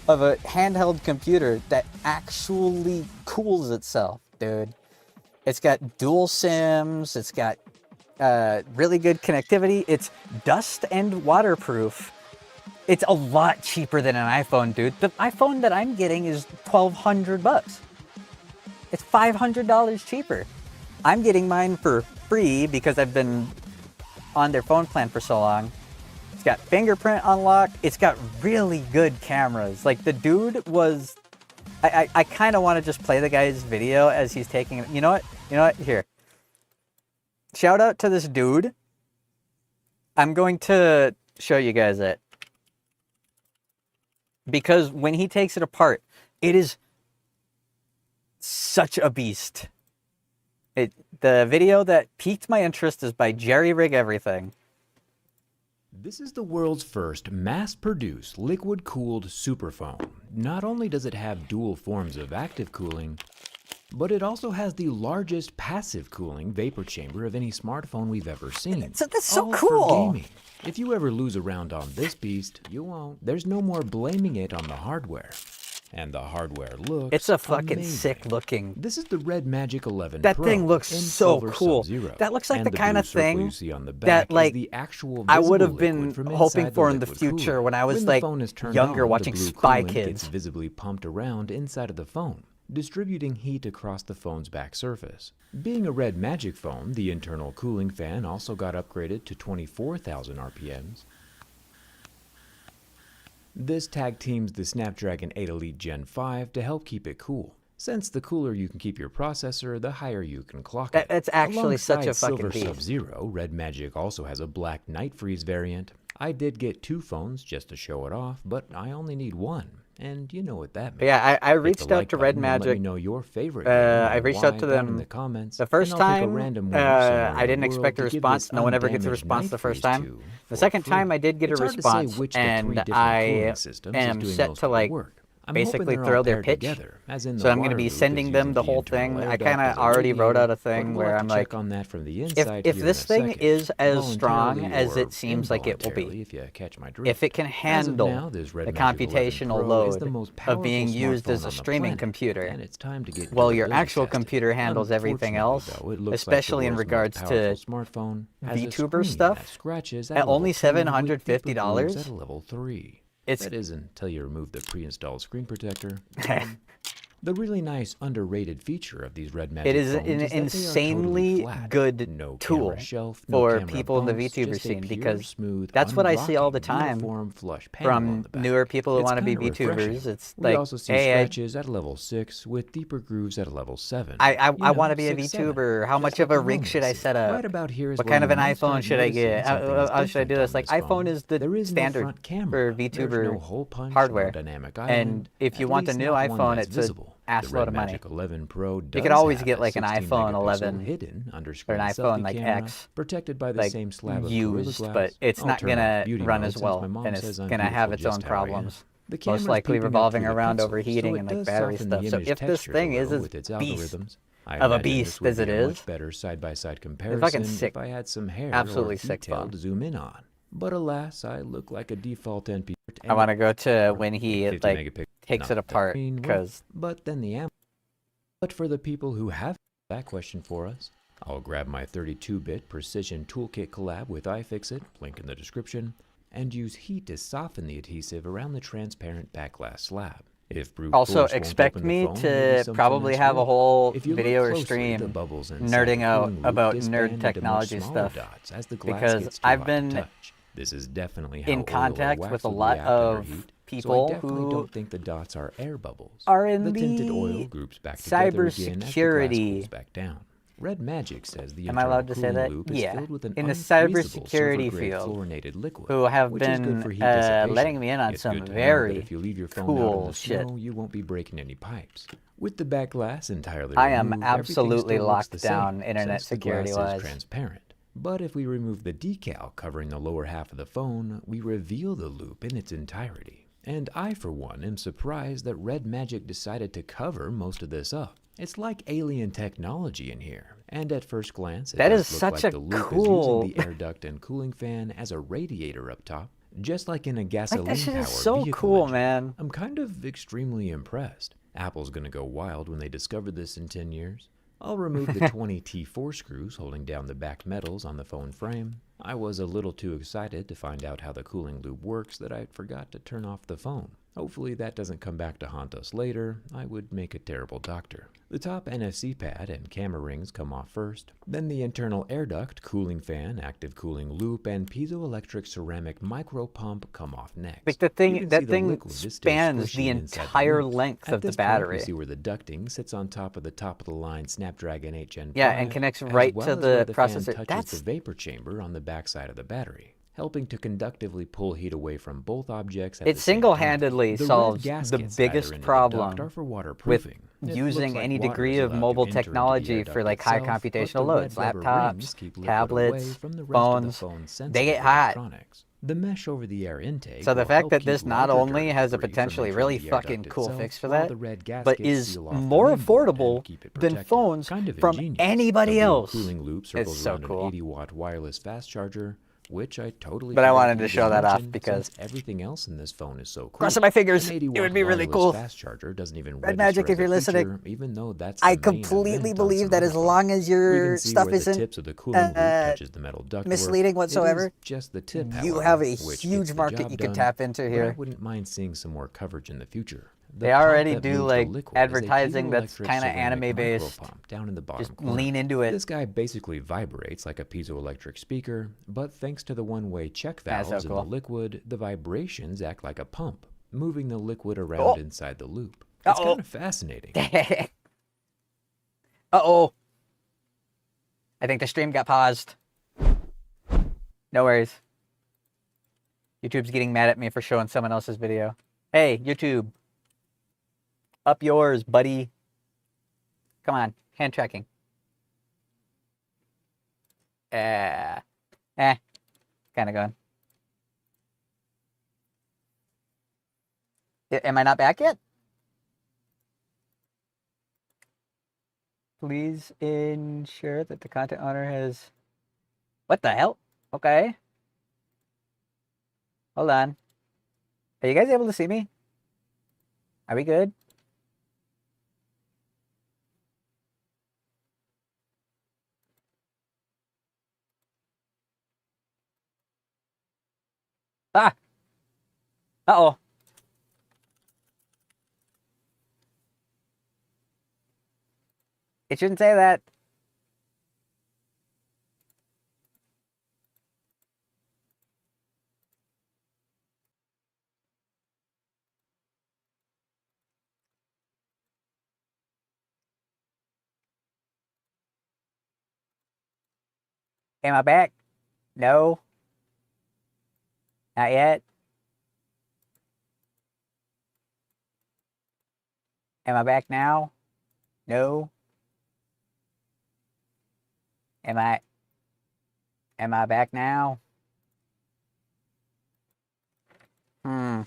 of a handheld computer that actually cools itself, dude. It's got dual SIMs. It's got really good connectivity. It's dust and waterproof. It's a lot cheaper than an iPhone, dude. The iPhone that I'm getting is $1,200. It's $500 cheaper. I'm getting mine for free because I've been on their phone plan for so long. It's got fingerprint unlock. It's got really good cameras. Like, the dude was... I kind of want to just play the guy's video as he's taking it. You know what? You know what? Here. Shout out to this dude. I'm going to show you guys it. Because when he takes it apart, it is such a beast. The video that piqued my interest is by Jerry Rig Everything. This is the world's first mass-produced liquid-cooled superphone. Not only does it have dual forms of active cooling, but it also has the largest passive cooling vapor chamber of any smartphone we've ever seen. That's so All cool. For gaming. If you ever lose around on this beast, you won't. There's no more blaming it on the hardware. And the hardware looks It's a fucking amazing. sick looking. This is the Red Magic 11 That Pro thing looks in so silver cool. Sub-Zero. That looks like And the kind blue of circle thing you see on the back that, is like, the actual I would have visible been liquid from hoping inside for the in the liquid future cooler. when I was, When like, the phone is turned younger on, watching the blue Spy coolant Kids. gets visibly pumped around inside of the phone, distributing heat across the phone's back surface. Being a Red Magic phone, the internal cooling fan also got upgraded to 24,000 RPMs. This tag teams the Snapdragon 8 Elite Gen 5 to help keep it cool. Since the cooler you can keep your processor, the higher you can clock it. That's actually such a Alongside fucking Silver beast. Sub-Zero, Red Magic also has a black Night Freeze variant. I did get 2 phones just to show it off, but I only need one. And you know what that means. But yeah, I Hit the reached like out to Red button and Magic. Let me know your favorite I game reached and out to why down in them the comments, the first and I'll pick a time. random winner somewhere in I the didn't world expect a to give response. this No one ever gets a undamaged response the Night first Freeze time. to The for second free. time I did get a It's hard to say response, which the and 3 different I cooling systems is am doing set most to, of the like, work. I'm basically hoping they're throw all their paired pitch. together, as in So the I'm going to water be loop is sending them using the whole internal thing. air I duct kind of as a already wrote radiator, out a but thing we'll where have I'm to like, check on that from the inside if here in this a thing second. is as strong Voluntarily as or it seems like it will involuntarily, be, if you catch my drift. if it can As of handle now, this Red the Magic 11 computational Pro is the load most of powerful being used smartphone as a on the streaming planet, computer, and it's time to get while your durability actual tested. computer handles everything else, Unfortunately, though, it looks especially like in the world's regards most to powerful smartphone has a VTuber screen stuff, that scratches at level only 2 with deeper $750. grooves at level 3. It's That is until you remove the pre-installed screen protector. The really nice underrated feature of these Red Magic It is phones an is that they are insanely totally flat. good No tool camera shelf, no for camera people in the bumps, VTuber just a scene, pure, because smooth, that's what I see all the unrocking, time uniform flush panel on from the back. newer people who It's want to be kinda refreshing. VTubers. It's We like, also see hey, scratches at level 6 with deeper grooves at level 7. I You know, want to be a 6, 7, VTuber. How just much like of a the rig should I Romans set did. up? Right about here is What where kind of you an might start iPhone should I noticing get? something is How should I do different this? on Like, this iPhone phone. is the There is no standard front camera. for There's VTuber no hole punch, hardware. no dynamic And island, if you at want a least new not one iPhone, that's it's a visible. ass The load Red of money. Magic 11 Pro You could does always have get a like an 16 iPhone megapixel 11 hidden or under-screen an iPhone selfie like camera, X, protected by the like same slab of Gorilla used, Glass. but it's I'll not turn gonna off beauty run mode as since well, my mom and it's says I'm gonna have beautiful its own just how I am. problems. The Most camera's likely peeping up revolving through the around pixels, overheating so and it like does battery soften the stuff. So image if this textures a thing is little as with its beast algorithms. I of a imagine this beast would as it be a is, much better side-by-side fucking comparison sick. if I had some hair Absolutely or sick detail phone. to zoom in on. But alas, I look like a default NP. I want to go to when he 50 like megapixel, takes not it apart, touchscreen, because but then the But for the people who have that question for us, I'll grab my 32-bit Precision Toolkit collab with iFixit, link in the description, and use heat to soften the adhesive around the transparent back glass slab. If brute also force won't expect open the me phone, maybe to some probably finesse have a will. whole If you look video or closely, stream the bubbles inside nerding the out cooling loop about disband nerd into much technology smaller stuff, dots as the glass because gets too I've hot been to touch. This is definitely how in oil or contact wax with a will lot react of under heat, people so I definitely who don't think the dots are air bubbles. are in The tinted the oil groups back together again as the glass cybersecurity. cools back down. Red Magic says the Am I allowed to say internal that? cooling loop is Yeah. filled with an In the unfreezable cybersecurity silver-grade field, fluorinated liquid, who have which is good been for heat dissipation. letting me in on It's some good to know that very if you leave your phone out cool in the shit. snow, you won't be breaking any pipes. With the back glass entirely I am removed, everything absolutely still looks locked the same, down internet since the glass security-wise. is transparent. But if we remove the decal covering the lower half of the phone, we reveal the loop in its entirety. And I, for one, am surprised that Red Magic decided to cover most of this up. It's like alien technology in here, and at first glance, it That does is look such like a the loop cool- is using the air duct and cooling fan as a radiator up top, just like in a Like, gasoline-powered that shit is so vehicle cool, engine. man. I'm kind of extremely impressed. Apple's gonna go wild when they discover this in 10 years. I'll remove the 20 T4 screws holding down the back metals on the phone frame. I was a little too excited to find out how the cooling lube works that I forgot to turn off the phone. Hopefully that doesn't come back to haunt us later. I would make a terrible doctor. The top NFC pad and camera rings come off first, then the internal air duct, cooling fan, active cooling loop, and piezoelectric ceramic micro pump come off next. Like, the You thing, can that see the thing liquid is still spans the squishing inside the entire loops. length At of the this point, battery. we see where the ducting sits on top of the top-of-the-line Snapdragon 8 Gen 5, Yeah, and connects as right well to as where the fan processor. touches That's the vapor chamber on the backside of the battery, helping to conductively pull heat away from both objects at it the same time. single-handedly The red solves the gaskets biggest either in the duct problem are for with waterproofing. It using looks like any water degree is of allowed to mobile enter into the technology air for duct like high itself, but computational the loads, red rubber laptops, rims keep liquid tablets, away from the rest phones. of the phone's They sensitive get hot. electronics. The mesh over the air intake So the will fact help that keep this not larger only dirty has a debris from potentially entering really the air fucking duct cool itself, fix for while that, the red but gaskets is seal off the more main board and affordable keep it than protected. phones Kind of from ingenious. anybody The dual else. cooling loop It's circles so around cool. an 80-watt wireless fast charger, which I totally But I forgot wanted to even show that off mention, because since everything else in this phone is so cool. crossing my fingers, An it 80-watt would be really wireless cool. fast charger doesn't even Red register Magic, as if you're a listening, feature, even though that's I the main completely event on believe some that other as long phones. as We your can see stuff where the isn't tips of the cooling loop touches the metal ductwork. misleading whatsoever, It is just the tip, you however, have a which huge gets the market job you could done, tap into but I here. wouldn't mind seeing some more coverage in the future. The They pump already that do moves the like liquid is a advertising that's piezoelectric kind of ceramic anime based. micro pump down in the bottom Just corner. lean into it. This guy basically vibrates like a piezoelectric speaker, but thanks to the one-way check That's valves so in the cool. liquid, the vibrations act like a pump, moving the liquid around Oh. inside the loop. It's Uh-oh. kind of fascinating. Uh-oh. I think the stream got paused. No worries. YouTube's getting mad at me for showing someone else's video. Hey, YouTube. Up yours, buddy. Come on, hand tracking. Kind of going. Am I not back yet? Please ensure that the content owner has... What the hell? Okay. Hold on. Are you guys able to see me? Are we good? Ah! Uh-oh. It shouldn't say that. Am I back? No. Not yet. Am I back now? No. Am I back now? Hmm.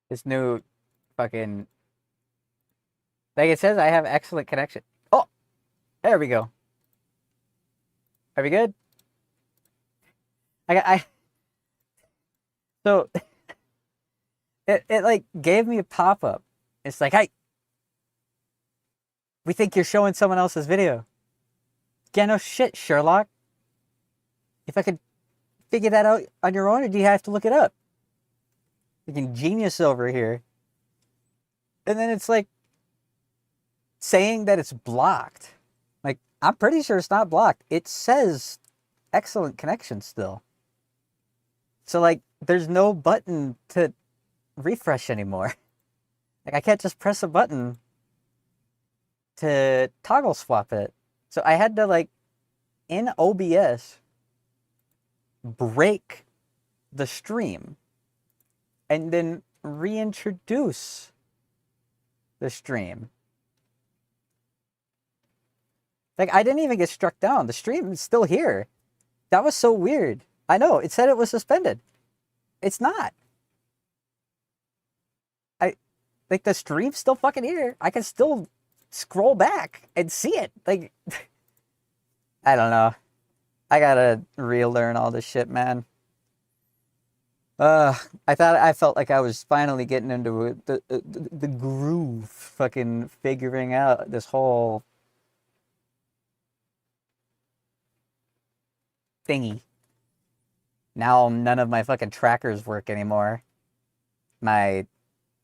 This new fucking... Like it says I have excellent connection. Oh! There we go. Are we good? So it like gave me a pop-up. It's like, hey, we think you're showing someone else's video. Yeah, no shit, Sherlock. If I could figure that out on your own, or do you have to look it up? Freaking genius over here. And then it's like saying that it's blocked. Like, I'm pretty sure it's not blocked. It says excellent connection still. So like, there's no button to refresh anymore. Like, I can't just press a button to toggle swap it. So I had to like in OBS break the stream and then reintroduce the stream. Like, I didn't even get struck down. The stream is still here. That was so weird. I know, it said it was suspended. It's not. Like, the stream's still fucking here. I can still scroll back and see it. Like, I don't know. I gotta relearn all this shit, man. I felt like I was finally getting into the groove, fucking figuring out this whole thingy. Now none of my fucking trackers work anymore. My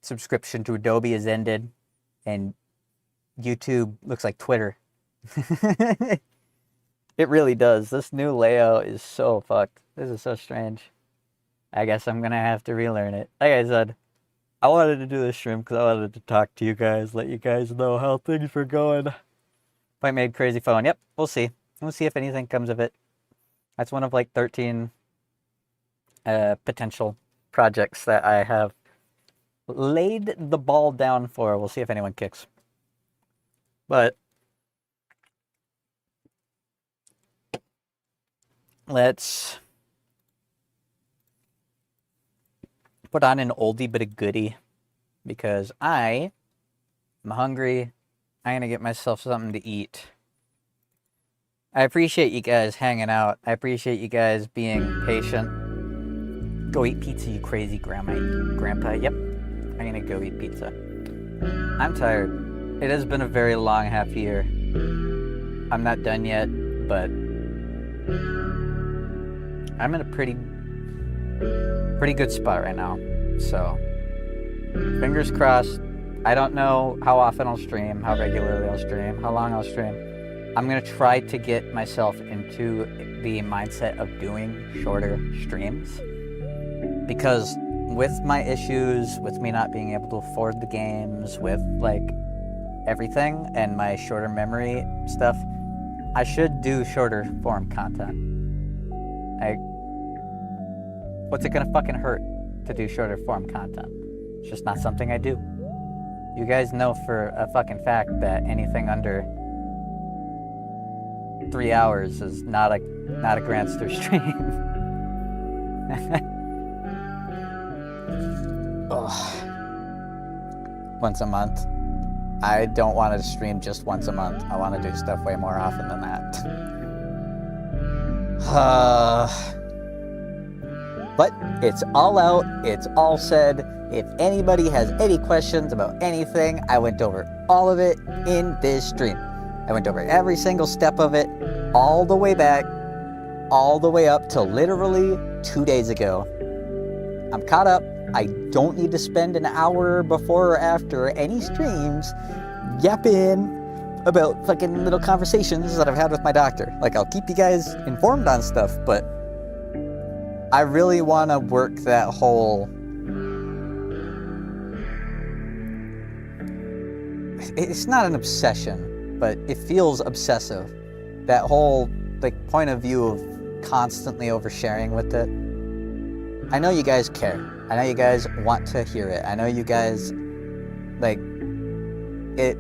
subscription to Adobe has ended, and YouTube looks like Twitter. It really does. This new layout is so fucked. This is so strange. I guess I'm gonna have to relearn it. Like I said, I wanted to do this stream because I wanted to talk to you guys, let you guys know how things were going. I made crazy phone. Yep, we'll see. We'll see if anything comes of it. That's one of like 13 potential projects that I have laid the ball down for. We'll see if anyone kicks. But let's put on an oldie but a goodie, because I am hungry. I'm gonna get myself something to eat. I appreciate you guys hanging out. I appreciate you guys being patient. Go eat pizza, you crazy grandpa. Yep, I'm gonna go eat pizza. I'm tired. It has been a very long half year. I'm not done yet, but I'm in a pretty good spot right now. So, fingers crossed. I don't know how often I'll stream, how regularly I'll stream, how long I'll stream. I'm going to try to get myself into the mindset of doing shorter streams. Because with my issues, with me not being able to afford the games, with like everything and my shorter memory stuff, I should do shorter form content. What's it gonna fucking hurt to do shorter form content? It's just not something I do. You guys know for a fucking fact that anything under 3 hours is not a Granster stream. Once a month. I don't want to stream just once a month. I want to do stuff way more often than that. But it's all out. It's all said. If anybody has any questions about anything, I went over all of it in this stream. I went over every single step of it, all the way back, all the way up to literally 2 days ago. I'm caught up. I don't need to spend an hour before or after any streams yapping about fucking little conversations that I've had with my doctor. Like, I'll keep you guys informed on stuff, but I really want to work that whole... It's not an obsession, but it feels obsessive. That whole, like, point of view of constantly oversharing with it. I know you guys care. I know you guys want to hear it. I know you guys, like, it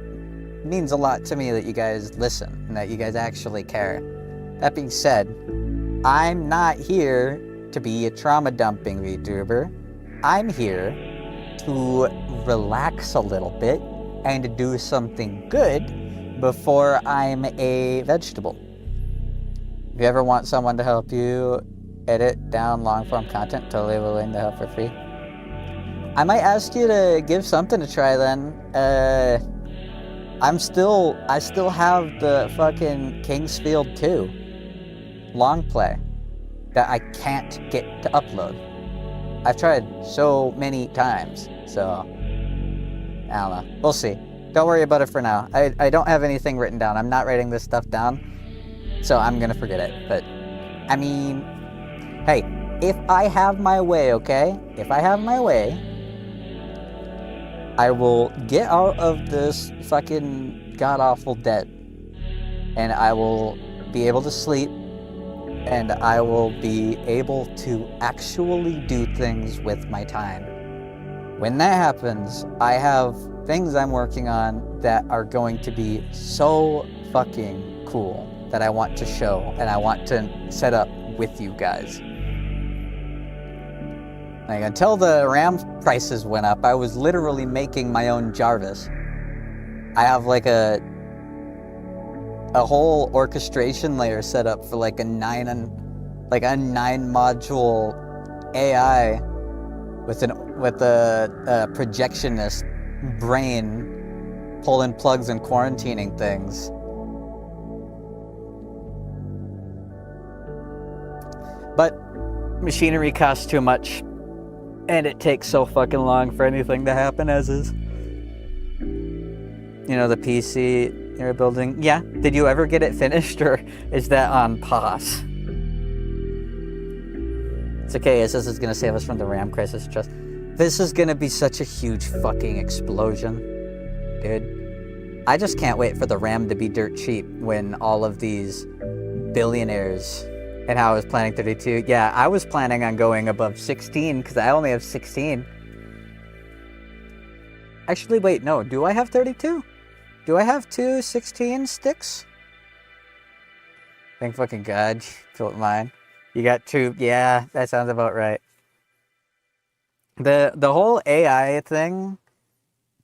means a lot to me that you guys listen and that you guys actually care. That being said, I'm not here to be a trauma dumping VTuber. I'm here to relax a little bit and to do something good before I'm a vegetable. If you ever want someone to help you edit down long-form content, totally willing to help for free. I might ask you to give something to try then. I still have the fucking Kingsfield 2 long play that I can't get to upload. I've tried so many times, so I don't know. We'll see. Don't worry about it for now. I don't have anything written down. I'm not writing this stuff down, so I'm gonna forget it. But, I mean, hey, if I have my way, okay? If I have my way, I will get out of this fucking god-awful debt, and I will be able to sleep, and I will be able to actually do things with my time. When that happens, I have things I'm working on that are going to be so fucking cool that I want to show and I want to set up with you guys. Like, until the RAM prices went up, I was literally making my own Jarvis. I have like a whole orchestration layer set up for like a 9 module AI with a projectionist brain pulling plugs and quarantining things. But machinery costs too much, and it takes so fucking long for anything to happen as is. You know, the PC you're building, yeah, did you ever get it finished, or is that on pause? It's okay, this is gonna save us from the RAM crisis. Just, this is gonna be such a huge fucking explosion, dude. I just can't wait for the RAM to be dirt cheap when all of these billionaires, and how I was planning 32. Yeah, I was planning on going above 16 because I only have 16. Actually, wait, no, do I have 32? Do I have two 16 sticks? Thank fucking God, Philip mine. You got two, yeah, that sounds about right. The whole AI thing,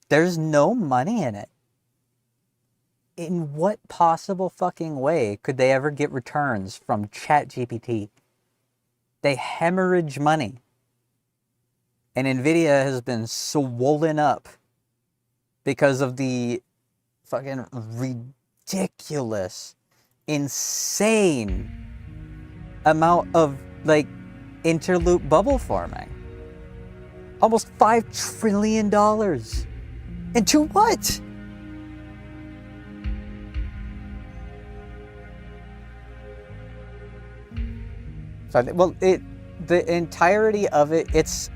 there's no money in it. In what possible fucking way could they ever get returns from ChatGPT? They hemorrhage money. And Nvidia has been swollen up because of the fucking ridiculous, insane amount of like interloop bubble forming. Almost $5 trillion. Into what? Well, the entirety of it, it's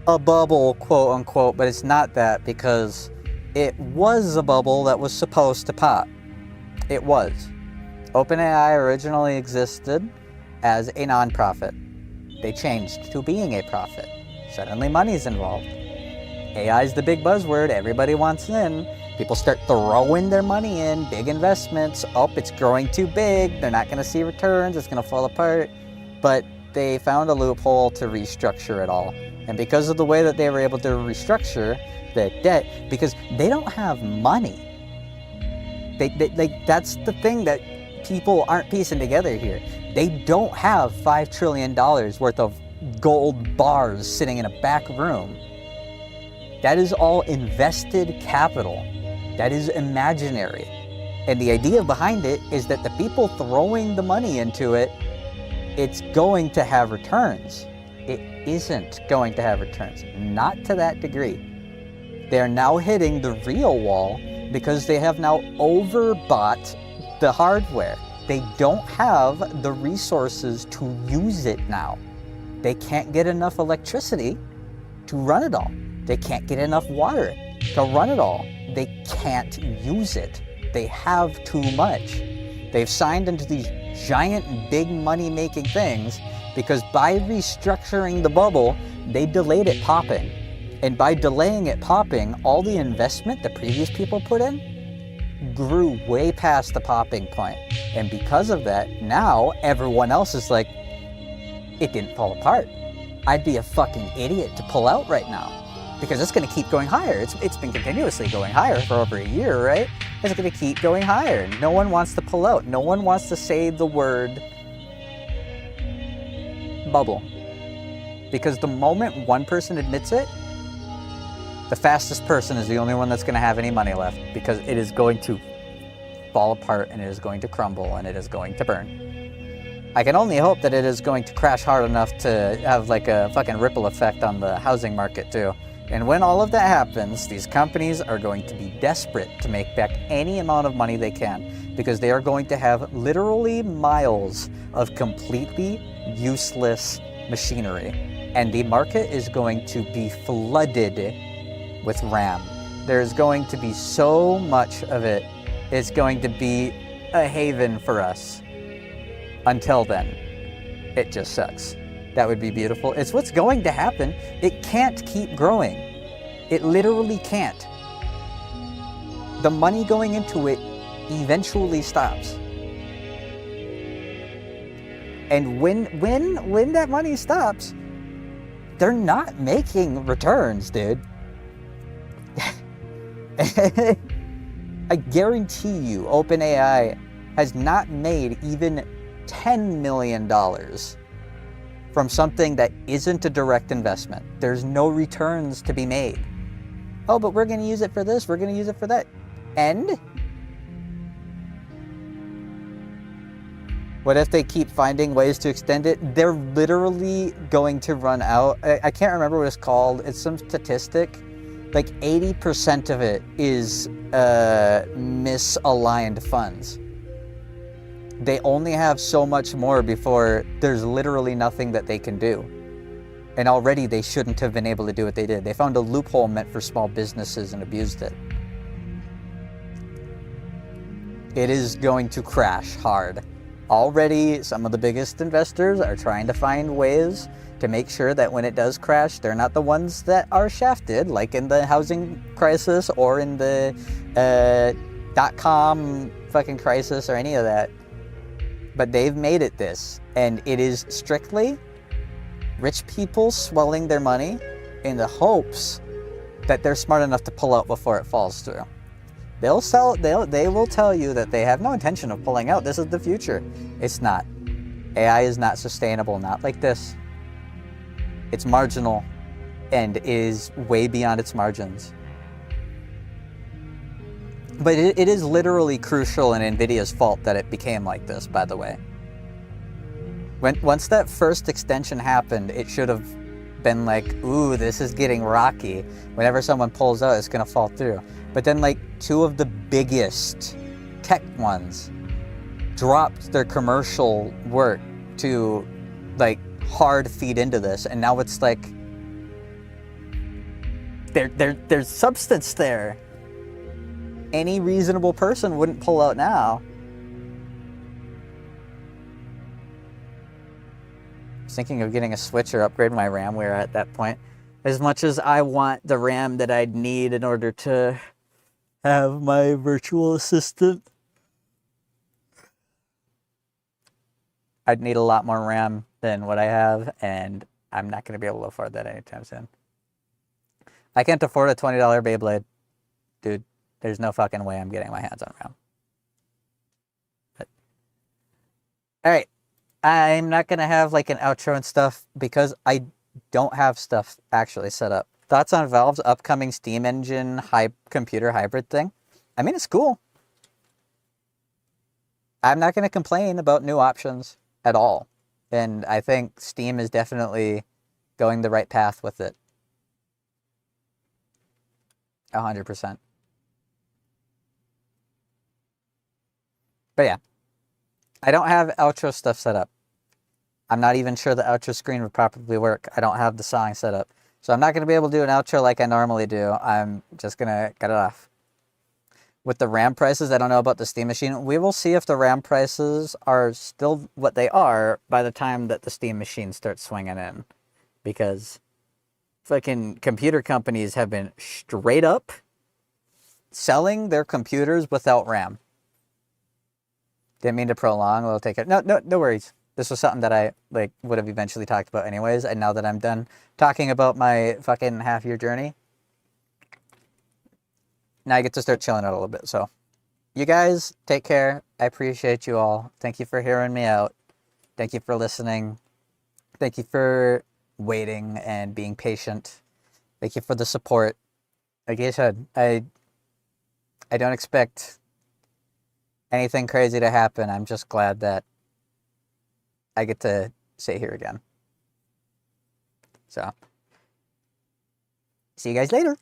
a bubble, quote unquote, but it's not that, because it was a bubble that was supposed to pop. It was. OpenAI originally existed as a non-profit. They changed to being a profit. Suddenly money's involved. AI is the big buzzword, everybody wants in. People start throwing their money in, big investments. Oh, it's growing too big, they're not gonna see returns, it's gonna fall apart. But they found a loophole to restructure it all. And because of the way that they were able to restructure the debt, because they don't have money. That's the thing that people aren't piecing together here. They don't have $5 trillion worth of gold bars sitting in a back room. That is all invested capital. That is imaginary. And the idea behind it is that the people throwing the money into it, it's going to have returns. It isn't going to have returns. Not to that degree. They're now hitting the real wall because they have now overbought the hardware. They don't have the resources to use it now. They can't get enough electricity to run it all. They can't get enough water to run it all. They can't use it. They have too much. They've signed into these giant big money-making things because by restructuring the bubble, they delayed it popping. And by delaying it popping, all the investment the previous people put in grew way past the popping point. And because of that, now everyone else is like, it didn't fall apart. I'd be a fucking idiot to pull out right now because it's gonna keep going higher. It's been continuously going higher for over a year, right? It's gonna keep going higher. No one wants to pull out. No one wants to say the word bubble. Because the moment one person admits it, the fastest person is the only one that's gonna have any money left, because it is going to fall apart and it is going to crumble and it is going to burn. I can only hope that it is going to crash hard enough to have like a fucking ripple effect on the housing market too. And when all of that happens, these companies are going to be desperate to make back any amount of money they can, because they are going to have literally miles of completely useless machinery. And the market is going to be flooded with RAM. There's going to be so much of it. It's going to be a haven for us. Until then, it just sucks. That would be beautiful. It's what's going to happen. It can't keep growing. It literally can't. The money going into it eventually stops. And when that money stops, they're not making returns, dude. I guarantee you, OpenAI has not made even $10 million from something that isn't a direct investment. There's no returns to be made. Oh, but we're going to use it for this, we're going to use it for that. And what if they keep finding ways to extend it? They're literally going to run out. I can't remember what it's called. It's some statistic. Like 80% of it is misaligned funds. They only have so much more before there's literally nothing that they can do. And already they shouldn't have been able to do what they did. They found a loophole meant for small businesses and abused it. It is going to crash hard. Already, some of the biggest investors are trying to find ways to make sure that when it does crash, they're not the ones that are shafted, like in the housing crisis or in the .com fucking crisis or any of that. But they've made it this, and it is strictly rich people swelling their money in the hopes that they're smart enough to pull out before it falls through. They will tell you that they have no intention of pulling out. This is the future. It's not. AI is not sustainable, not like this. It's marginal and is way beyond its margins. But it is literally crucial and NVIDIA's fault that it became like this, by the way. Once that first extension happened, it should have been like, ooh, this is getting rocky. Whenever someone pulls out, it's gonna fall through. But then like two of the biggest tech ones dropped their commercial work to like hard feed into this, and now it's like there's substance there. Any reasonable person wouldn't pull out now. I was thinking of getting a Switch or upgrade my RAM. We're at that point. As much as I want the RAM that I'd need in order to have my virtual assistant, I'd need a lot more RAM than what I have, and I'm not going to be able to afford that anytime soon. I can't afford a $20 Beyblade. Dude, there's no fucking way I'm getting my hands on RAM. But, all right. I'm not going to have like an outro and stuff because I don't have stuff actually set up. Thoughts on Valve's upcoming Steam Engine computer hybrid thing? I mean, it's cool. I'm not going to complain about new options at all. And I think Steam is definitely going the right path with it. 100%. But yeah, I don't have outro stuff set up. I'm not even sure the outro screen would properly work. I don't have the song set up. So I'm not going to be able to do an outro like I normally do. I'm just going to cut it off. With the RAM prices, I don't know about the Steam machine. We will see if the RAM prices are still what they are by the time that the Steam machine starts swinging in. Because fucking computer companies have been straight up selling their computers without RAM. Didn't mean to prolong. We'll take it. No worries. This was something that I would have eventually talked about anyways. And now that I'm done talking about my fucking half-year journey, now I get to start chilling out a little bit. So you guys take care. I appreciate you all. Thank you for hearing me out. Thank you for listening. Thank you for waiting and being patient. Thank you for the support. Like I said, I don't expect anything crazy to happen. I'm just glad that I get to sit here again. So, see you guys later.